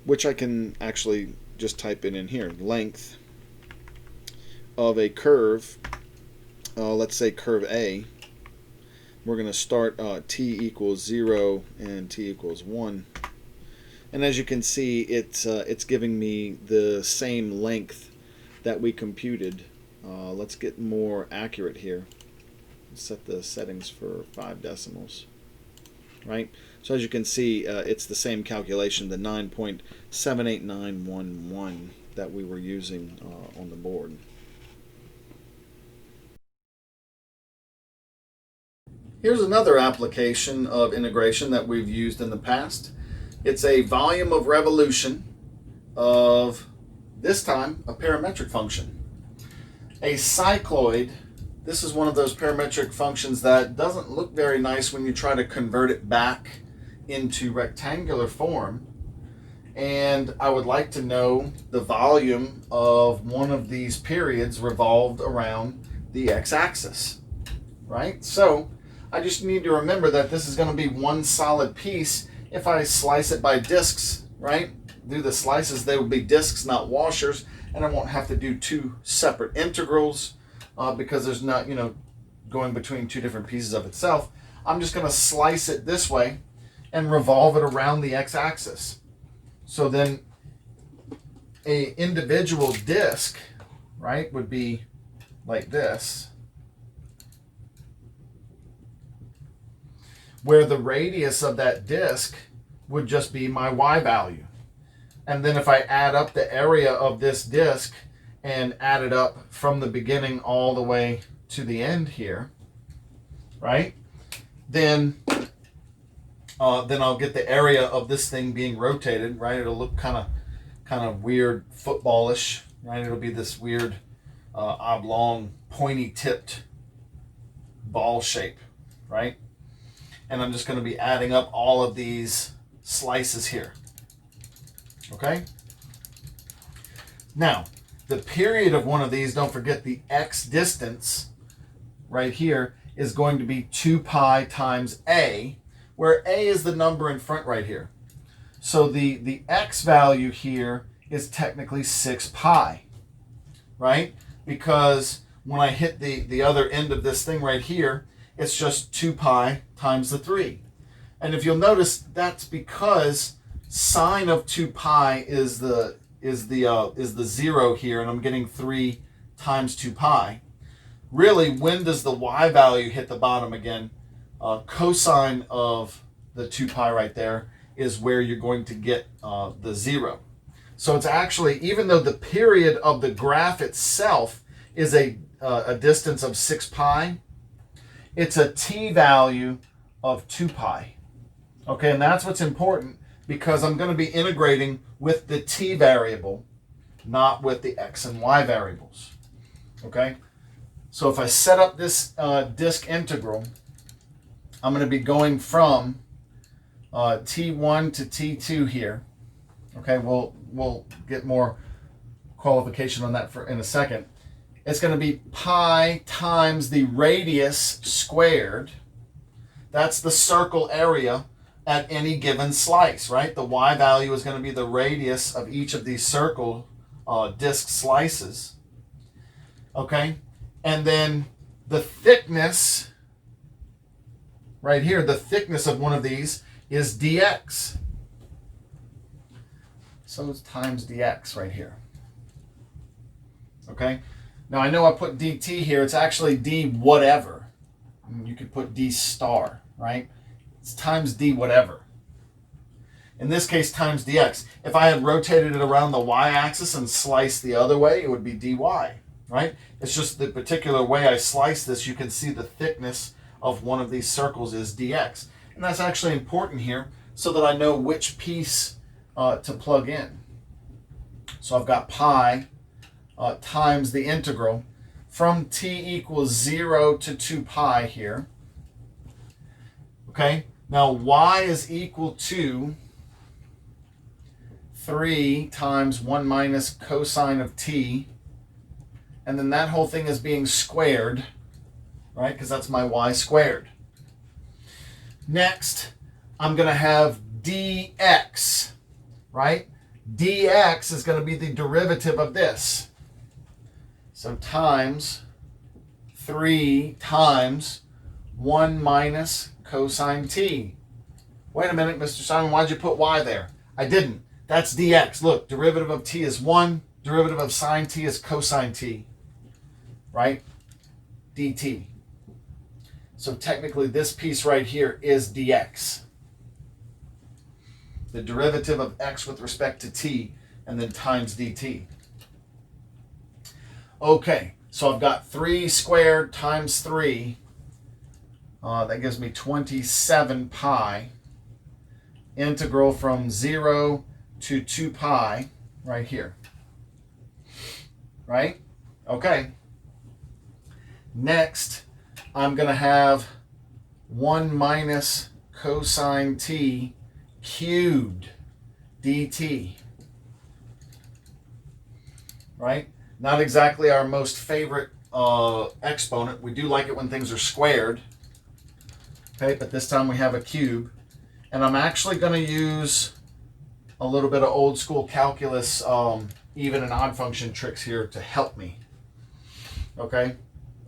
which I can actually just type in here. Length of a curve, let's say curve A. We're going to start t equals 0 and t equals 1. And as you can see, it's giving me the same length that we computed. Let's get more accurate here. Set the settings for 5 decimals. Right? So as you can see, it's the same calculation, the 9.78911 that we were using on the board. Here's another application of integration that we've used in the past. It's a volume of revolution of, this time, a parametric function. A cycloid, this is one of those parametric functions that doesn't look very nice when you try to convert it back into rectangular form. And I would like to know the volume of one of these periods revolved around the x-axis, right? So I just need to remember that this is going to be one solid piece. If I slice it by discs, right, do the slices, they will be discs, not washers, and I won't have to do two separate integrals because there's not, going between two different pieces of itself. I'm just going to slice it this way and revolve it around the x-axis. So then a individual disc, right, would be like this, where the radius of that disc would just be my y value. And then if I add up the area of this disc and add it up from the beginning all the way to the end here, right, then I'll get the area of this thing being rotated, right? It'll look kind of weird, footballish, right? It'll be this weird oblong, pointy-tipped ball shape, right? And I'm just going to be adding up all of these slices here. Okay? Now, the period of one of these, don't forget the x distance right here, is going to be 2 pi times a, where a is the number in front right here. So the x value here is technically 6 pi, right? Because when I hit the other end of this thing right here, it's just 2 pi times the 3. And if you'll notice, that's because sine of 2 pi is the 0 here, and I'm getting 3 times 2 pi. Really, when does the y value hit the bottom again? Cosine of the 2 pi right there is where you're going to get the 0. So it's actually, even though the period of the graph itself is a distance of 6 pi, it's a t value of 2 pi. Okay, and that's what's important, because I'm going to be integrating with the t variable, not with the x and y variables. Okay, so if I set up this disk integral, I'm going to be going from t1 to t2 here. Okay, we'll get more qualification on that in a second. It's going to be pi times the radius squared. That's the circle area at any given slice, right? The y value is going to be the radius of each of these circle disk slices. Okay? And then the thickness, right here, the thickness of one of these is dx. So it's times dx right here. Okay? Now I know I put dt here. It's actually d whatever. You could put d star, right? It's times d whatever. In this case, times dx. If I had rotated it around the y-axis and sliced the other way, it would be dy, right? It's just the particular way I slice this, you can see the thickness of one of these circles is dx. And that's actually important here so that I know which piece to plug in. So I've got pi times the integral from t equals 0 to 2 pi here. Okay, now y is equal to 3 times 1 minus cosine of t. And then that whole thing is being squared, right? Because that's my y squared. Next, I'm going to have dx, right? Dx is going to be the derivative of this. So times 3 times 1 minus cosine t. Wait a minute, Mr. Simon, why'd you put y there? I didn't. That's dx. Look, derivative of t is 1. Derivative of sine t is cosine t, right? dt. So technically this piece right here is dx. The derivative of x with respect to t, and then times dt. Okay, so I've got 3 squared times 3. That gives me 27 pi. Integral from 0 to 2 pi right here. Right? Okay. Next, I'm going to have 1 minus cosine t cubed dt. Right? Not exactly our most favorite exponent. We do like it when things are squared. Okay, but this time we have a cube. And I'm actually going to use a little bit of old school calculus even and odd function tricks here to help me. Okay?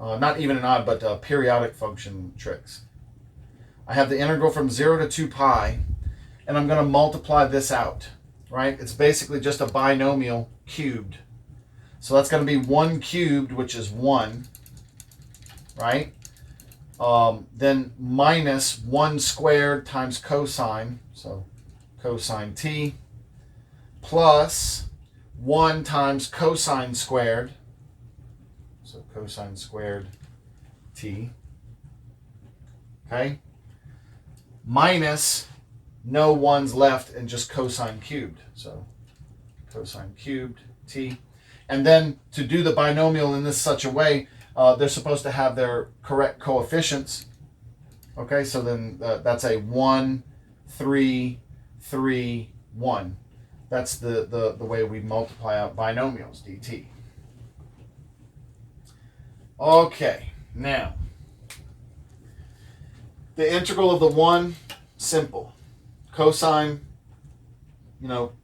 Not even and odd, but periodic function tricks. I have the integral from 0 to 2 pi, and I'm going to multiply this out, right? It's basically just a binomial cubed. So that's going to be 1 cubed, which is 1, right? Then minus 1 squared times cosine, so cosine t, plus 1 times cosine squared, so cosine squared t, okay, minus no 1's left and just cosine cubed, so cosine cubed t. And then to do the binomial in this such a way, they're supposed to have their correct coefficients. Okay, so then that's a 1, 3, 3, 1. That's the way we multiply out binomials, dt. Okay, now, the integral of the 1, simple. Cosine,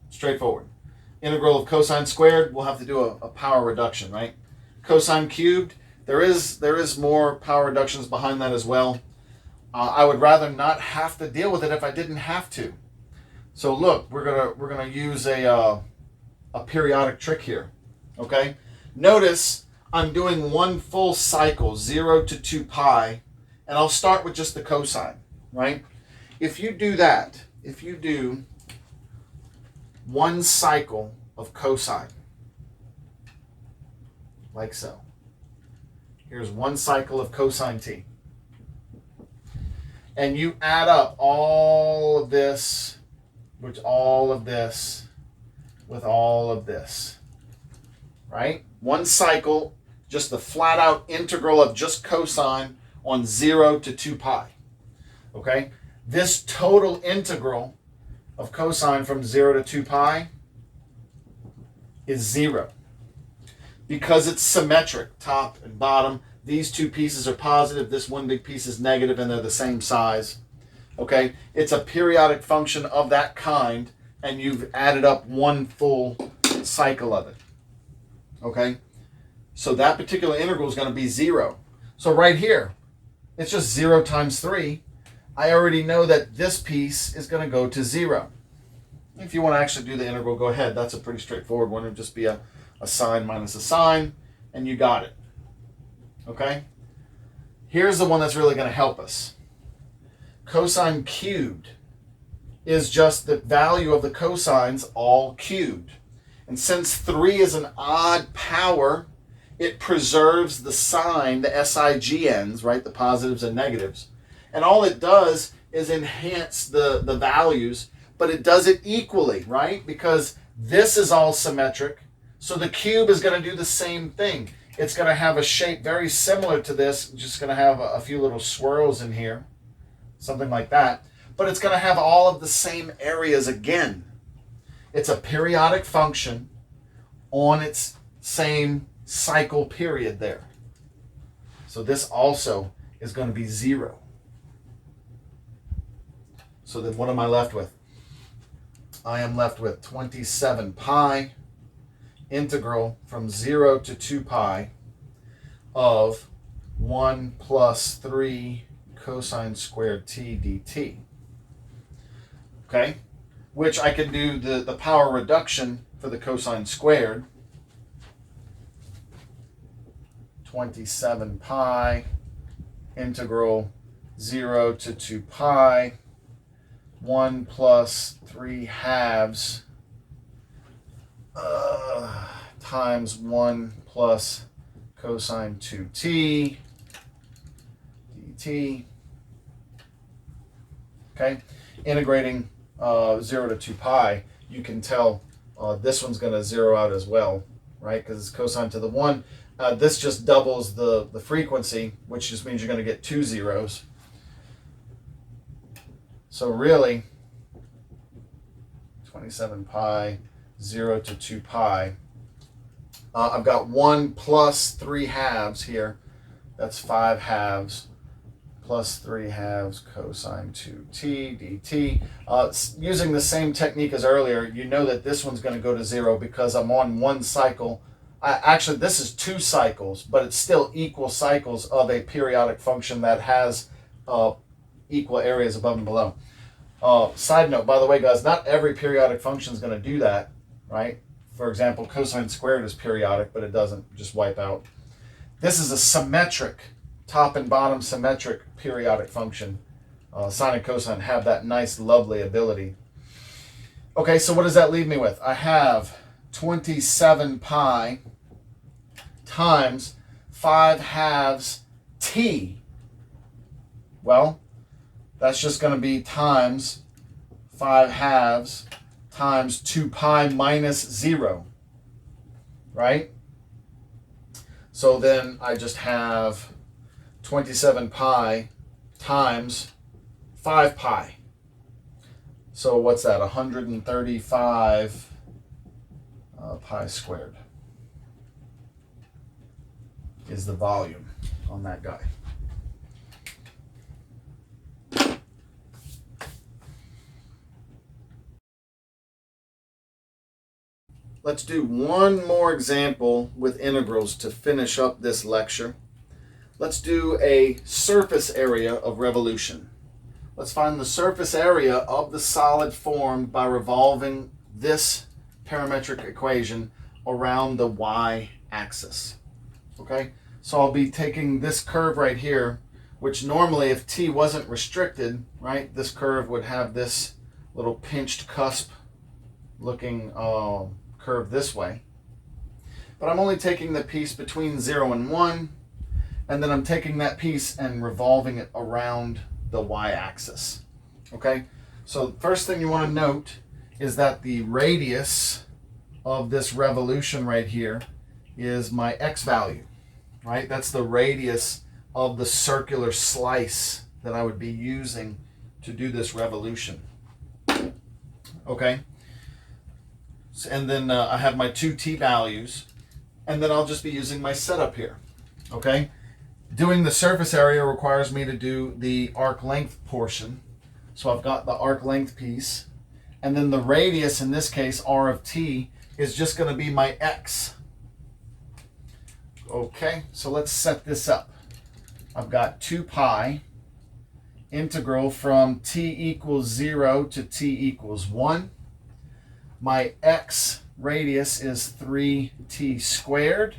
straightforward. Integral of cosine squared, we'll have to do a power reduction, right? Cosine cubed, there is more power reductions behind that as well. I would rather not have to deal with it if I didn't have to. So look, we're gonna use a periodic trick here. Okay, notice I'm doing one full cycle, 0 to 2 pi, and I'll start with just the cosine, right? If you do that, if you do one cycle of cosine, like so. Here's one cycle of cosine t. And you add up all of this with all of this with all of this, right? One cycle, just the flat out integral of just cosine on 0 to 2 pi, okay? This total integral of cosine from 0 to 2 pi is 0. Because it's symmetric, top and bottom, these two pieces are positive, this one big piece is negative, and they're the same size. Okay? It's a periodic function of that kind, and you've added up one full cycle of it. Okay? So that particular integral is going to be 0. So right here, it's just 0 times 3. I already know that this piece is going to go to 0. If you want to actually do the integral, go ahead. That's a pretty straightforward one. It'll just be a sine minus a sine, and you got it. Okay? Here's the one that's really going to help us. Cosine cubed is just the value of the cosines all cubed. And since 3 is an odd power, it preserves the sign, the SIGNs, right, the positives and negatives. And all it does is enhance the values, but it does it equally, right? Because this is all symmetric, so the cube is going to do the same thing. It's going to have a shape very similar to this, just going to have a few little swirls in here, something like that. But it's going to have all of the same areas again. It's a periodic function on its same cycle period there. So this also is going to be 0. So then what am I left with? I am left with 27 pi integral from 0 to 2 pi of 1 plus 3 cosine squared t dt. Okay? Which I can do the power reduction for the cosine squared. 27 pi integral 0 to 2 pi 1 plus 3 halves times 1 plus cosine 2t dt. Okay, integrating 0 to 2 pi, you can tell this one's going to zero out as well, right? Because it's cosine to the 1. This just doubles the frequency, which just means you're going to get 2 zeros. So really, 27 pi, 0 to 2 pi. I've got 1 plus 3 halves here. That's 5 halves plus 3 halves cosine 2t dt. Using the same technique as earlier, you know that this one's going to go to 0 because I'm on one cycle. Actually, this is 2 cycles, but it's still equal cycles of a periodic function that has equal areas above and below. Side note, by the way, guys, not every periodic function is going to do that, right? For example, cosine squared is periodic, but it doesn't just wipe out. This is a symmetric, top and bottom symmetric periodic function. Sine and cosine have that nice, lovely ability. Okay, so what does that leave me with? I have 27 pi times 5 halves t. Well, that's just going to be times 5 halves times 2 pi minus 0, right? So then I just have 27 pi times 5 pi. So what's that? 135 pi squared is the volume on that guy. Let's do one more example with integrals to finish up this lecture. Let's do a surface area of revolution. Let's find the surface area of the solid formed by revolving this parametric equation around the y-axis. Okay, so I'll be taking this curve right here, which normally if t wasn't restricted, right, this curve would have this little pinched cusp looking curve this way. But I'm only taking the piece between 0 and 1, and then I'm taking that piece and revolving it around the y-axis. Okay, so first thing you want to note is that the radius of this revolution right here is my x value, right? That's the radius of the circular slice that I would be using to do this revolution. Okay, and then I have my 2t values, and then I'll just be using my setup here. Okay, doing the surface area requires me to do the arc length portion. So I've got the arc length piece, and then the radius, in this case r of t, is just going to be my x. Okay, so let's set this up. I've got 2 pi integral from t equals 0 to t equals 1. My x radius is 3t squared.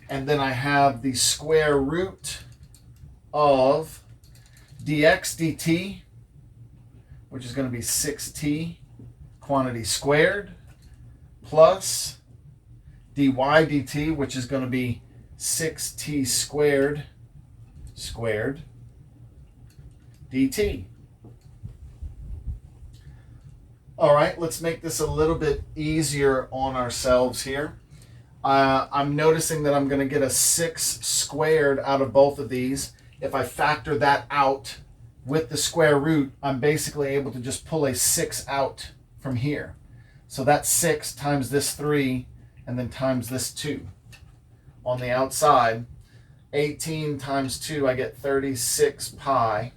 And then I have the square root of dx dt, which is going to be 6t quantity squared, plus dy dt, which is going to be 6t squared dt. All right, let's make this a little bit easier on ourselves here. I'm noticing that I'm going to get a 6 squared out of both of these. If I factor that out with the square root, I'm basically able to just pull a 6 out from here. So that's 6 times this 3 and then times this 2. On the outside, 18 times 2, I get 36 pi.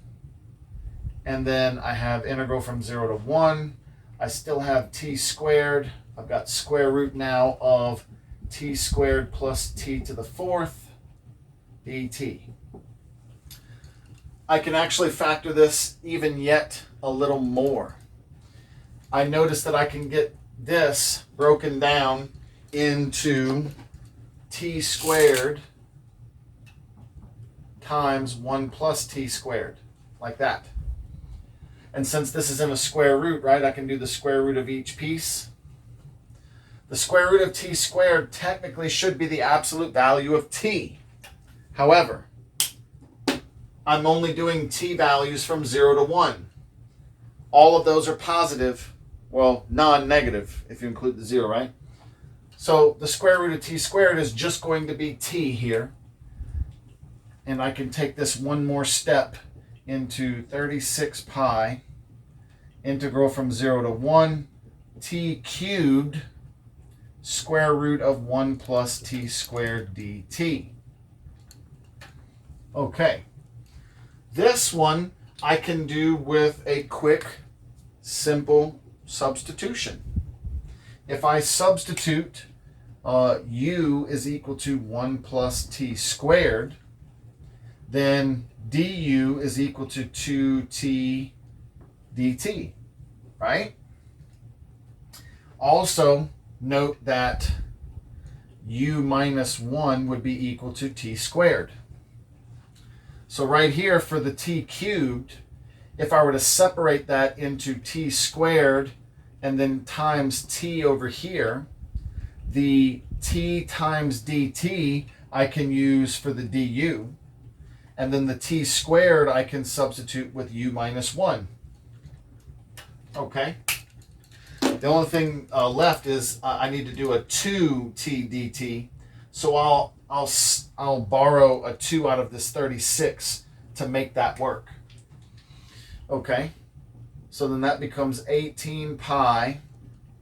And then I have integral from 0 to 1. I still have t squared. I've got square root now of t squared plus t to the 4th dt. I can actually factor this even yet a little more. I notice that I can get this broken down into t squared times 1 plus t squared, like that. And since this is in a square root, right, I can do the square root of each piece. The square root of t squared technically should be the absolute value of t. However, I'm only doing t values from 0 to 1. All of those are positive, well, non-negative if you include the 0, right? So the square root of t squared is just going to be t here. And I can take this one more step into 36 pi integral from 0 to 1 t cubed square root of 1 plus t squared dt. Okay. This one I can do with a quick, simple substitution. If I substitute u is equal to 1 plus t squared, then du is equal to 2t dt, right? Also, note that u minus 1 would be equal to t squared. So right here for the t cubed, if I were to separate that into t squared and then times t over here, the t times dt I can use for the du. And then the t squared I can substitute with u minus 1. Okay. The only thing left is I need to do a 2t dt. So I'll borrow a 2 out of this 36 to make that work. Okay. So then that becomes 18 pi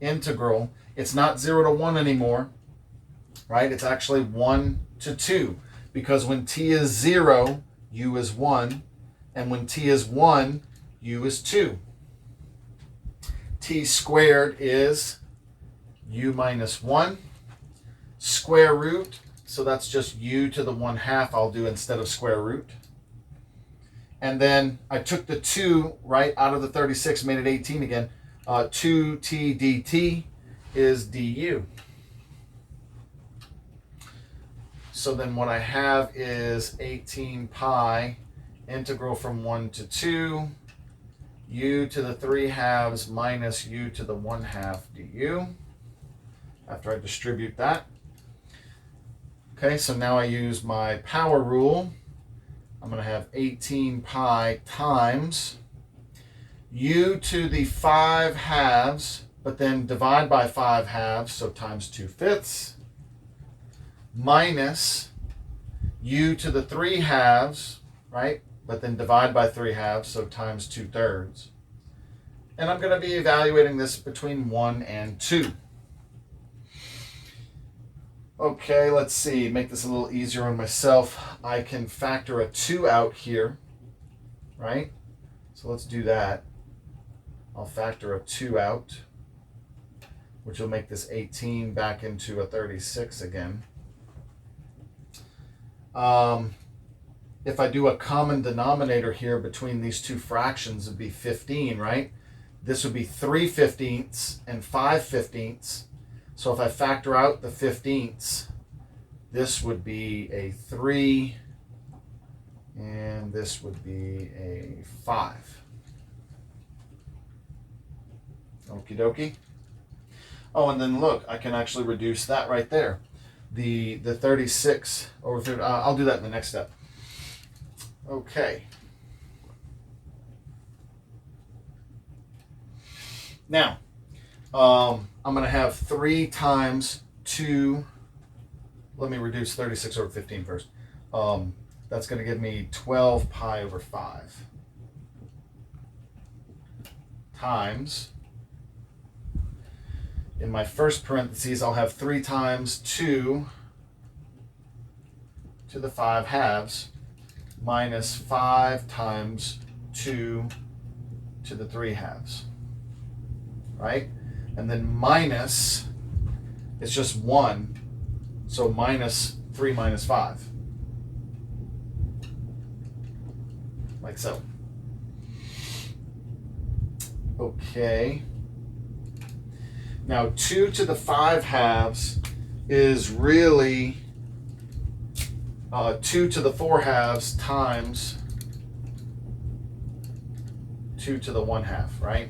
integral. It's not 0 to 1 anymore, right? It's actually 1 to 2. Because when t is 0, u is 1, and when t is 1, u is 2. T squared is u minus 1. Square root, so that's just u to the 1/2 I'll do instead of square root. And then I took the 2 right out of the 36, made it 18 again. 2t dt is du. So then what I have is 18 pi integral from 1 to 2, u to the 3/2 minus u to the 1/2 du, after I distribute that. Okay, so now I use my power rule. I'm going to have 18 pi times u to the 5/2, but then divide by 5/2, so times 2/5. Minus u to the 3/2, right? But then divide by 3/2, so times 2/3. And I'm going to be evaluating this between 1 and 2. Okay, let's see. Make this a little easier on myself. I can factor a 2 out here, right? So let's do that. I'll factor a 2 out, which will make this 18 back into a 36 again. If I do a common denominator here between these two fractions, it would be 15, right? This would be 3/15 and 5/15. So if I factor out the 15ths, this would be a 3, and this would be a 5. Okie dokie. Oh, and then look, I can actually reduce that right there. The 36 over 50. I'll do that in the next step. Okay. Now, I'm going to have 3 times 2. Let me reduce 36 over 15 first. That's going to give me 12 pi over 5 times, in my first parentheses, I'll have 3 times 2 to the 5 halves minus 5 times 2 to the 3 halves, right? And then minus, it's just 1, so minus 3 minus 5, like so. Okay. Now 2 to the 5 halves is really 2 to the 4 halves times 2 to the 1 half, right?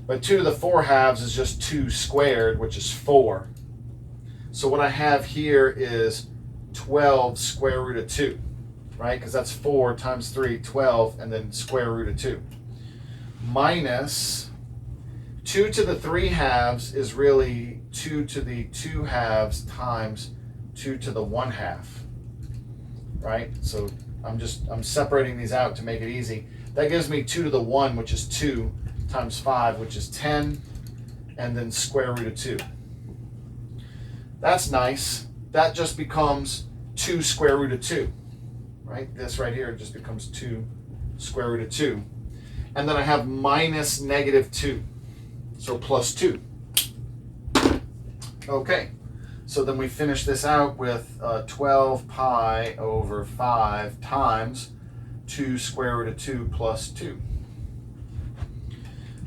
But 2 to the 4 halves is just 2 squared, which is 4. So what I have here is 12 square root of 2, right? Because that's 4 times 3, 12, and then square root of 2. Minus 2 to the 3 halves is really 2 to the 2 halves times 2 to the 1 half, right? So I'm separating these out to make it easy. That gives me 2 to the 1, which is 2, times 5, which is 10, and then square root of 2. That's nice. That just becomes 2 square root of 2, right? This right here just becomes 2 square root of 2. And then I have minus negative 2, so plus 2. Okay, so then we finish this out with 12 pi over 5 times 2 square root of 2 plus 2.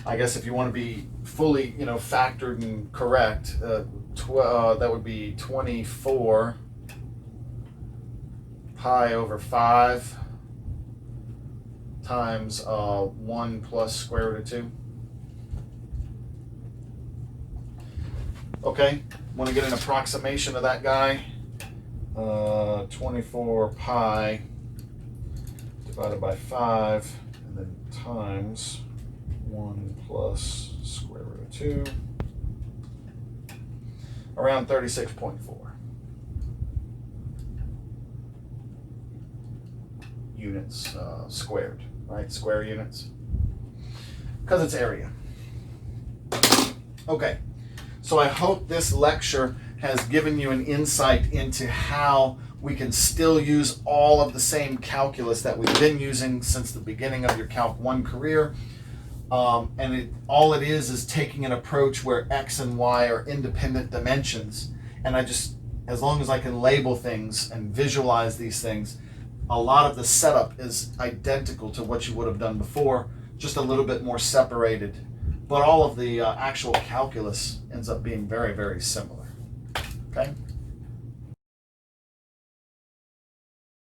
I guess if you want to be fully, factored and correct, that would be 24 pi over 5 times 1 plus square root of 2. Okay, want to get an approximation of that guy? 24 pi divided by 5, and then times 1 plus square root of 2, around 36.4 units squared, right? Square units, because it's area. Okay, so I hope this lecture has given you an insight into how we can still use all of the same calculus that we've been using since the beginning of your Calc 1 career. And all it is taking an approach where X and Y are independent dimensions. And as long as I can label things and visualize these things, a lot of the setup is identical to what you would have done before, just a little bit more separated. But all of the actual calculus ends up being very, very similar. Okay?